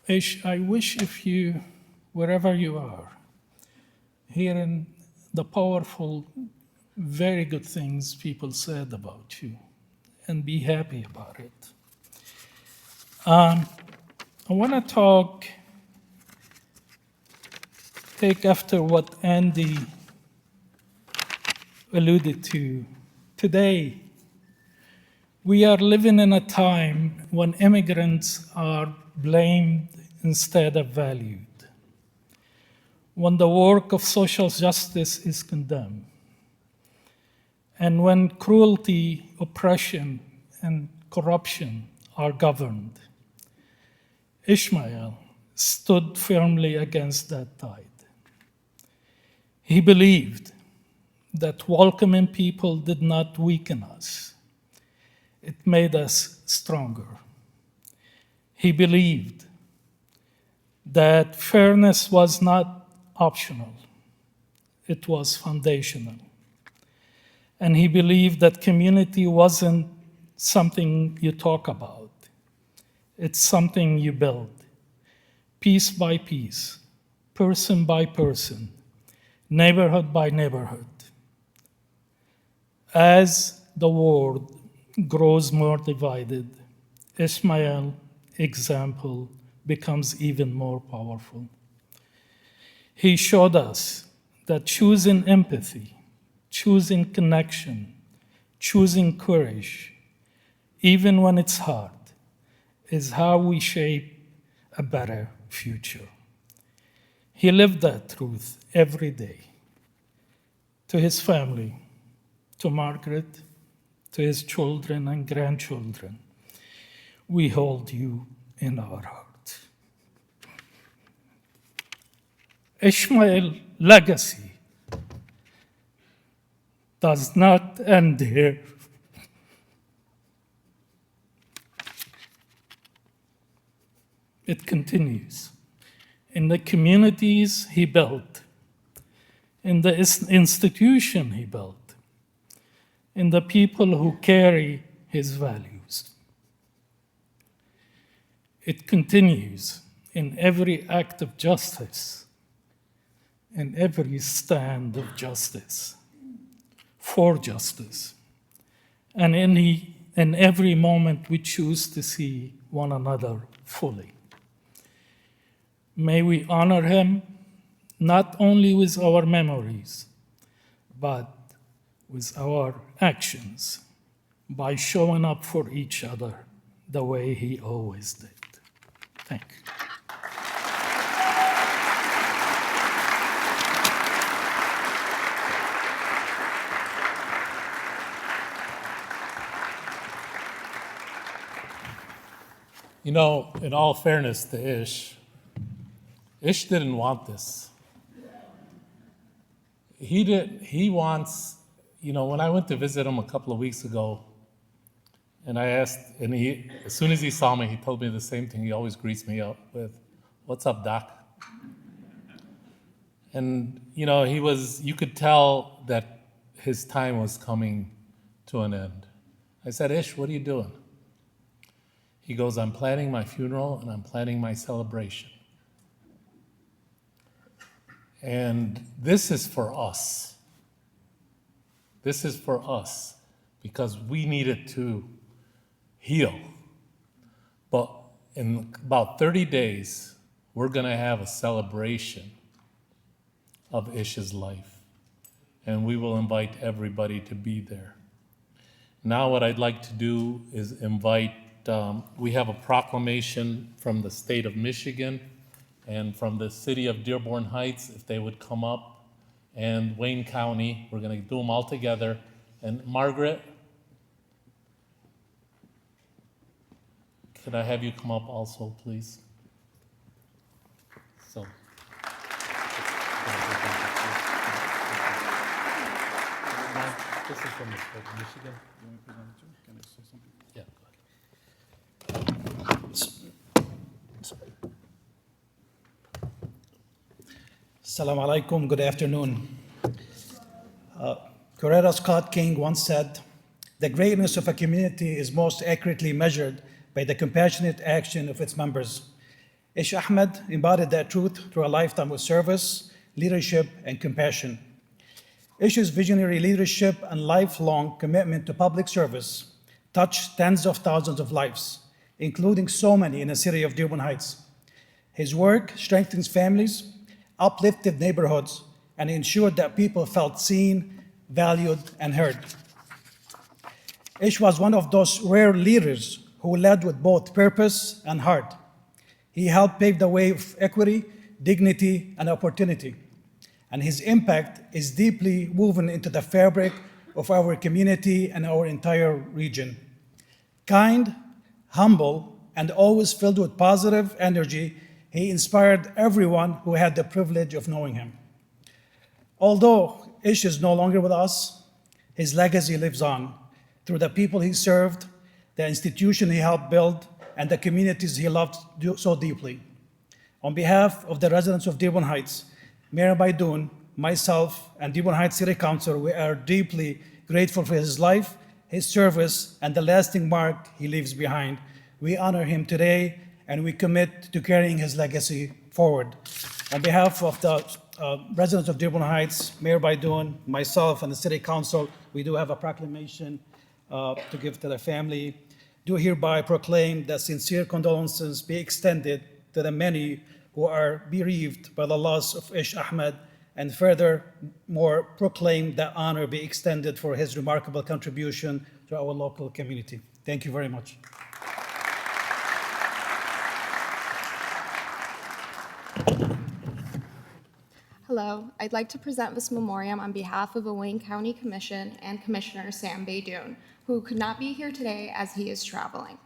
Ish, I wish if you, wherever you are, hearing the powerful, very good things people said about you, and be happy about it. I want to take after what Andy alluded to. Today, we are living in a time when immigrants are blamed instead of valued, when the work of social justice is condemned, and when cruelty, oppression, and corruption are governed. Ismail stood firmly against that tide. He believed that welcoming people did not weaken us. It made us stronger. He believed that fairness was not optional. It was foundational. And he believed that community wasn't something you talk about. It's something you build, piece by piece, person by person, neighborhood by neighborhood. As the world grows more divided, Ismail's example becomes even more powerful. He showed us that choosing empathy, choosing connection, choosing courage, even when it's hard, is how we shape a better future. He lived that truth every day. To his family, to Margaret, to his children and grandchildren, we hold you in our hearts. Ismail's legacy does not end here. It continues in the communities he built, in the institution he built, in the people who carry his values. It continues in every act of justice, in every stand of justice, for justice, and in every moment we choose to see one another fully. May we honor him not only with our memories, but with our actions, by showing up for each other the way he always did. Thank you. You know, in all fairness to Ish didn't want this. He wants, you know, when I went to visit him a couple of weeks ago, and I asked, and as soon as he saw me, he told me the same thing he always greets me up with, "What's up, Doc?" And, you know, you could tell that his time was coming to an end. I said, Ish, what are you doing? He goes, I'm planning my funeral and I'm planning my celebration. And this is for us. This is for us because we needed to heal. But in about 30 days, we're going to have a celebration of Ish's life. And we will invite everybody to be there. Now what I'd like to do is invite, we have a proclamation from the state of Michigan and from the city of Dearborn Heights, if they would come up, and Wayne County. We're going to do them all together. And Margaret, could I have you come up also, please? So. This is from the state of Michigan. You want to present it too? Can I say something? Yeah, Assalamu alaikum, good afternoon. Coretta Scott King once said, "The greatness of a community is most accurately measured by the compassionate action of its members." Ish Ahmed embodied that truth through a lifetime of service, leadership, and compassion. Ish's visionary leadership and lifelong commitment to public service touched tens of thousands of lives, including so many in the city of Dearborn Heights. His work strengthens families, uplifted neighborhoods, and ensured that people felt seen, valued, and heard. Ish was one of those rare leaders who led with both purpose and heart. He helped pave the way of equity, dignity, and opportunity. And his impact is deeply woven into the fabric of our community and our entire region. Kind, humble, and always filled with positive energy, he inspired everyone who had the privilege of knowing him. Although Ish is no longer with us, his legacy lives on through the people he served, the institution he helped build, and the communities he loved so deeply. On behalf of the residents of Dearborn Heights, Mayor Baidoun, myself, and Dearborn Heights City Council, we are deeply grateful for his life, his service, and the lasting mark he leaves behind. We honor him today, and we commit to carrying his legacy forward. On behalf of the residents of Dearborn Heights, Mayor Baidoun, myself, and the City Council, we do have a proclamation to give to the family. Do hereby proclaim that sincere condolences be extended to the many who are bereaved by the loss of Ish Ahmed, and furthermore proclaim that honor be extended for his remarkable contribution to our local community. Thank you very much. Hello, I'd like to present this memoriam on behalf of the Wayne County Commission and Commissioner Sam Baidoun, who could not be here today as he is traveling.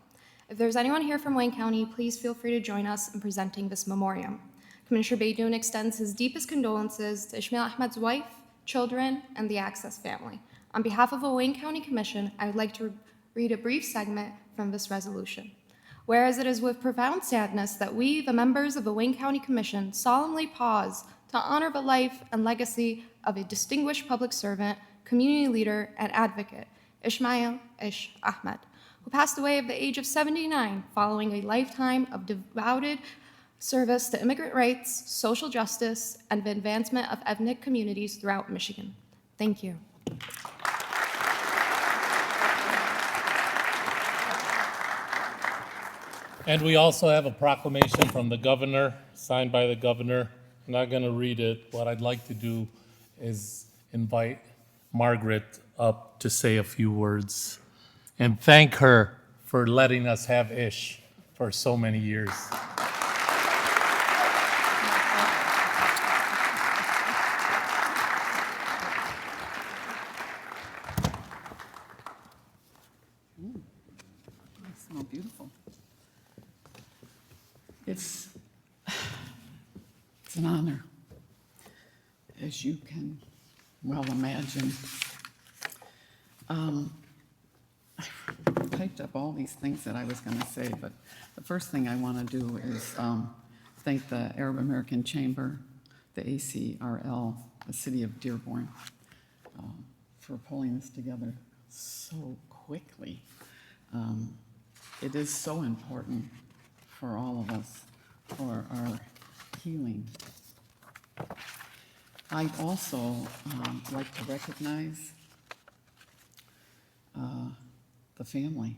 If there's anyone here from Wayne County, please feel free to join us in presenting this memoriam. Commissioner Baidoun extends his deepest condolences to Ismail Ahmed's wife, children, and the Access family. On behalf of the Wayne County Commission, I would like to read a brief segment from this resolution. Whereas it is with profound sadness that we, the members of the Wayne County Commission, solemnly pause to honor the life and legacy of a distinguished public servant, community leader, and advocate, Ismail Ish Ahmed, who passed away at the age of 79 following a lifetime of devoted service to immigrant rights, social justice, and the advancement of ethnic communities throughout Michigan. Thank you. And we also have a proclamation from the governor, signed by the governor. I'm not going to read it. What I'd like to do is invite Margaret up to say a few words and thank her for letting us have Ish for so many years. Smell beautiful. It's an honor, as you can well imagine. I typed up all these things that I was going to say, but the first thing I want to do is thank the Arab American Chamber, the ACRL, the City of Dearborn, for pulling this together. so quickly. It is so important for all of us, for our healing. I'd also like to recognize the family,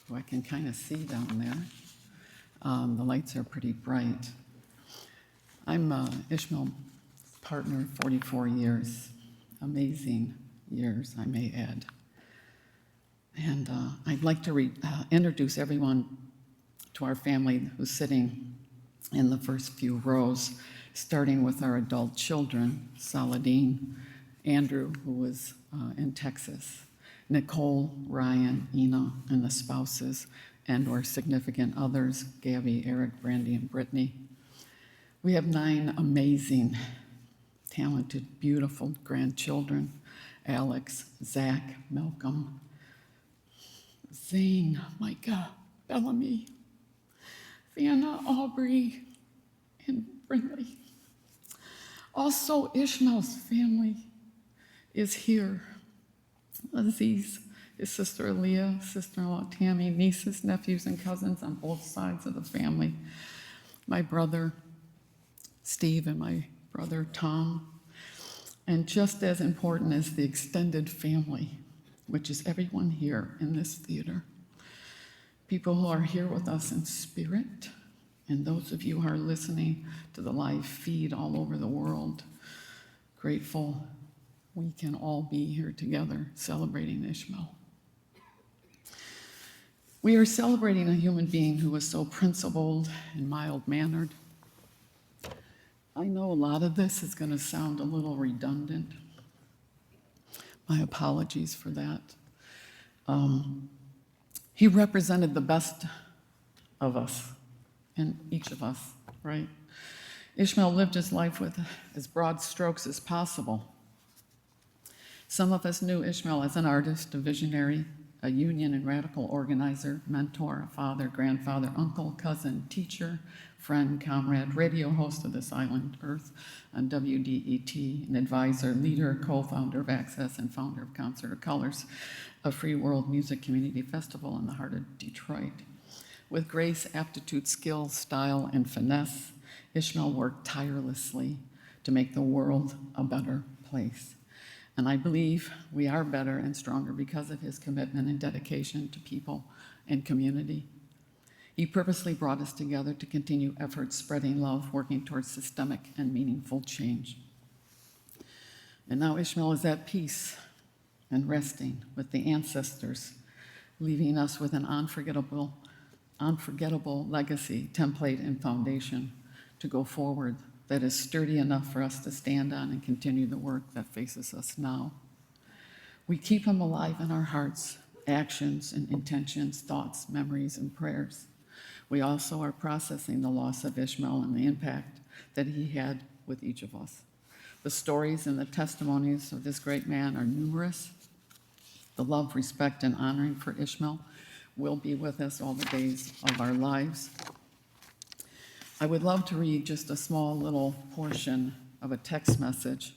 who I can kind of see down there. The lights are pretty bright. I'm Ishmael's partner 44 years, amazing years, I may add. And I'd like to introduce everyone to our family who's sitting in the first few rows, starting with our adult children, Saladin, Andrew, who was in Texas, Nicole, Ryan, Ina, and the spouses, and or significant others, Gabby, Eric, Brandy, and Brittany. We have 9 amazing, talented, beautiful grandchildren: Alex, Zach, Malcolm, Zane, Micah, Bellamy, Vienna, Aubrey, and Brinley. Also, Ishmael's family is here. Aziz, his sister Aaliyah, sister-in-law Tammy, nieces, nephews, and cousins on both sides of the family. My brother Steve and my brother Tom. And just as important as the extended family, which is everyone here in this theater. People who are here with us in spirit, and those of you who are listening to the live feed all over the world, grateful we can all be here together celebrating Ishmael. We are celebrating a human being who was so principled and mild-mannered. I know a lot of this is going to sound a little redundant. My apologies for that. He represented the best of us, and each of us, right? Ishmael lived his life with as broad strokes as possible. Some of us knew Ishmael as an artist, a visionary, a union and radical organizer, mentor, a father, grandfather, uncle, cousin, teacher, friend, comrade, radio host of This Island Earth on WDET, an advisor, leader, co-founder of Access, and founder of Concert of Colors, a free world music community festival in the heart of Detroit. With grace, aptitude, skill, style, and finesse, Ishmael worked tirelessly to make the world a better place. And I believe we are better and stronger because of his commitment and dedication to people and community. He purposely brought us together to continue efforts spreading love, working towards systemic and meaningful change. And now Ishmael is at peace and resting with the ancestors, leaving us with an unforgettable legacy, template, and foundation to go forward that is sturdy enough for us to stand on and continue the work that faces us now. We keep him alive in our hearts, actions and intentions, thoughts, memories, and prayers. We also are processing the loss of Ishmael and the impact that he had with each of us. The stories and the testimonies of this great man are numerous. The love, respect, and honoring for Ishmael will be with us all the days of our lives. I would love to read just a small little portion of a text message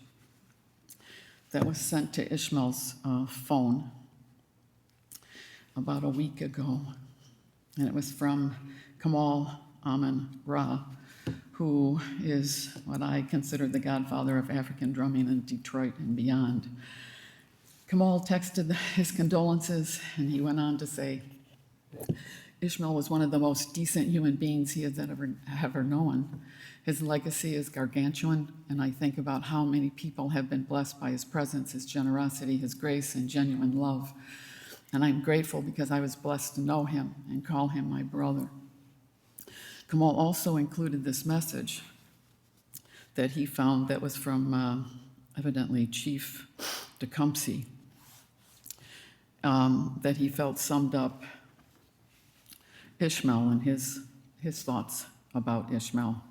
that was sent to Ishmael's phone about a week ago. And it was from Kamal Amin Ra, who is what I consider the godfather of African drumming in Detroit and beyond. Kamal texted his condolences, and he went on to say, Ishmael was one of the most decent human beings he has ever known. His legacy is gargantuan, and I think about how many people have been blessed by his presence, his generosity, his grace, and genuine love. And I'm grateful because I was blessed to know him and call him my brother. Kamal also included this message that he found that was from evidently Chief Tecumseh, that he felt summed up Ishmael and his thoughts about Ishmael.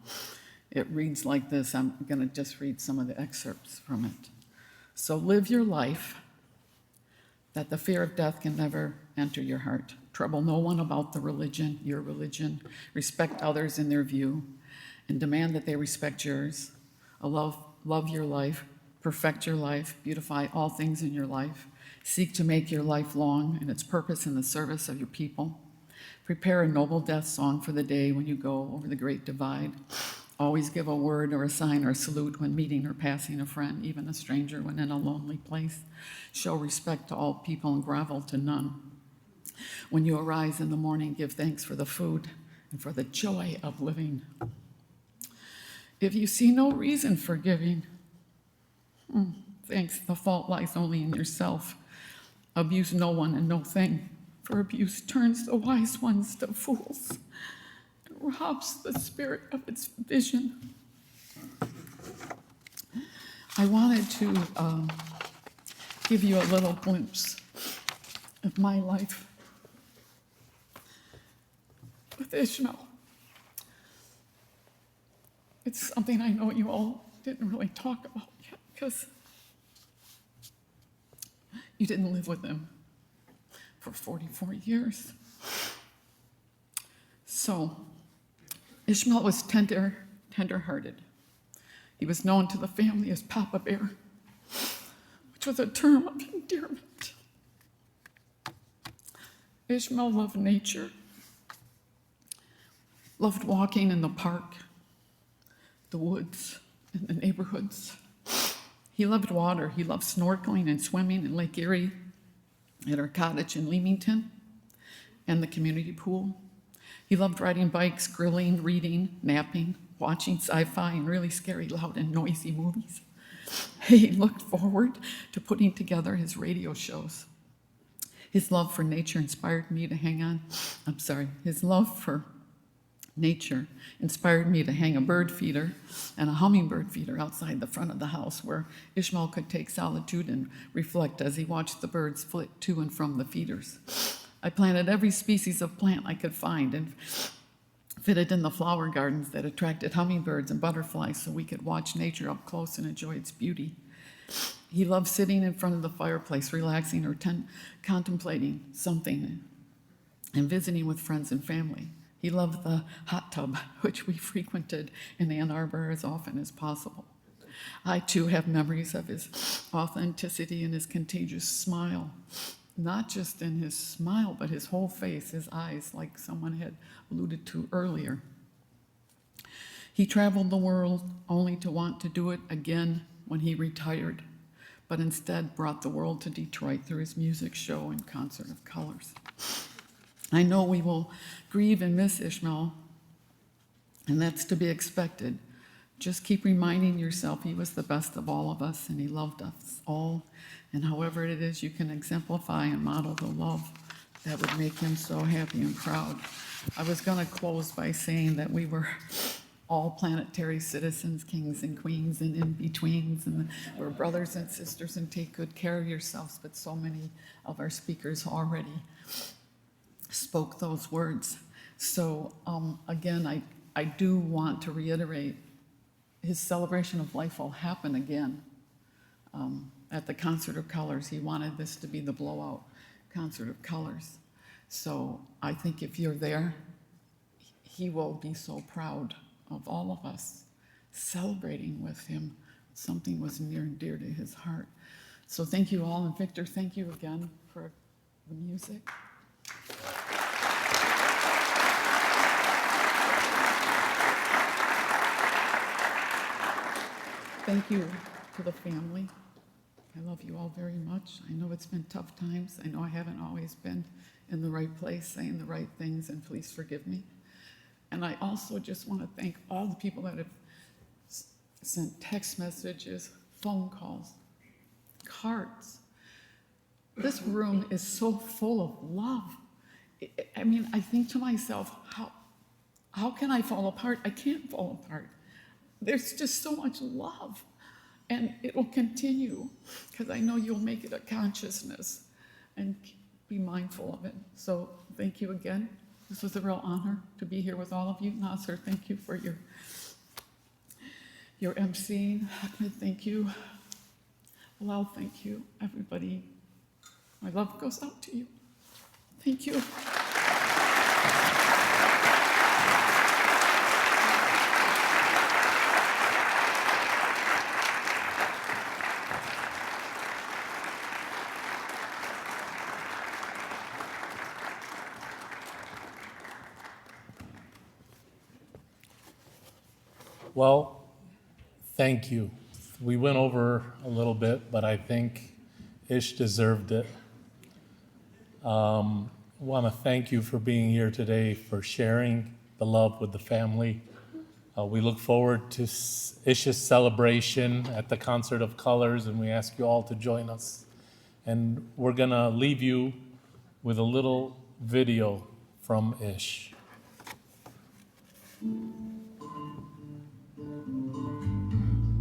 It reads like this. I'm going to just read some of the excerpts from it. So live your life that the fear of death can never enter your heart. Trouble no one about the religion, your religion. Respect others in their view and demand that they respect yours. Love your life, perfect your life, beautify all things in your life. Seek to make your life long and its purpose in the service of your people. Prepare a noble death song for the day when you go over the great divide. Always give a word or a sign or a salute when meeting or passing a friend, even a stranger when in a lonely place. Show respect to all people and grovel to none. When you arise in the morning, give thanks for the food and for the joy of living. If you see no reason for giving, thanks, the fault lies only in yourself. Abuse no one and no thing, for abuse turns the wise ones to fools and robs the spirit of its vision. I wanted to give you a little glimpse of my life with Ishmael. It's something I know you all didn't really talk about yet because you didn't live with him for 44 years. So, Ishmael was tender-hearted. He was known to the family as Papa Bear, which was a term of endearment. Ishmael loved nature, loved walking in the park, the woods, and the neighborhoods. He loved water. He loved snorkeling and swimming in Lake Erie, at our cottage in Leamington, and the community pool. He loved riding bikes, grilling, reading, napping, watching sci-fi and really scary, loud, and noisy movies. He looked forward to putting together his radio shows. His love for nature inspired me to his love for nature inspired me to hang a bird feeder and a hummingbird feeder outside the front of the house where Ishmael could take solitude and reflect as he watched the birds flit to and from the feeders. I planted every species of plant I could find and fitted in the flower gardens that attracted hummingbirds and butterflies so we could watch nature up close and enjoy its beauty. He loved sitting in front of the fireplace, relaxing or contemplating something and visiting with friends and family. He loved the hot tub, which we frequented in Ann Arbor as often as possible. I, too, have memories of his authenticity and his contagious smile. Not just in his smile, but his whole face, his eyes, like someone had alluded to earlier. He traveled the world only to want to do it again when he retired, but instead brought the world to Detroit through his music show and concert of colors. I know we will grieve and miss Ishmael, and that's to be expected. Just keep reminding yourself he was the best of all of us, and he loved us all. And however it is you can exemplify and model the love that would make him so happy and proud. I was going to close by saying that we were all planetary citizens, kings and queens and in-betweens, and we're brothers and sisters, and take good care of yourselves, but so many of our speakers already spoke those words. So again, I do want to reiterate, his celebration of life will happen again at the Concert of Colors. He wanted this to be the blowout Concert of Colors. So I think if you're there, he will be so proud of all of us celebrating with him. Something was near and dear to his heart. So thank you all, and Victor, thank you again for the music. Thank you to the family. I love you all very much. I know it's been tough times. I know I haven't always been in the right place, saying the right things, and please forgive me. And I also just want to thank all the people that have sent text messages, phone calls, cards. This room is so full of love. I mean, I think to myself, how can I fall apart? I can't fall apart. There's just so much love, and it will continue because I know you'll make it a consciousness and be mindful of it. So thank you again. This was a real honor to be here with all of you. Nasser, thank you for your emceeing. Ahmed, thank you. Bilal, thank you. Everybody, my love goes out to you. Thank you. Well, thank you. We went over a little bit, but I think Ish deserved it. I want to thank you for being here today, for sharing the love with the family. We look forward to Ish's celebration at the Concert of Colors, and we ask you all to join us. And we're going to leave you with a little video from Ish.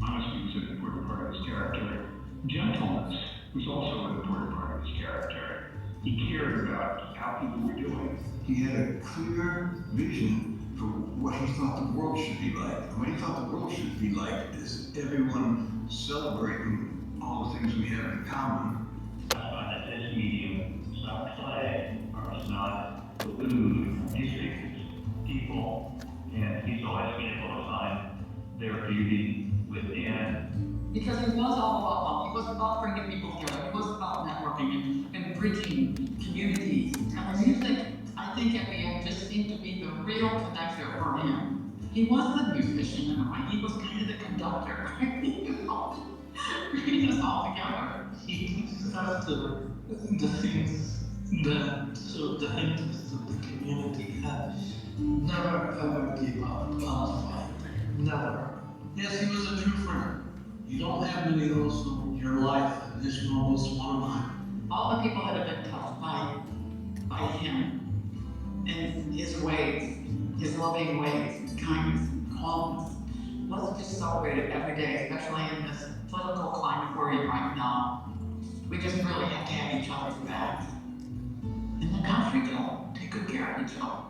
Honesty was an important part of his character. Gentleness was also an important part of his character. He cared about how people were doing. He had a clear vision for what he thought the world should be like. And what he thought the world should be like is everyone celebrating all the things we have in common. I find that this medium is not play, or it's not food. It's people, and he's always been able to find their beauty within. Because it was all about love. It was about bringing people together. It was about networking and bridging communities. And the music, I think at the end, just seemed to be the real connector for him. He was the musician in a way. He was kind of the conductor. Bringing us all together. He discussed the things that sort of the interests of the community had. Never ever gave up on a fight. Never. Yes, he was a true friend. You don't have many of those in your life, and ISMAEL was one of mine. All the people that have been touched by him and his ways, his loving ways, kindness, calmness. Let's just celebrate it every day, especially in this political climate we're in right now. We just really have to have each other's backs. In the country, though, take good care of each other.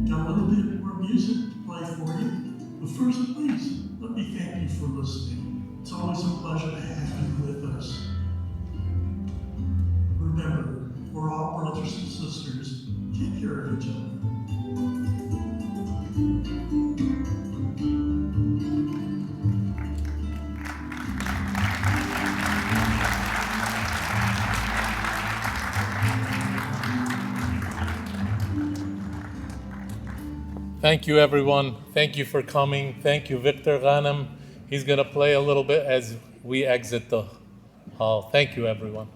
Now, a little bit more music play for you. But first, please, let me thank you for listening. It's always a pleasure to have you with us. Remember, we're all brothers and sisters. Take care of each other. Thank you, everyone. Thank you for coming. Thank you, Victor Ghanem. He's going to play a little bit as we exit the hall. Thank you, everyone.